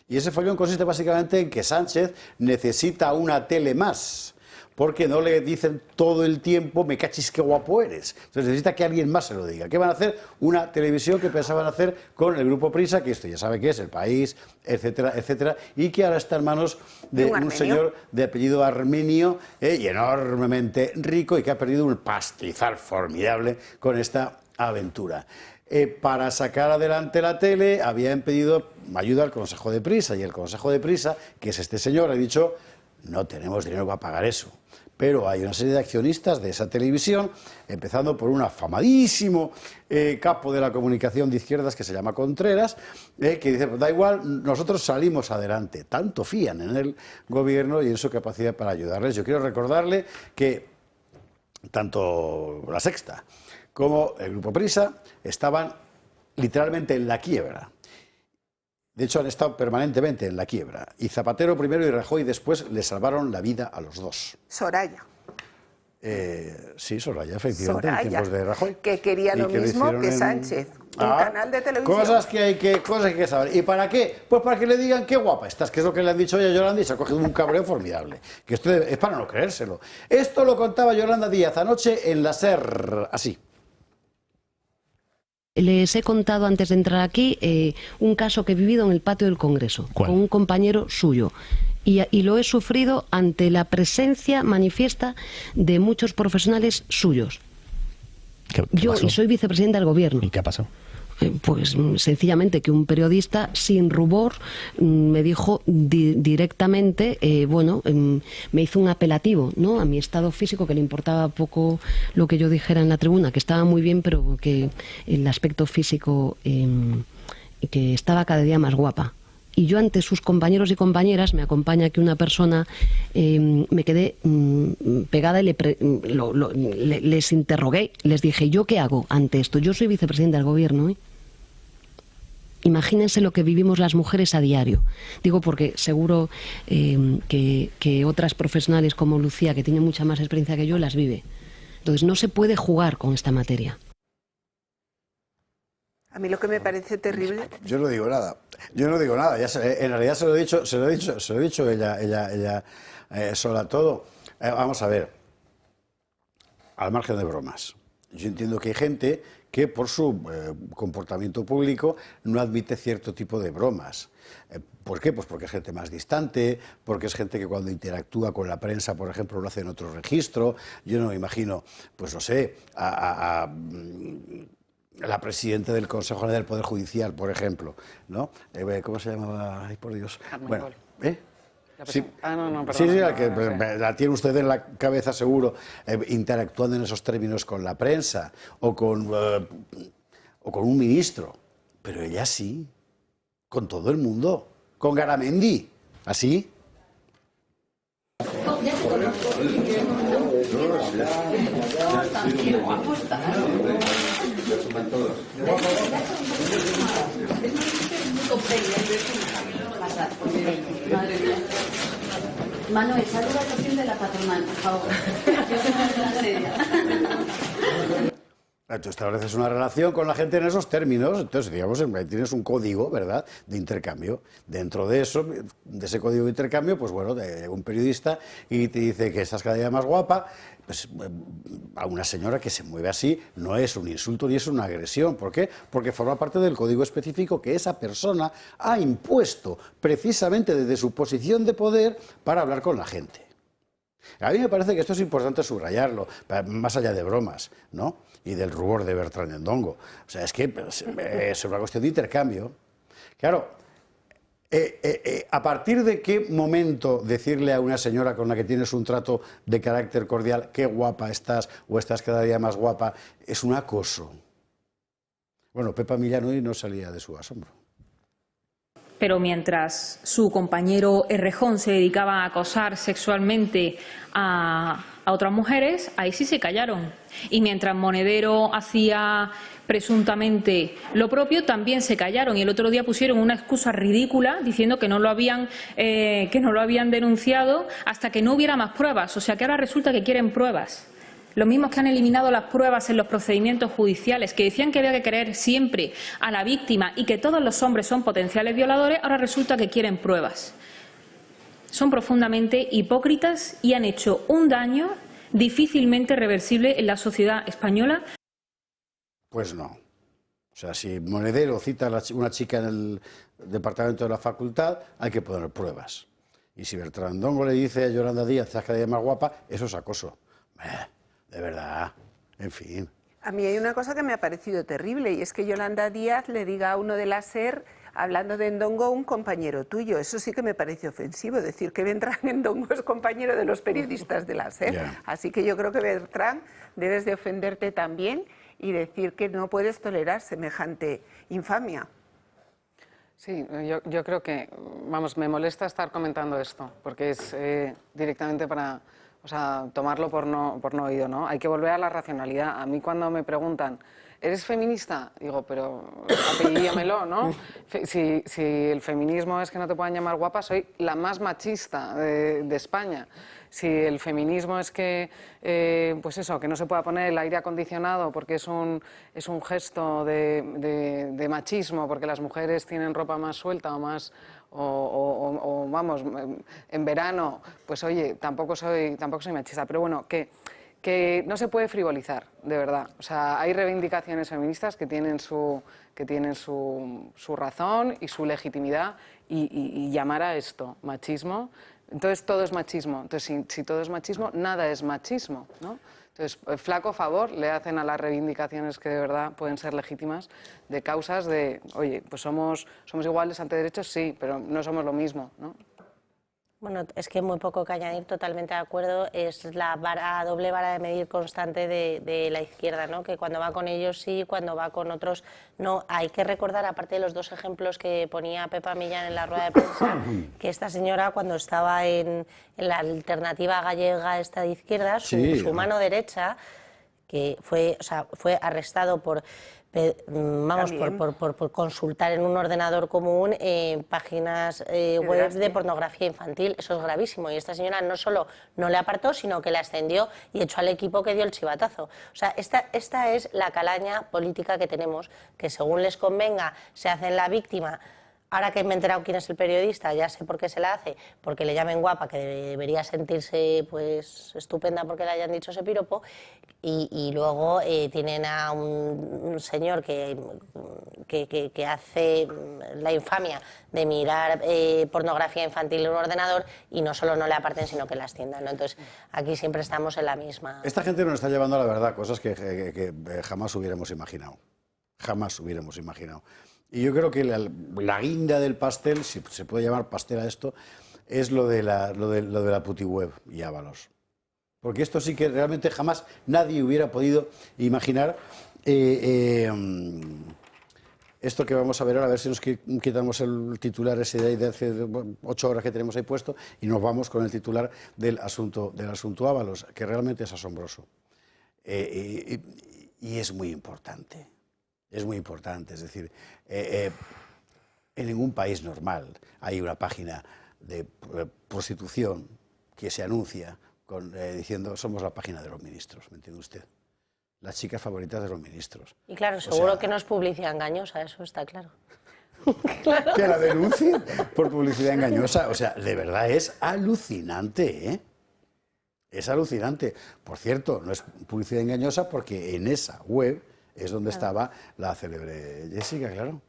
Y ese follón consiste básicamente en que Sánchez necesita una tele más, porque no le dicen todo el tiempo, me cachis qué guapo eres. Entonces necesita que alguien más se lo diga. ¿Qué van a hacer? Una televisión que pensaban hacer con el Grupo Prisa, que esto ya sabe qué es, El País, etcétera, etcétera, y que ahora está en manos de un señor de apellido armenio y enormemente rico y que ha perdido un pastizal formidable con esta aventura. Para sacar adelante la tele habían pedido ayuda al Consejo de Prisa, y el Consejo de Prisa, que es este señor, ha dicho: no tenemos dinero para pagar eso. Pero hay una serie de accionistas de esa televisión, empezando por un afamadísimo capo de la comunicación de izquierdas que se llama Contreras, que dice: pues da igual, nosotros salimos adelante. Tanto fían en el gobierno y en su capacidad para ayudarles. Yo quiero recordarle que tanto La Sexta como el Grupo Prisa estaban literalmente en la quiebra. De hecho, han estado permanentemente en la quiebra. Y Zapatero primero y Rajoy después le salvaron la vida a los dos. Soraya. Sí, Soraya, efectivamente, en tiempos de Rajoy. Que quería lo mismo que Sánchez. Un canal de televisión. Cosas que hay que saber. ¿Y para qué? Pues para que le digan qué guapa estás, que es lo que le han dicho a Yolanda, y se ha cogido un cabreo formidable. Que esto es para no creérselo. Esto lo contaba Yolanda Díaz anoche en la SER, así. Les he contado antes de entrar aquí un caso que he vivido en el patio del Congreso. ¿Cuál? Con un compañero suyo. Y lo he sufrido ante la presencia manifiesta de muchos profesionales suyos. ¿Qué Yo pasó? Y soy vicepresidenta del Gobierno. ¿Y qué ha pasado? Pues sencillamente que un periodista sin rubor me dijo directamente, me hizo un apelativo, ¿no?, a mi estado físico, que le importaba poco lo que yo dijera en la tribuna, que estaba muy bien, pero que el aspecto físico, que estaba cada día más guapa. Y yo, ante sus compañeros y compañeras, me acompaña aquí una persona, me quedé pegada y les interrogué, les dije: ¿yo qué hago ante esto? Yo soy vicepresidenta del Gobierno, ¿eh? Imagínense lo que vivimos las mujeres a diario. Digo porque seguro que otras profesionales como Lucía, que tiene mucha más experiencia que yo, las vive. Entonces no se puede jugar con esta materia. A mí lo que me parece terrible... Yo no digo nada. Yo no digo nada. En realidad se lo he dicho ella sola todo. Vamos a ver. Al margen de bromas. Yo entiendo que hay gente que por su comportamiento público no admite cierto tipo de bromas. ¿Por qué? Pues porque es gente más distante, porque es gente que cuando interactúa con la prensa, por ejemplo, lo hace en otro registro. Yo no me imagino, pues no sé, la presidenta del Consejo General del Poder Judicial, por ejemplo, ¿no? ¿Cómo se llamaba? Ay, por Dios. Bueno, Sí, la tiene usted en la cabeza seguro, interactuando en esos términos con la prensa o con un ministro. Pero ella sí, con todo el mundo, con Garamendi, así. Manuel, saluda a la de la patronal, por favor. Tú estableces una relación con la gente en esos términos, entonces, digamos, tienes un código, ¿verdad?, de intercambio. Dentro de eso, de ese código de intercambio, pues bueno, un periodista y te dice que estás cada día más guapa, pues a una señora que se mueve así no es un insulto ni es una agresión. ¿Por qué? Porque forma parte del código específico que esa persona ha impuesto precisamente desde su posición de poder para hablar con la gente. A mí me parece que esto es importante subrayarlo, más allá de bromas, ¿no?, y del rubor de Bertrand Endongo. O sea, es que es una cuestión de intercambio. Claro, ¿A partir de qué momento decirle a una señora con la que tienes un trato de carácter cordial qué guapa estás o estás cada día más guapa es un acoso? Bueno, Pepa Millán hoy no salía de su asombro. Pero mientras su compañero Errejón se dedicaba a acosar sexualmente a otras mujeres, ahí sí se callaron. Y mientras Monedero hacía presuntamente lo propio, también se callaron. Y el otro día pusieron una excusa ridícula diciendo que no lo habían denunciado hasta que no hubiera más pruebas. O sea que ahora resulta que quieren pruebas. Los mismos que han eliminado las pruebas en los procedimientos judiciales, que decían que había que creer siempre a la víctima y que todos los hombres son potenciales violadores, ahora resulta que quieren pruebas. Son profundamente hipócritas y han hecho un daño difícilmente reversible en la sociedad española. Pues no. O sea, si Monedero cita a una chica en el departamento de la facultad, hay que poner pruebas. Y si Bertrandongo le dice a Yolanda Díaz, estás cada día más guapa, eso es acoso. De verdad, en fin. A mí hay una cosa que me ha parecido terrible y es que Yolanda Díaz le diga a uno de la SER, hablando de Ndongo, un compañero tuyo. Eso sí que me parece ofensivo, decir que Bertrán Ndongo es compañero de los periodistas de la SER. Yeah. Así que yo creo que, Bertrán, debes de ofenderte también y decir que no puedes tolerar semejante infamia. Sí, yo creo que, vamos, me molesta estar comentando esto, porque es directamente para... O sea, tomarlo por no oído, ¿no? Hay que volver a la racionalidad. A mí cuando me preguntan, ¿eres feminista? Digo, pero apellídamelo, ¿no? Si el feminismo es que no te puedan llamar guapa, soy la más machista de España. Si el feminismo es que, pues eso, que no se pueda poner el aire acondicionado porque es un gesto de machismo, porque las mujeres tienen ropa más suelta o más... O vamos, en verano, pues oye, tampoco soy machista, pero bueno, que no se puede frivolizar, de verdad. O sea, hay reivindicaciones feministas que tienen su razón y su legitimidad y llamar a esto machismo, entonces todo es machismo. Entonces, si todo es machismo, nada es machismo, ¿no? Entonces, flaco favor le hacen a las reivindicaciones que de verdad pueden ser legítimas de causas de, oye, pues somos iguales ante derechos, sí, pero no somos lo mismo, ¿no? Bueno, es que muy poco que añadir, totalmente de acuerdo, es la doble vara de medir constante de la izquierda, ¿no? Que cuando va con ellos sí, cuando va con otros no. Hay que recordar, aparte de los dos ejemplos que ponía Pepa Millán en la rueda de prensa, que esta señora cuando estaba en la alternativa gallega esta de izquierda, su mano derecha, que fue arrestado por consultar en un ordenador común páginas web de pornografía infantil. Eso es gravísimo. Y esta señora no solo no le apartó, sino que la ascendió y echó al equipo que dio el chivatazo. O sea, esta es la calaña política que tenemos, que según les convenga se hacen la víctima. Ahora que me he enterado quién es el periodista, ya sé por qué se la hace, porque le llamen guapa, que debería sentirse pues estupenda porque le hayan dicho ese piropo, y luego tienen a un señor que hace la infamia de mirar pornografía infantil en un ordenador y no solo no le aparten, sino que la asciendan, ¿no? Entonces, aquí siempre estamos en la misma... Esta gente nos está llevando a la verdad cosas que jamás hubiéramos imaginado. Jamás hubiéramos imaginado. Y yo creo que la guinda del pastel, si se puede llamar pastel a esto, es lo de la putiweb y Ábalos. Porque esto sí que realmente jamás nadie hubiera podido imaginar. Esto que vamos a ver ahora, a ver si nos quitamos el titular ese de hace 8 horas que tenemos ahí puesto y nos vamos con el titular del asunto Ábalos, que realmente es asombroso. Y es muy importante. Es muy importante, es decir, en ningún país normal hay una página de prostitución que se anuncia diciendo somos la página de los ministros, ¿me entiende usted? Las chicas favoritas de los ministros. Y claro, seguro que no es publicidad engañosa, eso está claro. Claro. Que la denuncien por publicidad engañosa, o sea, de verdad es alucinante, ¿eh? Es alucinante. Por cierto, no es publicidad engañosa porque en esa web es donde estaba la célebre Jessica, claro.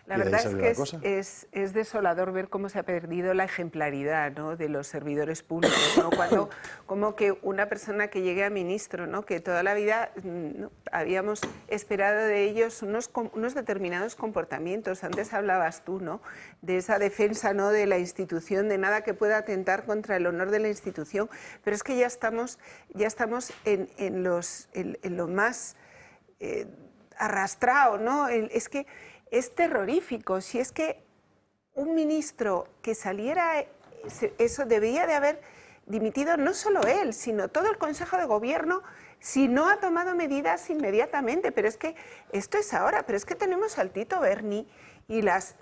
La verdad es que es desolador ver cómo se ha perdido la ejemplaridad, ¿no?, de los servidores públicos, ¿no? Cuando como que una persona que llegue a ministro, ¿no?, que toda la vida habíamos esperado de ellos unos determinados comportamientos. Antes hablabas tú, ¿no?, de esa defensa, ¿no?, de la institución, de nada que pueda atentar contra el honor de la institución, pero es que ya estamos en lo más arrastrado, ¿no? Es que es terrorífico. Si es que un ministro que saliera, eso debería de haber dimitido no solo él, sino todo el Consejo de Gobierno, si no ha tomado medidas inmediatamente. Pero es que esto es ahora, pero es que tenemos al Tito Berni y las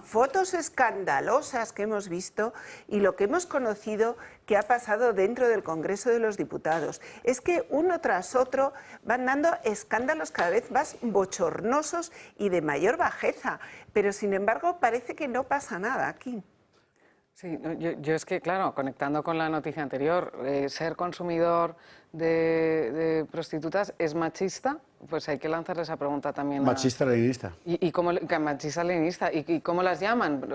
fotos escandalosas que hemos visto y lo que hemos conocido que ha pasado dentro del Congreso de los Diputados. Es que uno tras otro van dando escándalos cada vez más bochornosos y de mayor bajeza, pero sin embargo parece que no pasa nada aquí. Sí, yo es que, claro, conectando con la noticia anterior, ser consumidor de prostitutas es machista. Pues hay que lanzarle esa pregunta también. Machista-leninista. Machista-leninista. ¿Y cómo las llaman?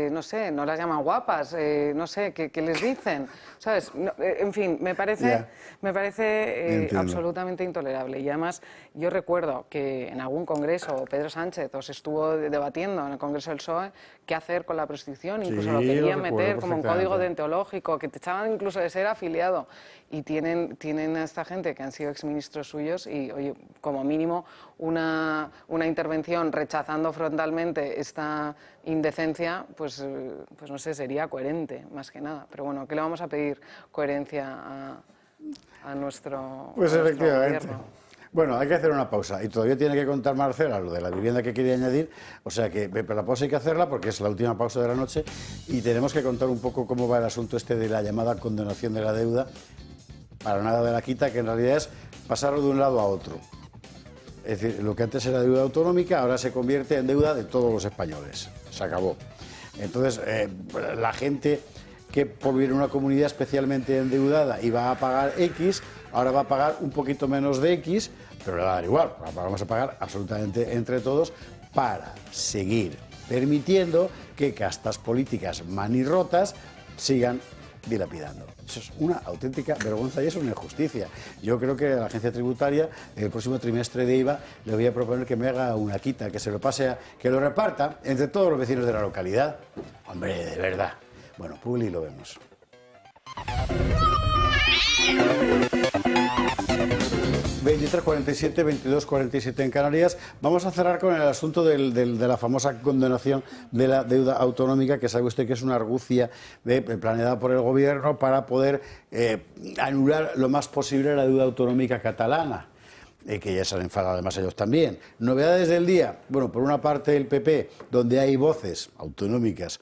No sé, no las llaman guapas, no sé, ¿qué les dicen? ¿Sabes? No, en fin, me parece absolutamente intolerable. Y además, yo recuerdo que en algún congreso Pedro Sánchez os estuvo debatiendo en el Congreso del PSOE qué hacer con la prostitución, incluso lo querían meter como un código deontológico, que te echaban incluso de ser afiliado. Y tienen a esta gente que han sido exministros suyos y, oye, como mínimo una intervención rechazando frontalmente esta indecencia, pues no sé, sería coherente, más que nada. Pero bueno, ¿qué le vamos a pedir? Coherencia a nuestro Pues efectivamente. Gobierno. Bueno, hay que hacer una pausa. Y todavía tiene que contar Marcela lo de la vivienda que quería añadir. O sea que la pausa hay que hacerla porque es la última pausa de la noche y tenemos que contar un poco cómo va el asunto este de la llamada condonación de la deuda para nada de la quita, que en realidad es pasarlo de un lado a otro. Es decir, lo que antes era deuda autonómica ahora se convierte en deuda de todos los españoles. Se acabó. Entonces, la gente que por vivir en una comunidad especialmente endeudada iba a pagar X, ahora va a pagar un poquito menos de X, pero le va a dar igual. Vamos a pagar absolutamente entre todos para seguir permitiendo que castas políticas manirrotas sigan dilapidando. Eso es una auténtica vergüenza y eso es una injusticia. Yo creo que a la agencia tributaria, el próximo trimestre de IVA, le voy a proponer que me haga una quita, que se lo pase, que lo reparta entre todos los vecinos de la localidad. Hombre, de verdad. Bueno, Publi, lo vemos. 23:47, 22:47 en Canarias. Vamos a cerrar con el asunto de la famosa condonación de la deuda autonómica, que sabe usted que es una argucia planeada por el Gobierno para poder anular lo más posible la deuda autonómica catalana. Que ya se han enfadado además ellos también. Novedades del día. Bueno, por una parte el PP, donde hay voces autonómicas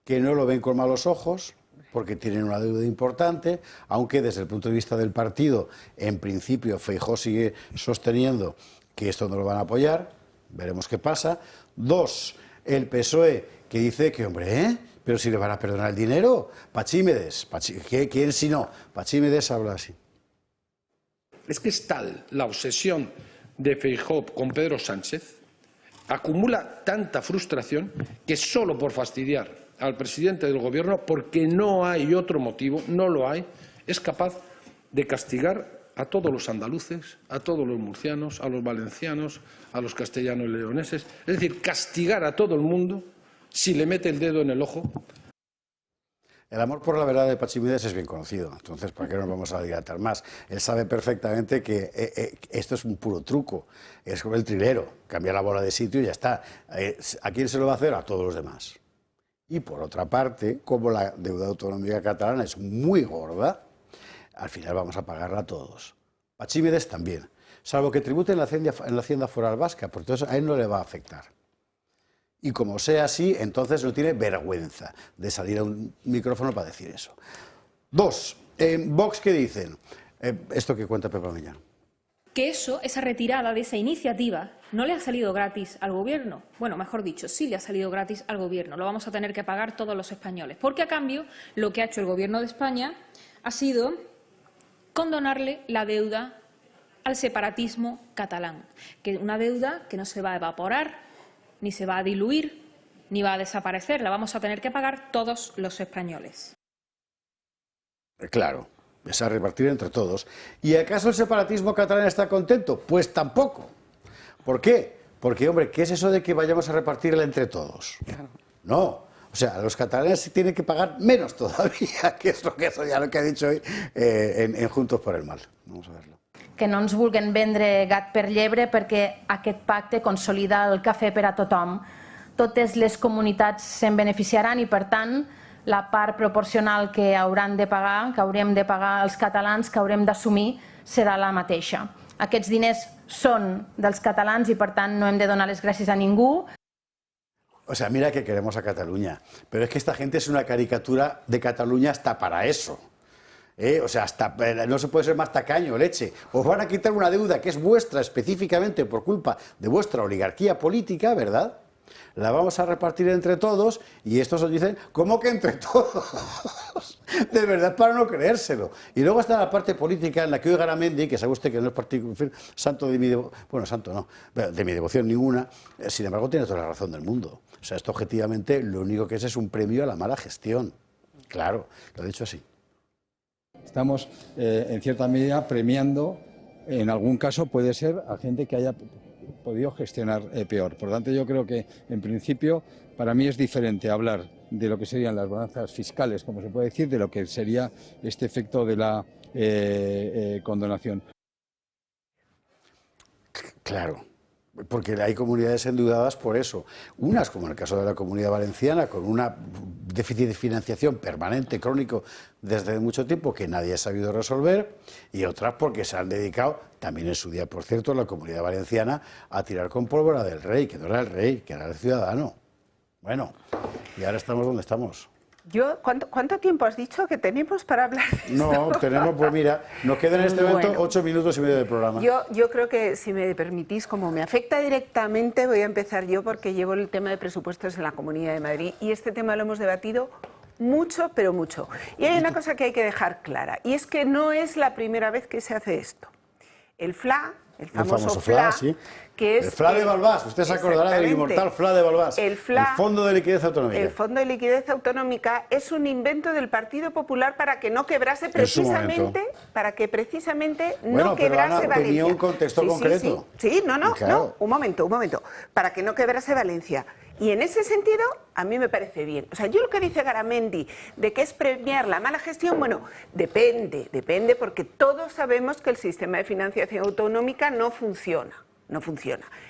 que no lo ven con malos ojos, porque tienen una deuda importante, aunque desde el punto de vista del partido, en principio Feijóo sigue sosteniendo que esto no lo van a apoyar, veremos qué pasa. 2, el PSOE, que dice que, hombre, pero si le van a perdonar el dinero, Pachímedes, ¿quién si no? Pachímedes habla así. Es que es tal la obsesión de Feijóo con Pedro Sánchez, acumula tanta frustración que solo por fastidiar al presidente del Gobierno, porque no hay otro motivo, no lo hay, es capaz de castigar a todos los andaluces, a todos los murcianos, a los valencianos, a los castellanos y leoneses, es decir, castigar a todo el mundo si le mete el dedo en el ojo. El amor por la verdad de Pachímedes es bien conocido, entonces ¿para qué nos vamos a dilatar más? Él sabe perfectamente que esto es un puro truco, es como el trilero, cambia la bola de sitio y ya está. ¿A quién se lo va a hacer? A todos los demás. Y por otra parte, como la deuda autonómica catalana es muy gorda, al final vamos a pagarla todos. Pachímedes también, salvo que tribute en la Hacienda Foral Vasca, porque entonces a él no le va a afectar. Y como sea así, entonces no tiene vergüenza de salir a un micrófono para decir eso. 2, en Vox, ¿qué dicen? Esto que cuenta Pepa Millán. Que esa retirada de esa iniciativa no le ha salido gratis al Gobierno. Bueno, mejor dicho, sí le ha salido gratis al Gobierno. Lo vamos a tener que pagar todos los españoles. Porque a cambio, lo que ha hecho el Gobierno de España ha sido condonarle la deuda al separatismo catalán. Que una deuda que no se va a evaporar ni se va a diluir, ni va a desaparecer. La vamos a tener que pagar todos los españoles. Claro, es a repartir entre todos. ¿Y acaso el separatismo catalán está contento? Pues tampoco. ¿Por qué? Porque, hombre, ¿qué es eso de que vayamos a repartirla entre todos? No. O sea, los catalanes tienen que pagar menos todavía, que es lo que ha dicho hoy en Juntos por el Mal. Vamos a verlo. Que no ens vulguin vendre gat per llebre perquè aquest pacte consolida el cafè per a tothom. Totes les comunitats se'n beneficiaran i, per tant, la part proporcional que hauran de pagar, que haurem de pagar els catalans, que haurem d'assumir, serà la mateixa. Aquests diners són dels catalans i, per tant, no hem de donar les gràcies a ningú. O sea, mira que queremos a Cataluña, pero es que esta gente es una caricatura de Cataluña hasta para eso. O sea, hasta no se puede ser más tacaño, leche. Os van a quitar una deuda que es vuestra específicamente por culpa de vuestra oligarquía política, ¿verdad? La vamos a repartir entre todos y estos os dicen, ¿cómo que entre todos? De verdad, para no creérselo. Y luego está la parte política en la que hoy Garamendi, que sabe usted que no es santo de mi devoción, bueno, santo no, de mi devoción ninguna, sin embargo tiene toda la razón del mundo. O sea, esto objetivamente lo único que es un premio a la mala gestión. Claro, lo he dicho así. Estamos, en cierta medida, premiando, en algún caso puede ser, a gente que haya podido gestionar peor. Por lo tanto, yo creo que, en principio, para mí es diferente hablar de lo que serían las balanzas fiscales, como se puede decir, de lo que sería este efecto de la condonación. Claro, porque hay comunidades endeudadas por eso. Unas, como en el caso de la Comunidad Valenciana, con un déficit de financiación permanente, crónico, desde mucho tiempo, que nadie ha sabido resolver, y otras porque se han dedicado, también en su día, por cierto, la Comunidad Valenciana, a tirar con pólvora del rey, que no era el rey, que era el ciudadano. Bueno, y ahora estamos donde estamos. ¿Cuánto tiempo has dicho que tenemos para hablar de esto? No, tenemos, pues mira, nos quedan en este momento 8 minutos y medio de programa. Yo creo que, si me permitís, como me afecta directamente, voy a empezar yo porque llevo el tema de presupuestos en la Comunidad de Madrid y este tema lo hemos debatido mucho, pero mucho. Y hay una cosa que hay que dejar clara, y es que no es la primera vez que se hace esto. El FLA, el famoso FLA, sí. Que es el FLA de Balbás, usted se acordará del inmortal FLA de Balbás, el Fondo de Liquidez Autonómica. El Fondo de Liquidez Autonómica es un invento del Partido Popular para que no quebrase precisamente, no quebrase Valencia. Tenía un contexto concreto. Sí, no, un momento, para que no quebrase Valencia. Y en ese sentido, a mí me parece bien. O sea, yo lo que dice Garamendi de que es premiar la mala gestión, bueno, depende, porque todos sabemos que el sistema de financiación autonómica no funciona.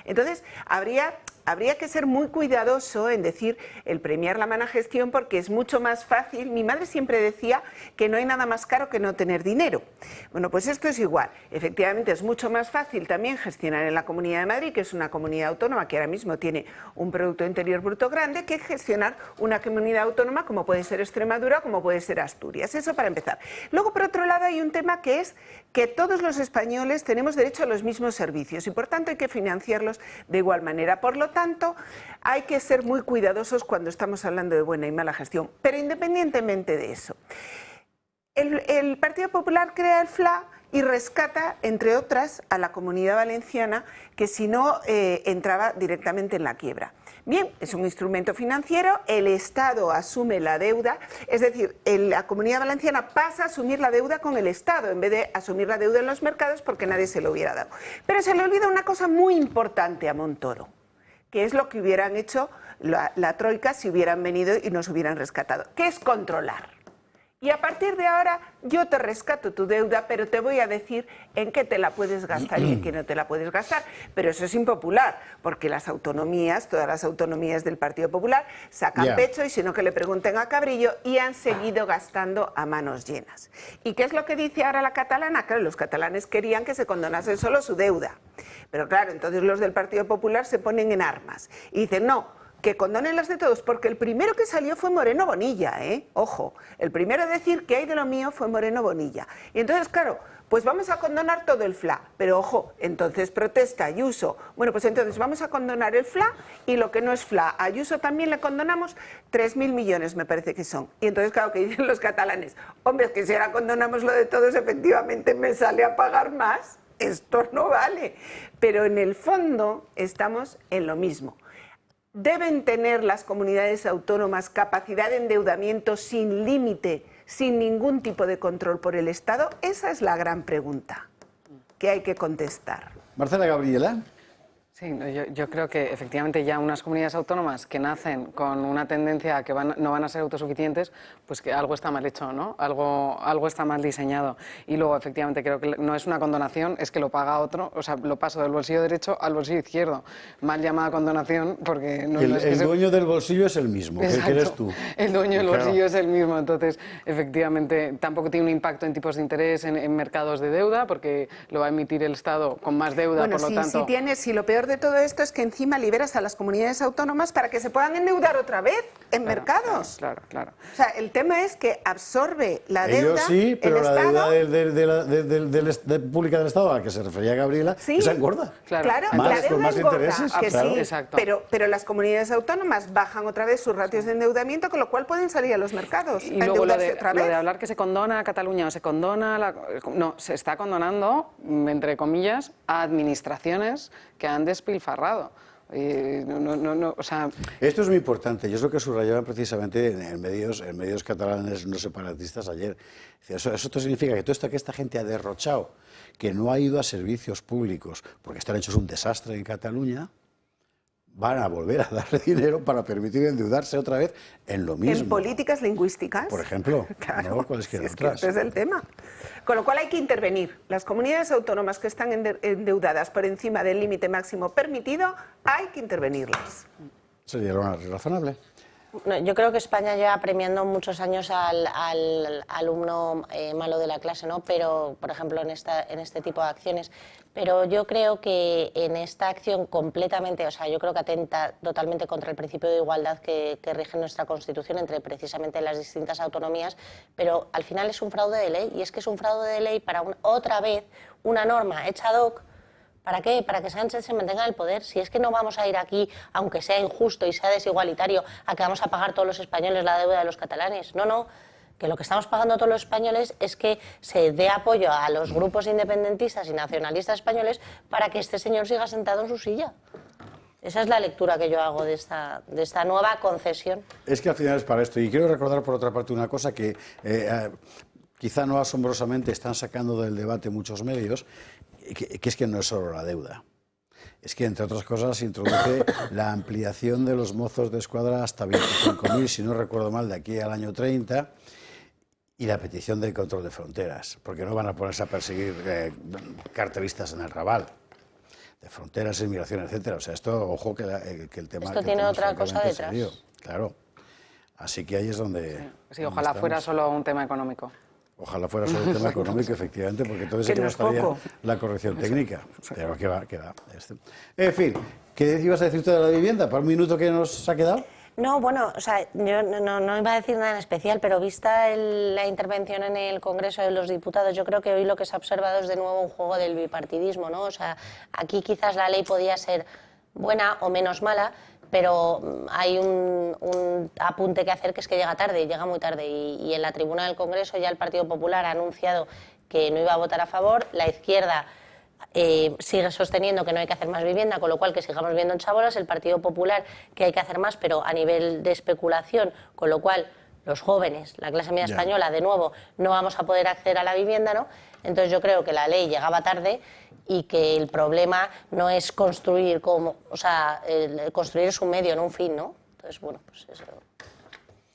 Entonces, habría que ser muy cuidadoso en decir el premiar la mala gestión, porque es mucho más fácil. Mi madre siempre decía que no hay nada más caro que no tener dinero. Bueno, pues esto es igual. Efectivamente, es mucho más fácil también gestionar en la Comunidad de Madrid, que es una comunidad autónoma que ahora mismo tiene un Producto Interior Bruto grande, que gestionar una comunidad autónoma como puede ser Extremadura, como puede ser Asturias. Eso para empezar. Luego, por otro lado, hay un tema que es que todos los españoles tenemos derecho a los mismos servicios y, por tanto, hay que financiarlos de igual manera. Por lo tanto, hay que ser muy cuidadosos cuando estamos hablando de buena y mala gestión. Pero independientemente de eso, el Partido Popular crea el FLA y rescata, entre otras, a la Comunidad Valenciana, que si no entraba directamente en la quiebra. Bien, es un instrumento financiero, el Estado asume la deuda, es decir, la Comunidad Valenciana pasa a asumir la deuda con el Estado, en vez de asumir la deuda en los mercados, porque nadie se lo hubiera dado. Pero se le olvida una cosa muy importante a Montoro, que es lo que hubieran hecho la Troika si hubieran venido y nos hubieran rescatado, que es controlar. Y a partir de ahora yo te rescato tu deuda, pero te voy a decir en qué te la puedes gastar y en qué no te la puedes gastar. Pero eso es impopular, porque las autonomías, todas las autonomías del Partido Popular, sacan pecho, y si no que le pregunten a Cabrillo, y han seguido gastando a manos llenas. ¿Y qué es lo que dice ahora la catalana? Claro, los catalanes querían que se condonase solo su deuda. Pero claro, entonces los del Partido Popular se ponen en armas y dicen, no, que condonen las de todos, porque el primero que salió fue Moreno Bonilla, ojo, el primero a decir que hay de lo mío fue Moreno Bonilla. Y entonces, claro, pues vamos a condonar todo el FLA, pero ojo, entonces protesta Ayuso. Bueno, pues entonces vamos a condonar el FLA y lo que no es FLA. A Ayuso también le condonamos 3.000 millones, me parece que son. Y entonces, claro, que dicen los catalanes, hombre, es que si ahora condonamos lo de todos, efectivamente me sale a pagar más, esto no vale. Pero en el fondo estamos en lo mismo. ¿Deben tener las comunidades autónomas capacidad de endeudamiento sin límite, sin ningún tipo de control por el Estado? Esa es la gran pregunta que hay que contestar. Marcela Gabriela. Sí, yo creo que efectivamente ya unas comunidades autónomas que nacen con una tendencia a que no van a ser autosuficientes, pues que algo está mal hecho, ¿no? Algo está mal diseñado. Y luego efectivamente creo que no es una condonación, es que lo paga otro, o sea, lo paso del bolsillo derecho al bolsillo izquierdo. Mal llamada condonación porque no es que el dueño del bolsillo es el mismo, que eres tú. El dueño del bolsillo es el mismo, entonces efectivamente tampoco tiene un impacto en tipos de interés en mercados de deuda porque lo va a emitir el Estado con más deuda, bueno, por lo tanto... Si lo peor de todo esto es que encima liberas a las comunidades autónomas para que se puedan endeudar otra vez en mercados. Claro. O sea, el tema es que absorbe la deuda. Ellos sí, pero el la Estado, deuda pública del Estado a la que se refería Gabriela, sí, esa engorda. Claro, más, la deuda con más engorda, intereses. que Claro. sí, Exacto. pero las comunidades autónomas bajan otra vez sus ratios de endeudamiento, con lo cual pueden salir a los mercados. Y luego lo de hablar que se condona a Cataluña o se condona... No, se está condonando, entre comillas, a administraciones que han despilfarrado. O sea... Esto es muy importante. Yo es lo que subrayaban precisamente en medios catalanes no separatistas ayer. Eso significa que todo esto que esta gente ha derrochado, que no ha ido a servicios públicos, porque están hechos un desastre en Cataluña, van a volver a darle dinero para permitir endeudarse otra vez en lo mismo. En políticas lingüísticas. Por ejemplo, claro, ¿no? ¿Cuáles quieren otras? Ese es el tema. Con lo cual hay que intervenir. Las comunidades autónomas que están endeudadas por encima del límite máximo permitido, hay que intervenirlas. Sería lo más razonable. No, yo creo que España lleva premiando muchos años al alumno malo de la clase, ¿no? Pero, por ejemplo, en este tipo de acciones. Pero yo creo que en esta acción completamente, o sea, yo creo que atenta totalmente contra el principio de igualdad que rige nuestra Constitución entre precisamente las distintas autonomías, pero al final es un fraude de ley, y es que es un fraude de ley para otra vez una norma hecha ad hoc. ¿Para qué? Para que Sánchez se mantenga en el poder. Si es que no vamos a ir aquí, aunque sea injusto y sea desigualitario, a que vamos a pagar todos los españoles la deuda de los catalanes. No, que lo que estamos pagando todos los españoles es que se dé apoyo a los grupos independentistas y nacionalistas españoles para que este señor siga sentado en su silla. Esa es la lectura que yo hago de esta nueva concesión. Es que al final es para esto. Y quiero recordar, por otra parte, una cosa que quizá no asombrosamente están sacando del debate muchos medios, que es que no es solo la deuda. Es que, entre otras cosas, se introduce la ampliación de los mozos de escuadra hasta 25.000, si no recuerdo mal, de aquí al año 30, y la petición de control de fronteras, porque no van a ponerse a perseguir carteristas en el Raval, de fronteras, inmigración, etcétera. O sea, esto, ojo, que el tema... Esto tiene otra cosa detrás. Serio, claro. Así que ahí es donde... Sí, ojalá fuera solo un tema económico. Ojalá fuera solo un tema económico, efectivamente, porque entonces sí que nos estaría la corrección técnica. Pero que va. En fin, ¿qué ibas a decir tú de la vivienda? ¿Para un minuto que nos ha quedado? No, bueno, o sea, yo no iba a decir nada en especial, pero vista la intervención en el Congreso de los Diputados, yo creo que hoy lo que se ha observado es de nuevo un juego del bipartidismo, ¿no? O sea, aquí quizás la ley podía ser buena o menos mala, pero hay un apunte que hacer, que es que llega tarde, llega muy tarde, y en la tribuna del Congreso ya el Partido Popular ha anunciado que no iba a votar a favor, la izquierda sigue sosteniendo que no hay que hacer más vivienda, con lo cual que sigamos viendo en chabolas, el Partido Popular que hay que hacer más, pero a nivel de especulación, con lo cual los jóvenes, la clase media española, de nuevo, no vamos a poder acceder a la vivienda, ¿no? Entonces yo creo que la ley llegaba tarde y que el problema no es construir construir es un medio, no un fin, ¿no? Entonces, bueno, pues eso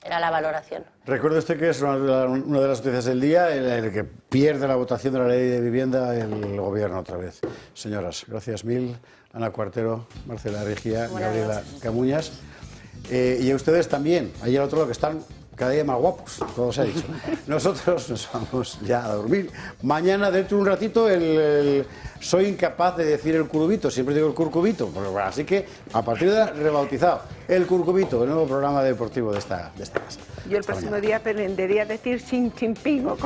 era la valoración. Recuerde usted que es una de las noticias del día, el que pierde la votación de la ley de vivienda el gobierno otra vez. Señoras, gracias mil. Ana Cuartero, Marcela Regia, Gabriela Camuñas. Y a ustedes también, ahí al otro lado, que están cada día más guapos, todo se ha dicho. Nosotros nos vamos ya a dormir. Mañana, dentro de un ratito, soy incapaz de decir el curcubito, siempre digo el curcubito, así que a partir de ahora, rebautizado, el curcubito, el nuevo programa deportivo de esta casa. Yo el próximo día aprendería a decir chin chimpingo.